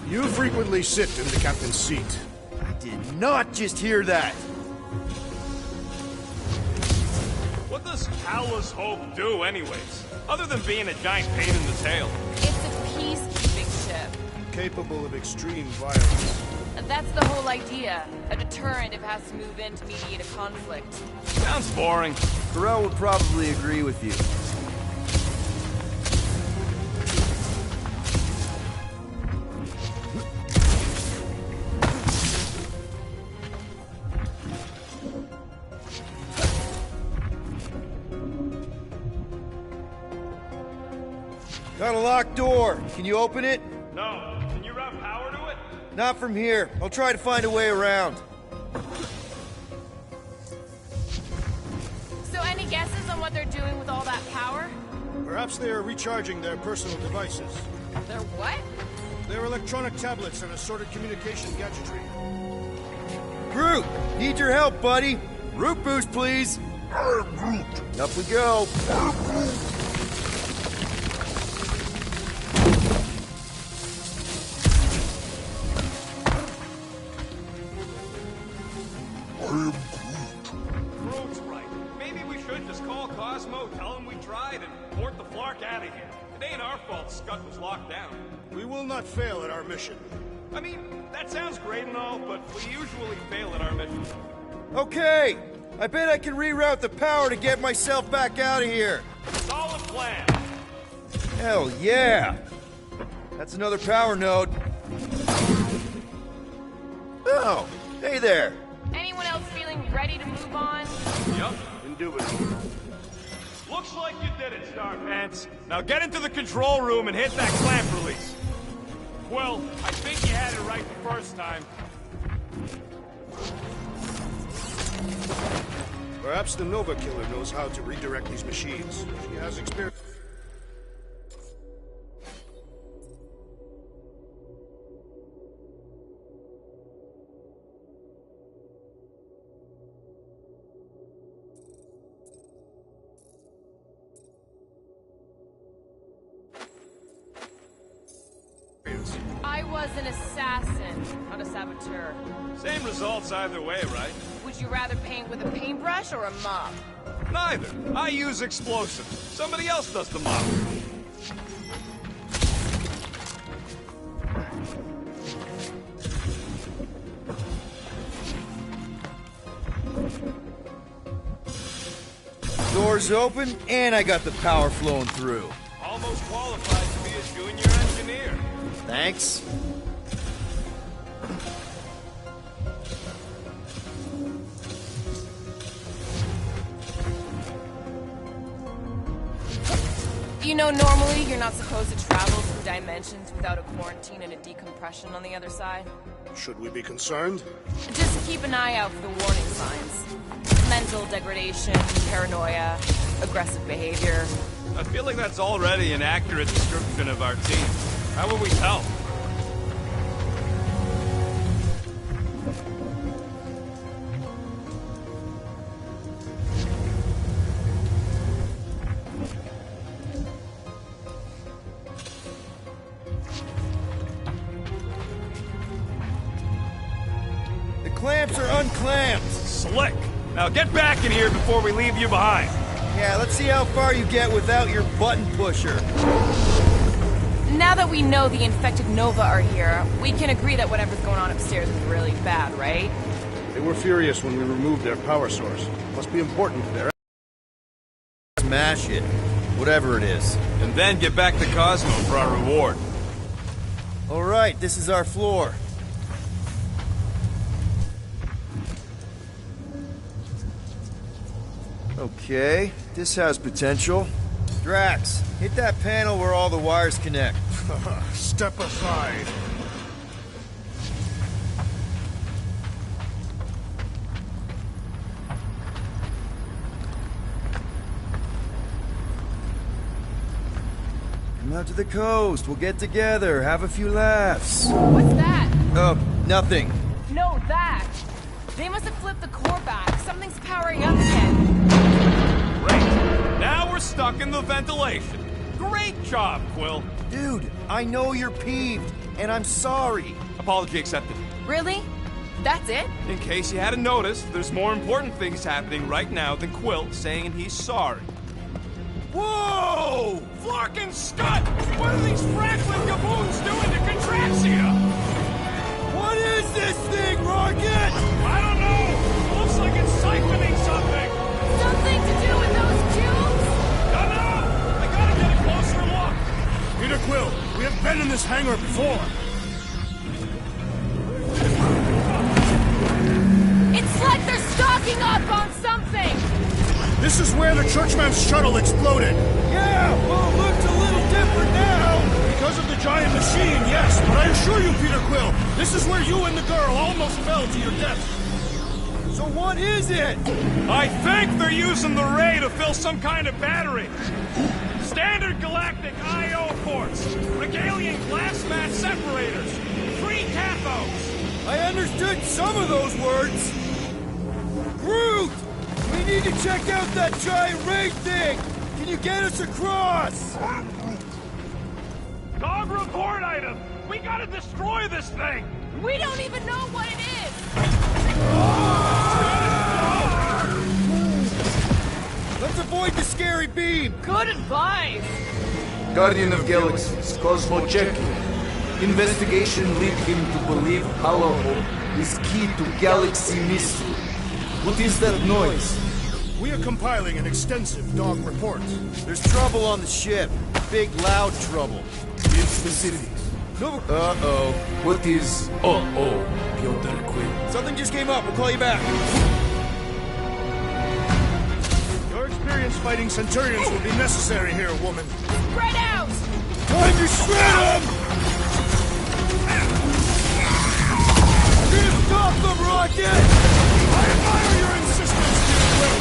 You frequently sit in the captain's seat. I did not just hear that. What does Callous Hope do anyways? Other than being a giant pain in the tail. It's a peacekeeping ship. Capable of extreme violence. That's the whole idea. A deterrent if it has to move in to mediate a conflict. Sounds boring. Pharrell would probably agree with you. Got a locked door. Can you open it? No. Can you route power to it? Not from here. I'll try to find a way around. So any guesses on what they're doing with all that power? Perhaps they are recharging their personal devices. They're what? Their electronic tablets and assorted communication gadgetry. Groot, need your help, buddy. Root boost, please. Up we go. Groot's right. Maybe we should just call Cosmo, tell him we tried, and port the Flark out of here. It ain't our fault Scud was locked down. We will not fail at our mission. I mean, that sounds great and all, but we usually fail at our mission. Okay, I bet I can reroute the power to get myself back out of here. Solid plan. Hell yeah. That's another power node. Oh, hey there. Anyone else feeling ready to move on? Yup. Indubitably. Looks like you did it, Starpants. Now get into the control room and hit that clamp release. Well, I think you had it right the first time. Perhaps the Nova Killer knows how to redirect these machines. She has experience. I was an assassin, not a saboteur. Same results either way, right? Would you rather paint with a paintbrush or a mop? Neither. I use explosives. Somebody else does the mop. Doors open, and I got the power flowing through. Almost qualified to be a junior engineer. Thanks. You know, normally you're not supposed to travel through dimensions without a quarantine and a decompression on the other side. Should we be concerned? Just keep an eye out for the warning signs. Mental degradation, paranoia, aggressive behavior. I feel like that's already an accurate description of our team. How will we tell? The clamps are unclamped. Slick. Now get back in here before we leave you behind. Yeah, let's see how far you get without your button pusher. Now that we know the infected Nova are here, we can agree that whatever's going on upstairs is really bad, right? They were furious when we removed their power source. Must be important to their... Smash it. Whatever it is. And then get back to Cosmo for our reward. Alright, this is our floor. Okay, this has potential. Drax, hit that panel where all the wires connect. Step aside. Come out to the coast. We'll get together, have a few laughs. What's that? Nothing. No, that! They must have flipped the core back. Something's powering up again. Great. Now we're stuck in the ventilation. Great job, Quill. Dude, I know you're peeved, and I'm sorry. Apology accepted. Really? That's it? In case you hadn't noticed, there's more important things happening right now than Quill saying he's sorry. Whoa! Flark and Scud! What are these Franklin gaboons doing to Contraxia? What is this thing, Rocket? I don't know! Looks like it's siphoning something! Something to do with those cubes? Don't know! I gotta get a closer look! Peter Quill, we have been in this hangar before. It's like they're stocking up on something! This is where the Churchman's shuttle exploded. Yeah, well, it looks a little different now. Because of the giant machine, yes. But I assure you, Peter Quill, this is where you and the girl almost fell to your death. So what is it? I think they're using the ray to fill some kind of battery. Standard galactic I.O. ports, Regalian glass mass separators, 3 cathodes. I understood some of those words. Groot! We need to check out that giant ray thing! Can you get us across? Dog report item! We gotta destroy this thing! We don't even know what it is! Let's avoid the scary beam! Good advice! Guardian of Galaxies, Cosmo checking. Investigation lead him to believe Hollow Hope is key to galaxy mystery. What is that noise? We are compiling an extensive dog report. There's trouble on the ship. Big, loud trouble. In facilities. No. Uh-oh. What is Piotr Quill? Something just came up. We'll call you back. Your experience fighting Centurions will be necessary here, woman. Spread out! Time to shred him! We're gonna stop them, Rocket! I admire your insistence, Peter Quill.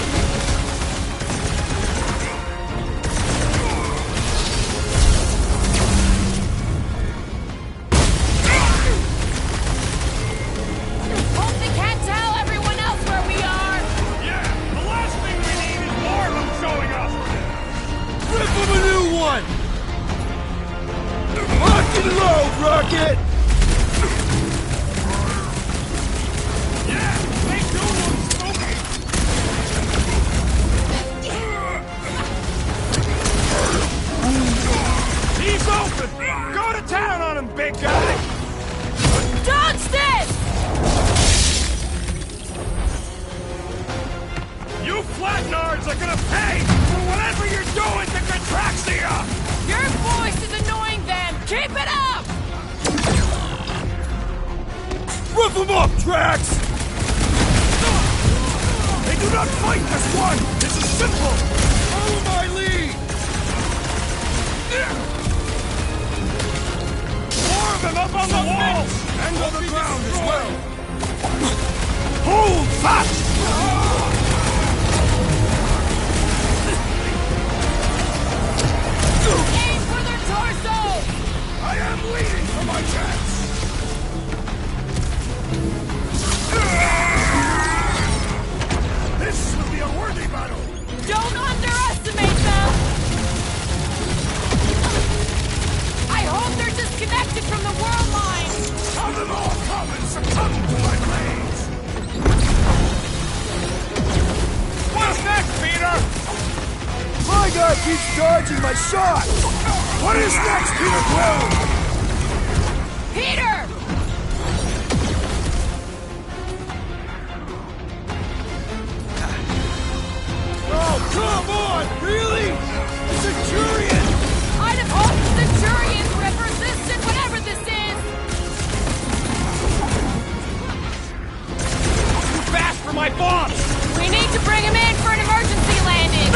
Hope they can't tell everyone else where we are! Yeah, the last thing we need is more of them showing up! Rip them a new one! Lock and load, Rocket! Yeah, they do look spooky! He's open! Go to town on him, big guy! Dodge this! You flatnards are gonna pay for whatever you're doing to Contraxia! Your voice is annoying them! Keep it up! Rough them up, Drax! They do not fight as one! This is simple! Follow my lead! More of them up on the walls! And on the ground as well! Hold fast! Aim for their torso! I am leading for my chance! This will be a worthy battle! Don't underestimate them! I hope they're disconnected from the world line! How them all come and succumb to my blades! What's next, Peter? My guy keeps dodging my shots! What is next, Peter Quill? Peter! Oh, come on! Really? The Centurion! I'd have hoped the Centurions would have resisted whatever this is! Too fast for my boss! We need to bring him in for an emergency landing!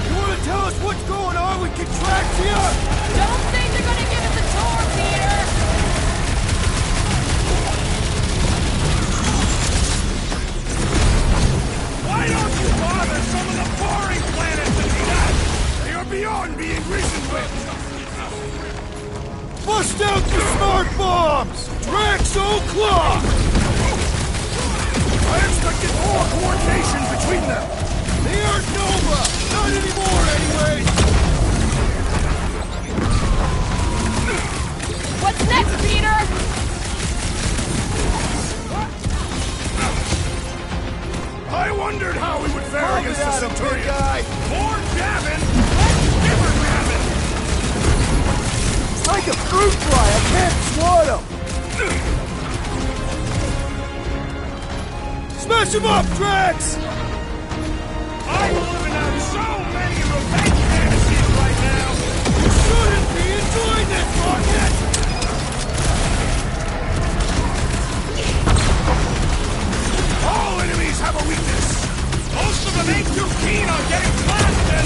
You want to tell us what's going on with Contraxia? Don't think they're gonna give us a tour, Peter! Why don't you bother some of the boring planets that we got? They are beyond being reasoned with! Bust out the smart bombs! Drax O'Clock! I expected more coordination between them! They aren't Nova! Not anymore, anyways! at him, big guy! More jabbing? Let's give her jabbing! It's like a fruit fly, I can't swat him! Smash him up, Drax! I'm living out so many revenge fantasies right now! You shouldn't be enjoying this, Rocket! All enemies have a weakness! Most of them ain't too keen on getting blasted!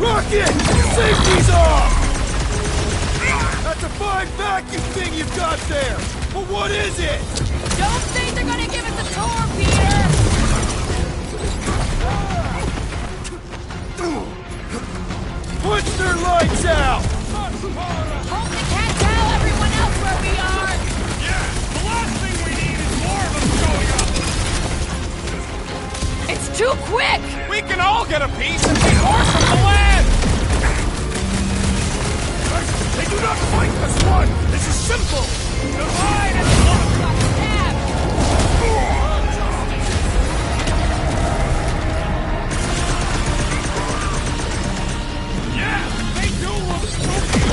Rocket! Safety's off! That's a fine vacuum thing you've got there! But what is it? Don't think they're gonna give us a tour, Peter! Put their lights out! Hope they can't tell everyone else where we are! Yeah, the last thing we need is more of them showing up! It's too quick! We can all get a piece and be forced from the land! They do not fight as one! This is simple! Divide and conquer! Yeah, they do look spooky!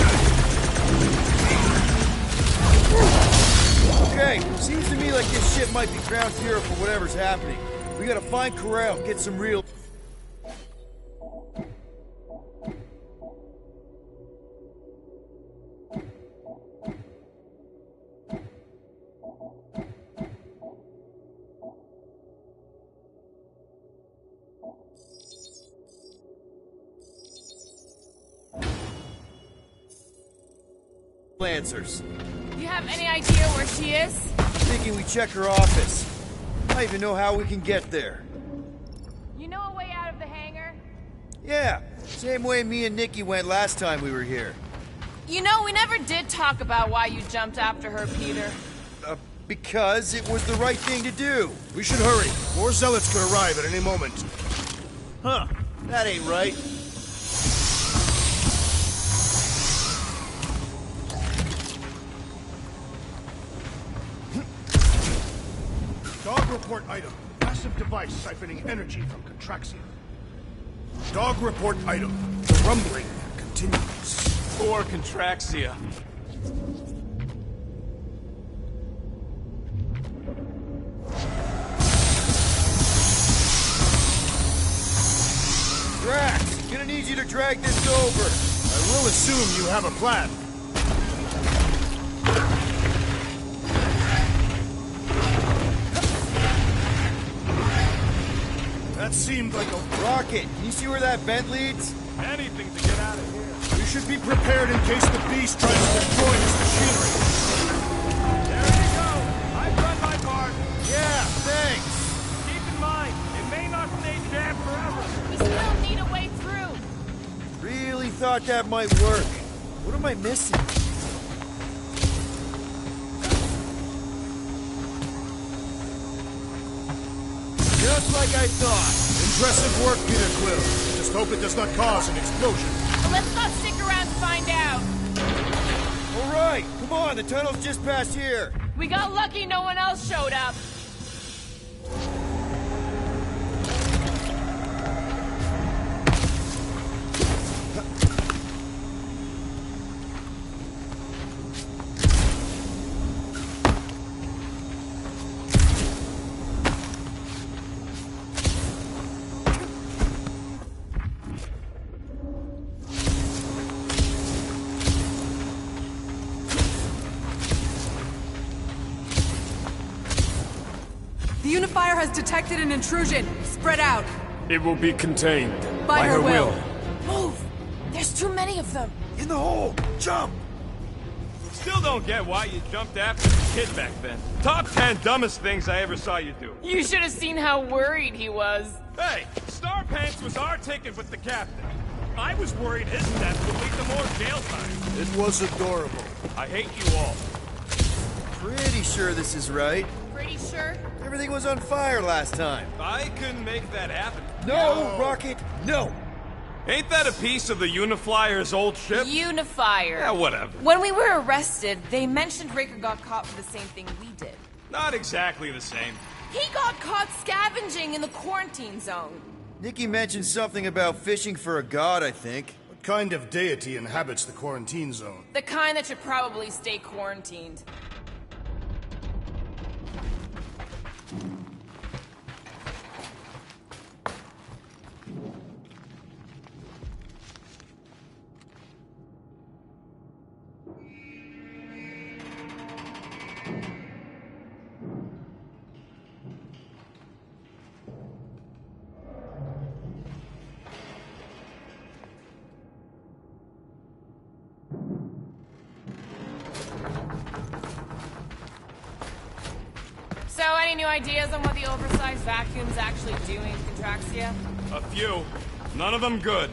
Okay, seems to me like this ship might be ground zero for whatever's happening. We gotta find Corral, get some real... answers. You have any idea where she is? I'm thinking we check her office. I don't even know how we can get there. You know a way out of the hangar? Yeah, same way me and Nikki went last time we were here. You know, we never did talk about why you jumped after her, Peter. Because it was the right thing to do. We should hurry. More zealots could arrive at any moment. Huh, that ain't right. Dog report item. Massive device siphoning energy from Contraxia. Dog report item. The rumbling continues. Poor Contraxia. Drax, gonna need you to drag this over. I will assume you have a plan. That seemed like a rocket. Can you see where that vent leads? Anything to get out of here. We should be prepared in case the beast tries to destroy this machinery. There you go. I've done my part. Yeah, thanks. Keep in mind, it may not stay jammed forever. We still need a way through. Really thought that might work. What am I missing? Just like I thought. Impressive work, Peter Quill. Just hope it does not cause an explosion. But let's not stick around to find out. All right, come on. The tunnel's just past here. We got lucky no one else showed up. The Unifier has detected an intrusion. Spread out. It will be contained. By her will. Move! There's too many of them. In the hole! Jump! Still don't get why you jumped after the kid back then. Top 10 dumbest things I ever saw you do. You should have seen how worried he was. Hey, Star Pants was our ticket with the captain. I was worried his death would lead to more jail time. It was adorable. I hate you all. Pretty sure this is right. Pretty sure? Everything was on fire last time. I couldn't make that happen. No, Rocket, no! Ain't that a piece of the Uniflyer's old ship? Unifier. Yeah, whatever. When we were arrested, they mentioned Raker got caught for the same thing we did. Not exactly the same. He got caught scavenging fishing in the quarantine zone. Nikki mentioned something about fishing for a god, I think. What kind of deity inhabits the quarantine zone? The kind that should probably stay quarantined. So, any new ideas on what the oversized vacuum's actually doing to Contraxia? A few. None of them good.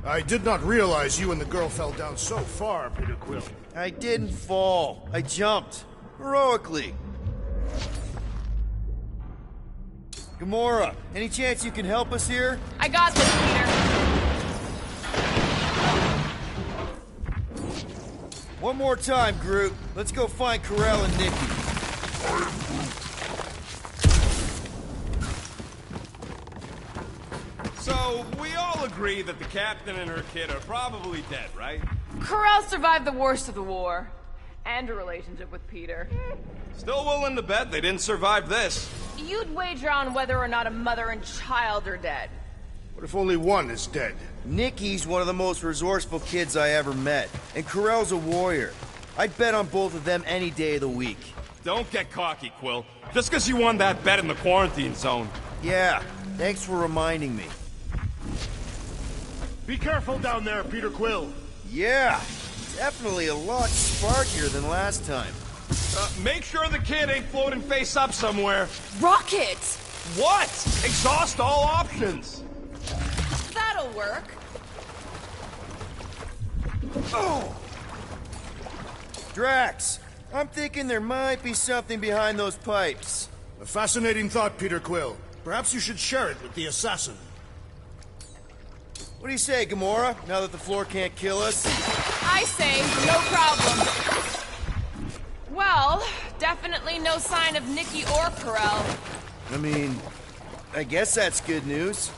I did not realize you and the girl fell down so far, Peter Quill. I didn't fall. I jumped. Heroically. Gamora, any chance you can help us here? I got this, Peter. One more time, Groot. Let's go find Karel and Nikki. So, we all agree that the captain and her kid are probably dead, right? Karel survived the worst of the war. And a relationship with Peter. Still willing to bet they didn't survive this. You'd wager on whether or not a mother and child are dead. What if only one is dead? Nikki's one of the most resourceful kids I ever met, and Karel's a warrior. I'd bet on both of them any day of the week. Don't get cocky, Quill. Just because you won that bet in the quarantine zone. Yeah, thanks for reminding me. Be careful down there, Peter Quill. Yeah, definitely a lot sparkier than last time. Make sure the kid ain't floating face up somewhere. Rocket! What? Exhaust all options. That'll work. Oh! Drax, I'm thinking there might be something behind those pipes. A fascinating thought, Peter Quill. Perhaps you should share it with the assassin. What do you say, Gamora, now that the floor can't kill us? I say, no problem. Well, definitely no sign of Nikki or Karel. I mean, I guess that's good news.